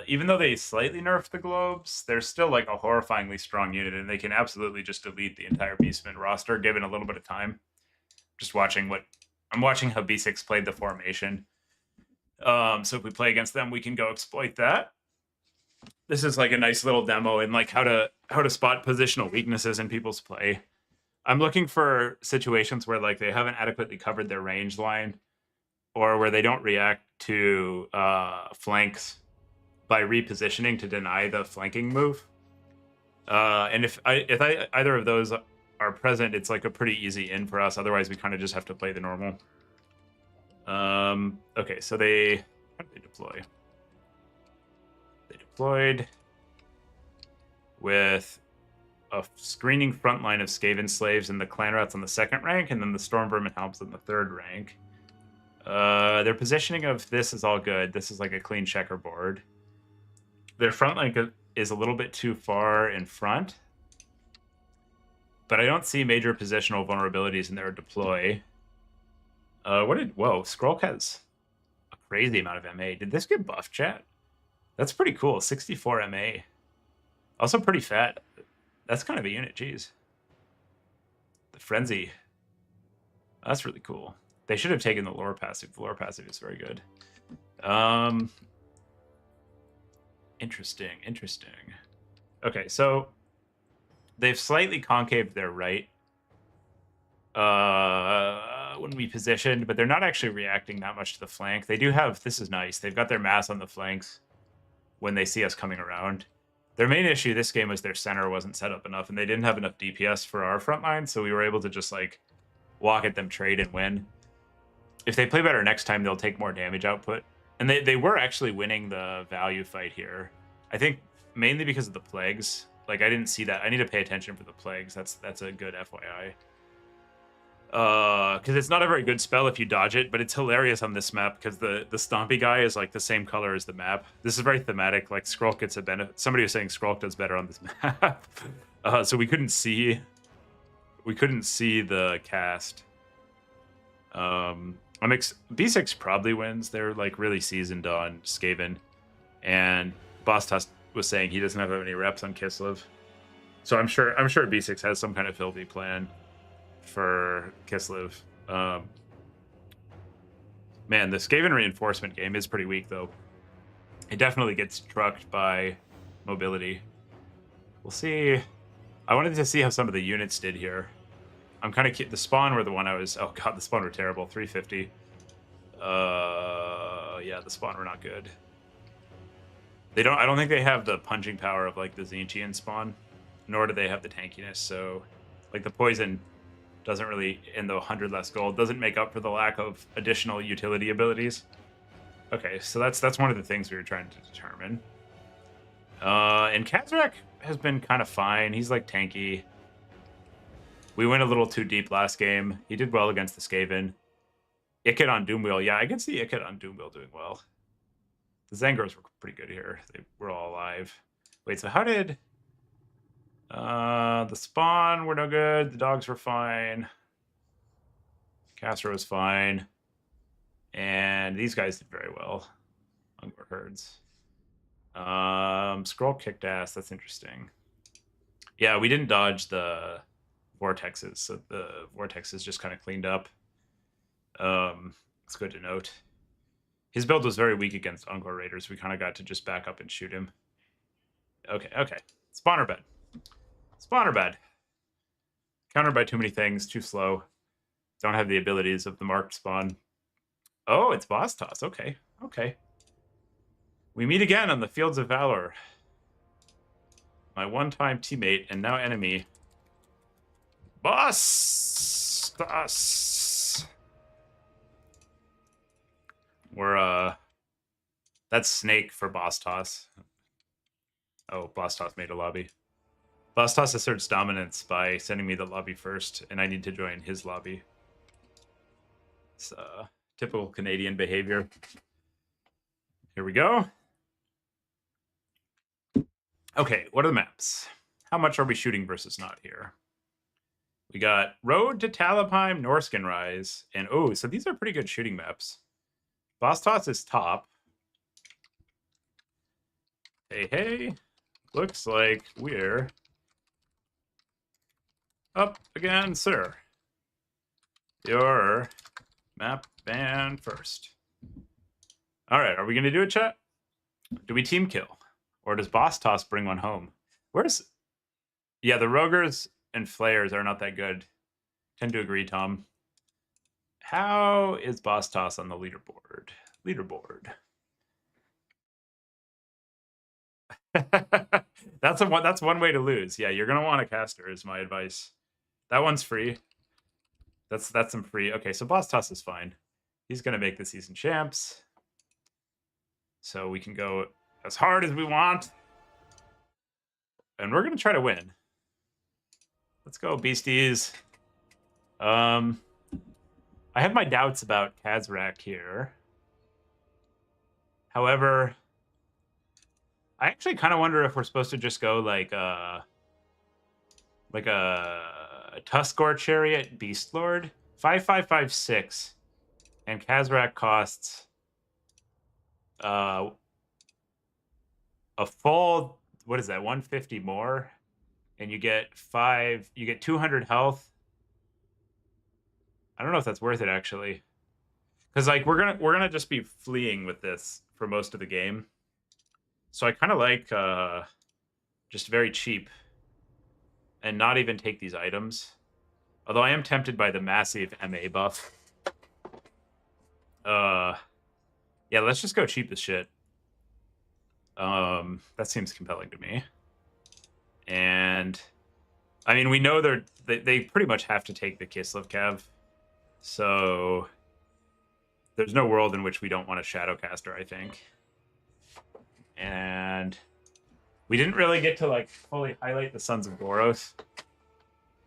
Even though they slightly nerfed the globes, they're still like a horrifyingly strong unit, and they can absolutely just delete the entire Beastman roster given a little bit of time. Just watching I'm watching how B6 played the formation. So if we play against them, we can go exploit that. This is like a nice little demo in like how to spot positional weaknesses in people's play. I'm looking for situations where like they haven't adequately covered their range line, or where they don't react to flanks by repositioning to deny the flanking move. And if either of those are present, it's like a pretty easy in for us. Otherwise, we kind of just have to play the normal. Okay, so how did they deploy? They deployed with a screening front line of Skaven slaves and the clan rats on the 2nd rank, and then the Storm Vermin Helps on the 3rd rank. Their positioning of this is all good. This is like a clean checkerboard. Their front line is a little bit too far in front, but I don't see major positional vulnerabilities in their deploy. Whoa, Skrulk has a crazy amount of MA. Did this get buffed, chat? That's pretty cool, 64 MA. Also pretty fat. That's kind of a unit, geez. The Frenzy. That's really cool. They should have taken the lore passive. The lore passive is very good. Interesting. Okay, so they've slightly concaved their right when we positioned, but they're not actually reacting that much to the flank. They do have, this is nice, they've got their mass on the flanks when they see us coming around. Their main issue this game was their center wasn't set up enough, and they didn't have enough DPS for our front line, so we were able to just like walk at them, trade, and win. If they play better next time, they'll take more damage output And they were actually winning the value fight here. I think mainly because of the plagues. Like, I didn't see that. I need to pay attention for the plagues. That's a good FYI. Because it's not a very good spell if you dodge it, but it's hilarious on this map because the Stompy guy is like the same color as the map. This is very thematic. Like, Skrulk gets a benefit. Somebody was saying Skrulk does better on this map. So we couldn't see the cast. B6 probably wins. They're like really seasoned on Skaven, and Boss Tusk was saying he doesn't have any reps on Kislev, so I'm sure B6 has some kind of filthy plan for Kislev. Man, the Skaven reinforcement game is pretty weak though. It definitely gets trucked by mobility. We'll see. I wanted to see how some of the units did here. I'm kind of the spawn were the one I was. Oh god, the spawn were terrible. 350. Yeah, the spawn were not good. They don't. I don't think they have the punching power of like the Zinchian spawn, nor do they have the tankiness. So, like the poison doesn't really, in the 100 less gold, doesn't make up for the lack of additional utility abilities. Okay, so that's one of the things we were trying to determine. And Kazrak has been kind of fine. He's like tanky. We went a little too deep last game. He did well against the Skaven. Ikit on Doomwheel. Yeah, I can see Ikit on Doomwheel doing well. The Zangors were pretty good here. They were all alive. Wait, so how did... the spawn were no good. The dogs were fine. Castro was fine. And these guys did very well. Ungor herds. Skrull kicked ass. That's interesting. Yeah, we didn't dodge the vortexes, so the vortexes just kind of cleaned up. It's good to note. His build was very weak against Ungor Raiders. We kind of got to just back up and shoot him. Okay. Spawner bed. Spawner bed. Countered by too many things, too slow. Don't have the abilities of the marked spawn. Oh, it's Boss Toss. Okay. We meet again on the Fields of Valor. My one-time teammate and now enemy, Boss Toss. We're, that's Snake for Boss Toss. Oh, Boss Toss made a lobby. Boss Toss asserts dominance by sending me the lobby first, and I need to join his lobby. It's typical Canadian behavior. Here we go. Okay, what are the maps? How much are we shooting versus not here? We got Road to Talabheim, Norskin Rise, and oh, so these are pretty good shooting maps. Boss Toss is top. Hey, looks like we're up again, sir. Your map ban first. All right, are we gonna do it, chat? Do we team kill? Or does Boss Toss bring one home? Where's... Yeah, the Rogers and Flayers are not that good. Tend to agree, Tom. How is Boss Toss on the leaderboard? That's one way to lose. Yeah, you're gonna want a caster, is my advice. That one's free. That's some free. Okay, so Boss Toss is fine. He's gonna make the season champs. So we can go as hard as we want. And we're gonna try to win. Let's go, beasties. I have my doubts about Kazrak here. However, I actually kind of wonder if we're supposed to just go like a Tuskor Chariot Beast Lord. 5556. And Kazrak costs a full, what is that, 150 more? And you get 200 health. I don't know if that's worth it actually. Because like we're gonna just be fleeing with this for most of the game. So I kind of like just very cheap and not even take these items. Although I am tempted by the massive MA buff. Yeah, let's just go cheap as shit. That seems compelling to me. And I mean, we know they pretty much have to take the Kislev Cav. So there's no world in which we don't want a Shadowcaster, I think. And we didn't really get to like fully highlight the Sons of Goros,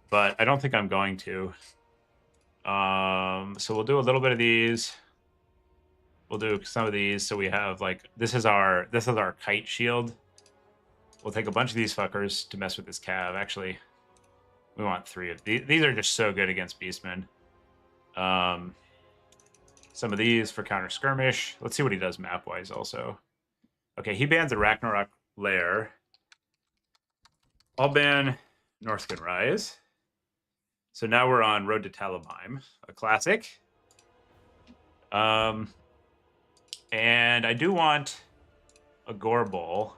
but I don't think I'm going to. So we'll do a little bit of these. We'll do some of these. So we have like this is our kite shield. We'll take a bunch of these fuckers to mess with this cav. Actually, we want 3 of these. These are just so good against beastmen. Some of these for counter skirmish. Let's see what he does map wise also. Okay, he bans a Ragnarok Lair. I'll ban Northgard Rise. So now we're on Road to Talabheim, a classic. And I do want a Gorbol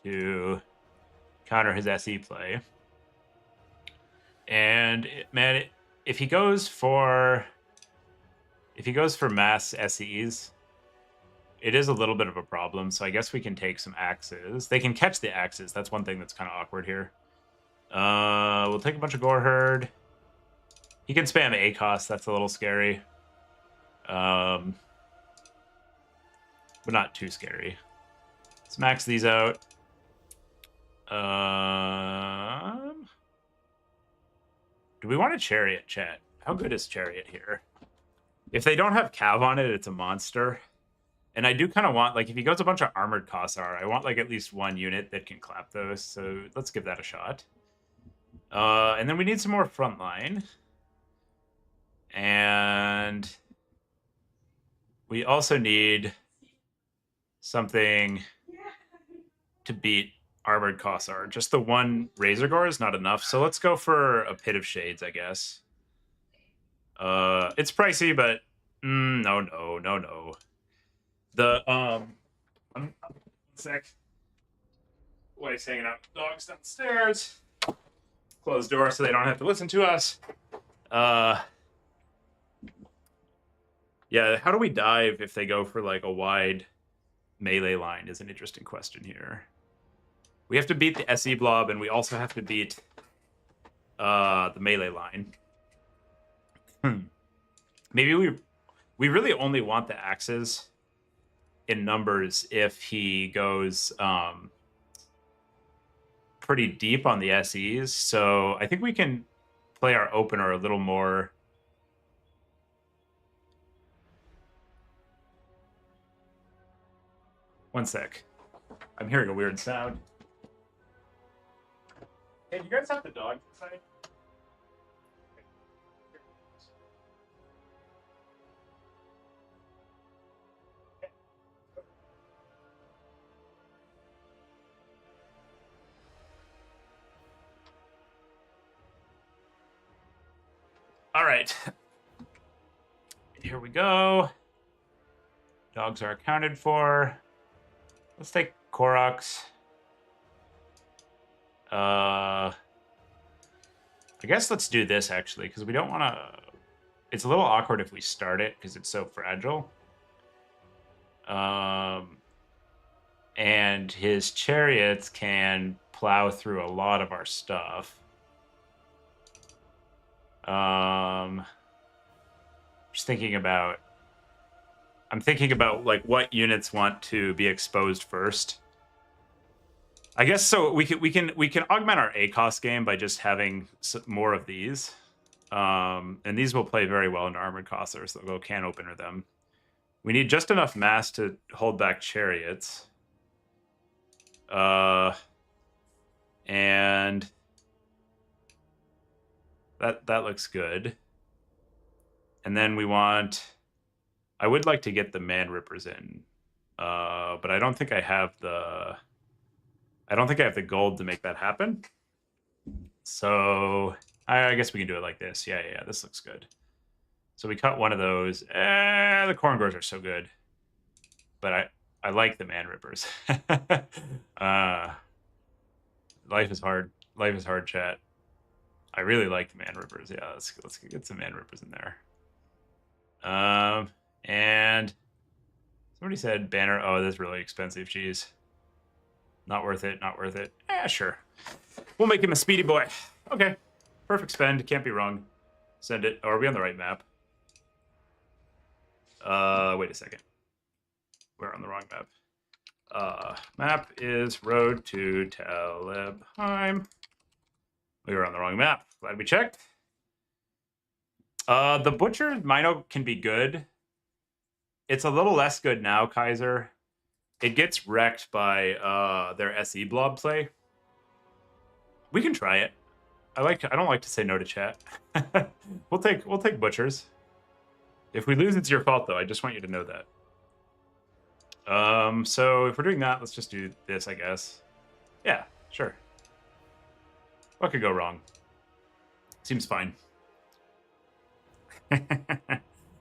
to counter his SE play. And man, if he goes for mass SEs, it is a little bit of a problem. So I guess we can take some axes. They can catch the axes. That's one thing that's kind of awkward here. We'll take a bunch of Gore Herd. He can spam ACOS. That's a little scary. But not too scary. Let's max these out. Do we want a Chariot, chat? How good is Chariot here? If they don't have Cav on it, it's a monster. And I do kind of want, like, if he goes a bunch of Armored Kossar, I want, like, at least one unit that can clap those. So let's give that a shot. And then we need some more frontline. And we also need something to beat Armored Kossar. Just the one Razor Gore is not enough. So let's go for a Pit of Shades, I guess. It's pricey, but no. The one sec. Wife's hanging out with dogs downstairs. Close the door so they don't have to listen to us. Yeah, how do we dive if they go for like a wide melee line is an interesting question here. We have to beat the SE blob, and we also have to beat the melee line. Maybe we really only want the axes in numbers if he goes pretty deep on the SEs. So I think we can play our opener a little more. One sec. I'm hearing a weird sound. Hey, do you guys have the dog inside? All right. Here we go. Dogs are accounted for. Let's take Koroks. I guess let's do this actually, because we don't want to. It's a little awkward if we start it because it's so fragile. And his chariots can plow through a lot of our stuff. Just thinking about. I'm thinking about like what units want to be exposed first. I guess so. We can augment our ACOS game by just having more of these, and these will play very well into Armored Kossar, so they'll go can opener them. We need just enough mass to hold back chariots, and that looks good. And then we want. I would like to get the Man Rippers in, but I don't think I have the. I don't think I have the gold to make that happen. So I guess we can do it like this. Yeah, this looks good. So we cut one of those. The Corn Gores are so good, but I like the Man Rippers. Life is hard. Life is hard, chat. I really like the Man Rippers. Yeah, let's get some Man Rippers in there. And somebody said banner. Oh, that's really expensive. Jeez. Not worth it. Not worth it. Sure. We'll make him a speedy boy. Okay. Perfect spend. Can't be wrong. Send it. Oh, are we on the right map? Wait a second. We're on the wrong map. Map is Road to Talebheim. We were on the wrong map. Glad we checked. The Butcher Mino can be good. It's a little less good now, Kaiser. It gets wrecked by their SE blob play. We can try it. I don't like to say no to chat. we'll take Butchers. If we lose, it's your fault though. I just want you to know that. So if we're doing that, let's just do this, I guess. Yeah, sure. What could go wrong? Seems fine.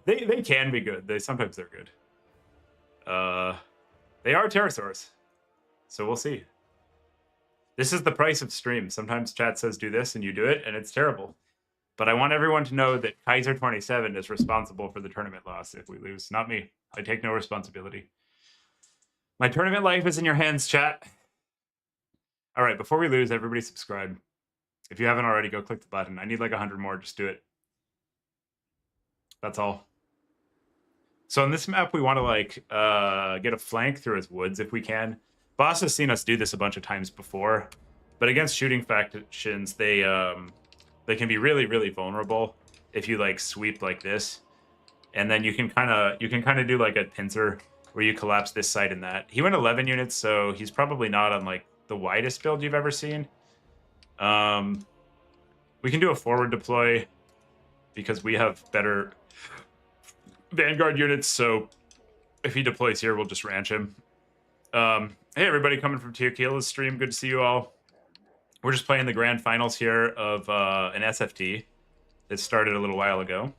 they can be good. Sometimes they're good. They are pterosaurs, so we'll see. This is the price of stream. Sometimes chat says do this and you do it, and it's terrible. But I want everyone to know that Kaiser27 is responsible for the tournament loss if we lose. Not me. I take no responsibility. My tournament life is in your hands, chat. All right, before we lose, everybody subscribe. If you haven't already, go click the button. I need like 100 more. Just do it. That's all. So on this map, we want to like get a flank through his woods if we can. Boss has seen us do this a bunch of times before, but against shooting factions, they can be really, really vulnerable if you like sweep like this, and then you can kind of do like a pincer where you collapse this side and that. He went 11 units, so he's probably not on like the widest build you've ever seen. We can do a forward deploy because we have better Vanguard units, so if he deploys here, we'll just ranch him. Hey, everybody coming from Teoquila's stream. Good to see you all. We're just playing the grand finals here of an SFT that started a little while ago.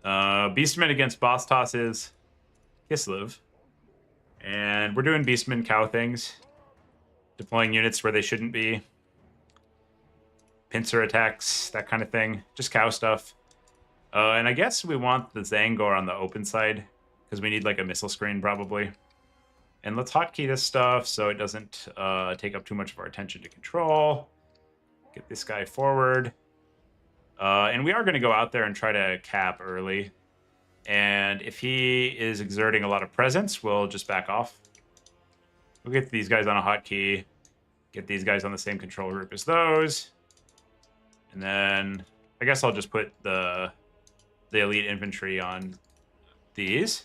Beastmen against Boss Tosses Kislev. And we're doing Beastmen cow things. Deploying units where they shouldn't be. Pincer attacks, that kind of thing. Just cow stuff. And I guess we want the Zangor on the open side because we need like a missile screen probably. And let's hotkey this stuff so it doesn't take up too much of our attention to control. Get this guy forward. And we are going to go out there and try to cap early. And if he is exerting a lot of presence, we'll just back off. We'll get these guys on a hotkey. Get these guys on the same control group as those. And then I guess I'll just put the elite infantry on these.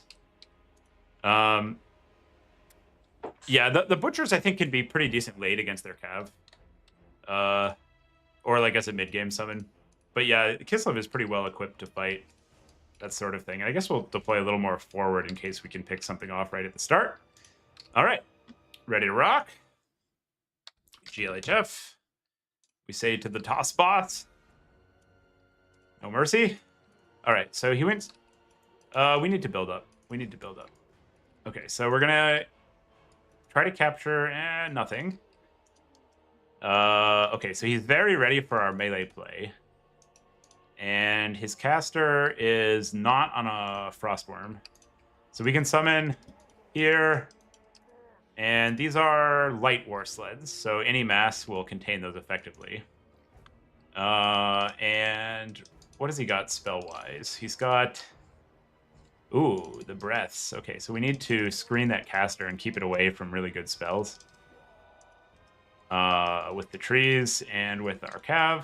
Yeah, the Butchers, I think, can be pretty decent late against their cav. Or, like, as a mid-game summon. But, yeah, Kislev is pretty well equipped to fight that sort of thing. And I guess we'll deploy a little more forward in case we can pick something off right at the start. All right. Ready to rock. GLHF. We say to the toss bots. No mercy. All right, so he went... we need to build up. Okay, so we're going to... try to capture, nothing. Okay, so he's very ready for our melee play. And his caster is not on a Frostworm. So we can summon here. And these are light war sleds, so any mass will contain those effectively. And what has he got spell-wise? He's got... Ooh, the breaths. Okay, so we need to screen that caster and keep it away from really good spells. With the trees and with our cav.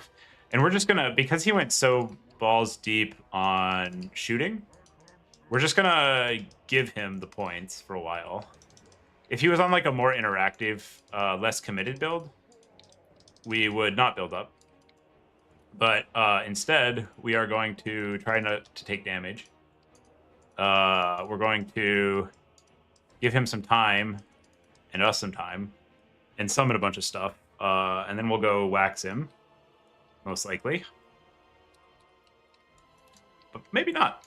And we're just gonna, because he went so balls deep on shooting, we're just gonna give him the points for a while. If he was on like a more interactive, less committed build, we would not build up. But instead, we are going to try not to take damage. We're going to give him some time and us some time and summon a bunch of stuff. And then we'll go wax him, most likely. But maybe not.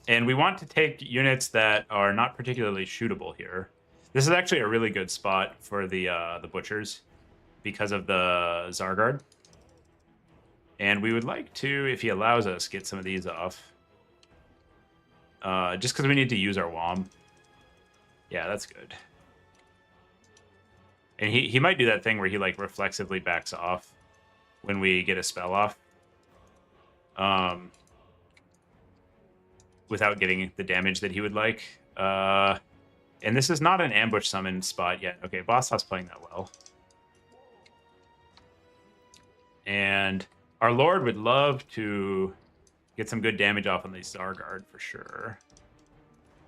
And we want to take units that are not particularly shootable here. This is actually a really good spot for the Butchers because of the Zargard. And we would like to, if he allows us, get some of these off. Just because we need to use our WOM. Yeah, that's good. And he might do that thing where he like reflexively backs off when we get a spell off. without getting the damage that he would like. And this is not an ambush summon spot yet. Okay, Boss House playing that well. And our Lord would love to get some good damage off on the Zargard for sure.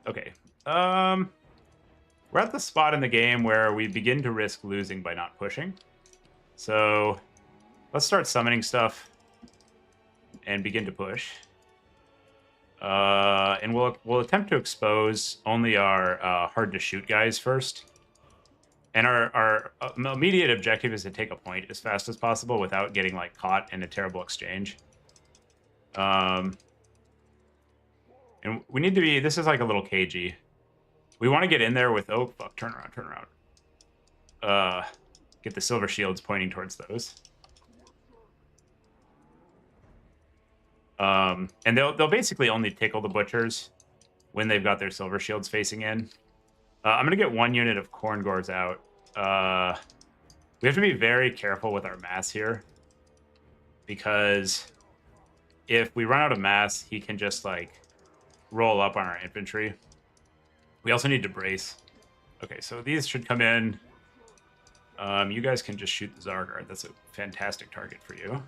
Okay. We're at the spot in the game where we begin to risk losing by not pushing. So let's start summoning stuff and begin to push. And we'll attempt to expose only our hard to shoot guys first. And our immediate objective is to take a point as fast as possible without getting like caught in a terrible exchange. And we need to be. This is like a little cagey. We want to get in there with. Oh fuck! Turn around! Turn around. Get the silver shields pointing towards those. And they'll basically only tickle the butchers when they've got their silver shields facing in. I'm gonna get 1 unit of corn gores out. We have to be very careful with our mass here, because if we run out of mass, he can just like roll up on our infantry. We also need to brace. Okay, so these should come in. You guys can just shoot the Zargard. That's a fantastic target for you.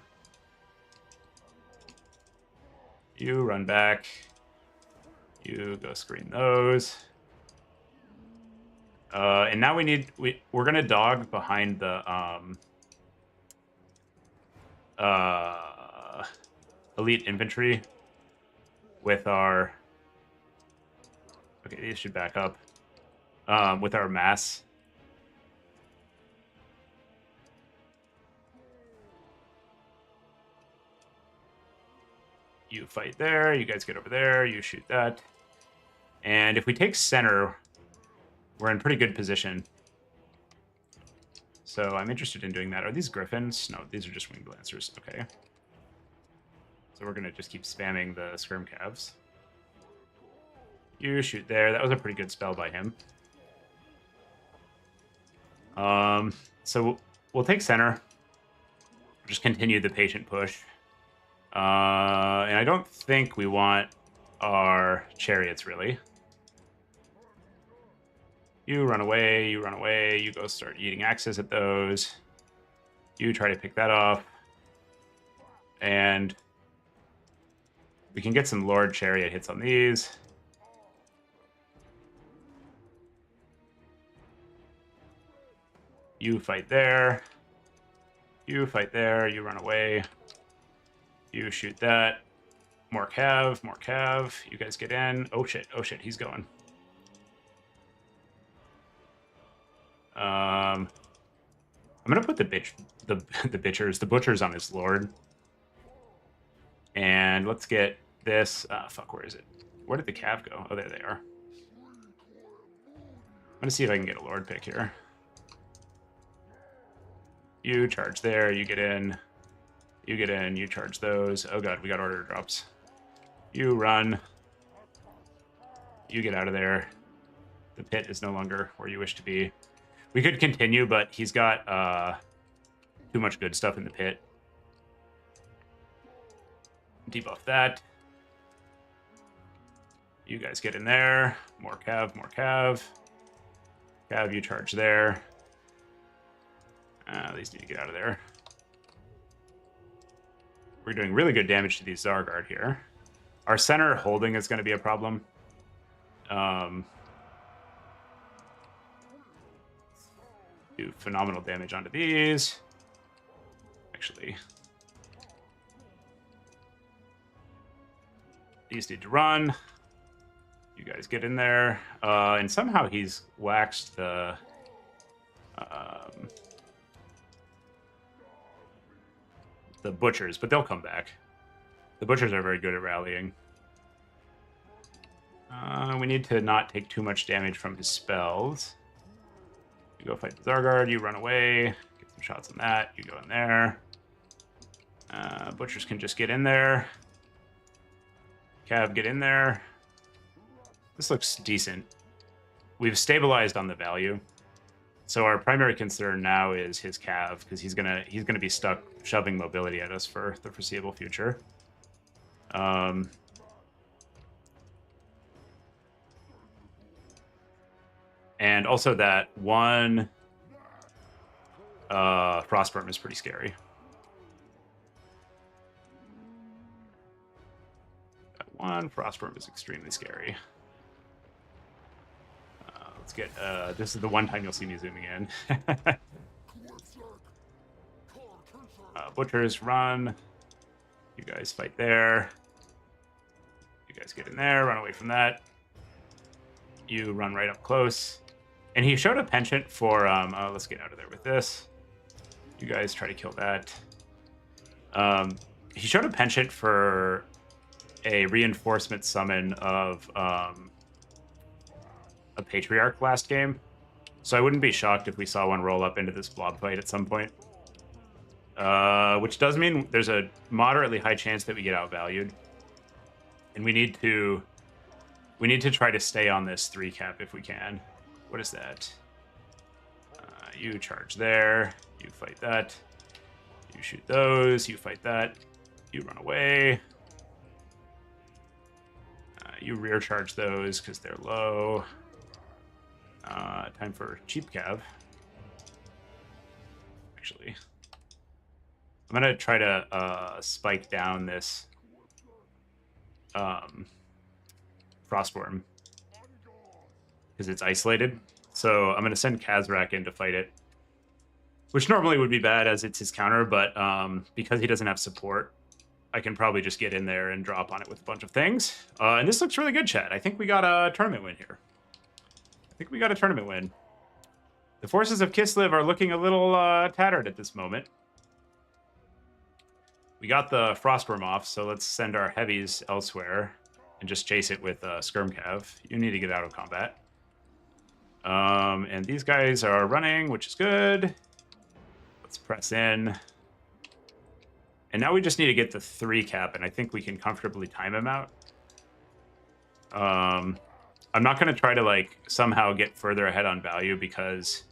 You run back. You go screen those. And now we're gonna dog behind the elite infantry with our. Okay, these should back up with our mass. You fight there. You guys get over there. You shoot that. And if we take center, we're in pretty good position. So I'm interested in doing that. Are these griffins? No, these are just winged lancers. Okay. So we're going to just keep spamming the skirm calves. You shoot there. That was a pretty good spell by him. So we'll take center. Just continue the patient push. And I don't think we want our chariots, really. You run away, you go start eating axes at those. You try to pick that off. And we can get some Lord Chariot hits on these. You fight there. You fight there, you run away. You shoot that. More cav, more cav. You guys get in. Oh shit, he's going. I'm gonna put the butchers on his lord. And let's get this. Fuck, where is it? Where did the cav go? Oh, there they are. I'm gonna see if I can get a lord pick here. You charge there, you get in. You get in, you charge those. Oh god, we got order drops. You run. You get out of there. The pit is no longer where you wish to be. We could continue, but he's got too much good stuff in the pit. Debuff that. You guys get in there. More cav, more cav. Cav, you charge there. These need to get out of there. We're doing really good damage to these Zargard here. Our center holding is going to be a problem. Do phenomenal damage onto these. Actually, these need to run. You guys get in there. And somehow he's waxed the... the butchers, but they'll come back. The butchers are very good at rallying. We need to not take too much damage from his spells. You go fight the Zargard, you run away, get some shots on that, you go in there. Butchers can just get in there. Cav, get in there. This looks decent. We've stabilized on the value. So our primary concern now is his cav, because he's gonna be stuck shoving mobility at us for the foreseeable future. And also that one Frostworm is pretty scary. That one Frostworm is extremely scary. Let's get, this is the one time you'll see me zooming in. Butchers, run. You guys fight there. You guys get in there, run away from that. You run right up close. And he showed a penchant for, let's get out of there with this. You guys try to kill that. He showed a penchant for a reinforcement summon of a Patriarch last game. So I wouldn't be shocked if we saw one roll up into this blob fight at some point. Which does mean there's a moderately high chance that we get outvalued. And we need to try to stay on this 3 cap if we can. What is that? You charge there. You fight that. You shoot those. You fight that. You run away. You rear charge those because they're low. Time for cheap cav. Actually, I'm gonna try to spike down this Frostworm because it's isolated. So I'm gonna send Kazrak in to fight it, which normally would be bad as it's his counter, but because he doesn't have support, I can probably just get in there and drop on it with a bunch of things. And this looks really good, chat. I think we got a tournament win here. The forces of Kislev are looking a little tattered at this moment. We got the Frostworm off, so let's send our heavies elsewhere and just chase it with Skirmcav. You need to get out of combat. And these guys are running, which is good. Let's press in. And now we just need to get the 3 cap, and I think we can comfortably time him out. I'm not going to try to, like, somehow get further ahead on value because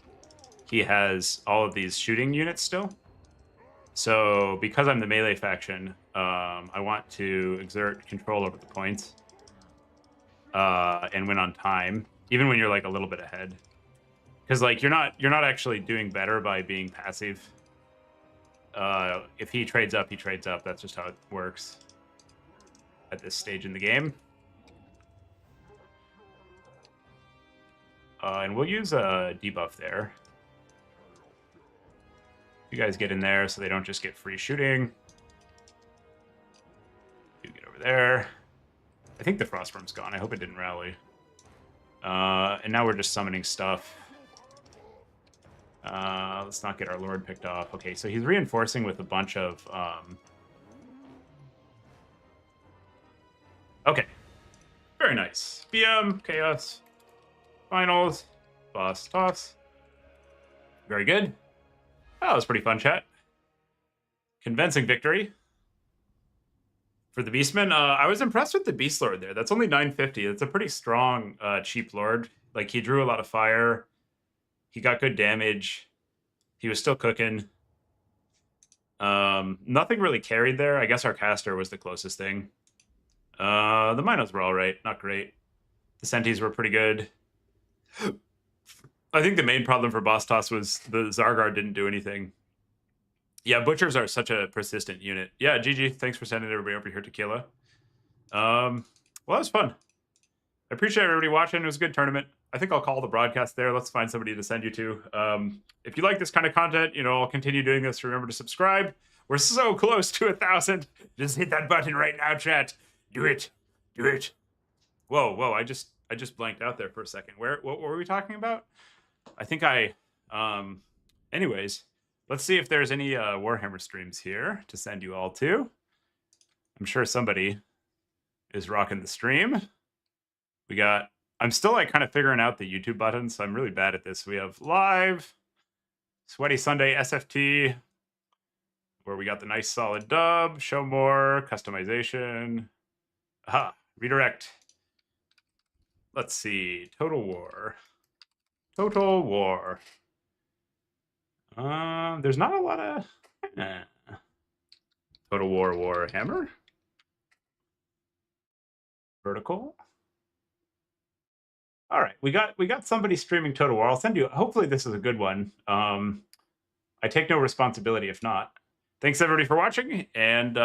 he has all of these shooting units still. So because I'm the melee faction, I want to exert control over the points and win on time, even when you're, like, a little bit ahead. Because, like, you're not actually doing better by being passive. If he trades up, he trades up. That's just how it works at this stage in the game. And we'll use a debuff there. You guys get in there so they don't just get free shooting. You get over there. I think the Frostworm's gone. I hope it didn't rally. And now we're just summoning stuff. Let's not get our Lord picked off. Okay, so he's reinforcing with a bunch of... Okay. Very nice. BM, Chaos, Finals, Boss Toss. Very good. Oh, that was pretty fun, chat. Convincing victory for the Beastmen. I was impressed with the Beast Lord there. That's only 950. That's a pretty strong, cheap Lord. Like, he drew a lot of fire. He got good damage. He was still cooking. Nothing really carried there. I guess our caster was the closest thing. The Minos were all right. Not great. The Sentis were pretty good. I think the main problem for Boss Toss was the Zargar didn't do anything. Yeah, Butchers are such a persistent unit. Yeah, GG, thanks for sending everybody over here to Killa. Well, that was fun. I appreciate everybody watching. It was a good tournament. I think I'll call the broadcast there. Let's find somebody to send you to. If you like this kind of content, you know, I'll continue doing this. Remember to subscribe. We're so close to 1,000. Just hit that button right now, chat. Do it. Do it. Whoa, I just blanked out there for a second. What were we talking about? I think anyways, let's see if there's any Warhammer streams here to send you all to. I'm sure somebody is rocking the stream. I'm still like kind of figuring out the YouTube buttons, so I'm really bad at this. We have live, Sweaty Sunday SFT, where we got the nice solid dub, show more, customization. Aha, redirect. Let's see, Total War. Total War. There's not a lot of Total War Warhammer. Vertical. All right, we got somebody streaming Total War. I'll send you. Hopefully, this is a good one. I take no responsibility if not. Thanks everybody for watching, and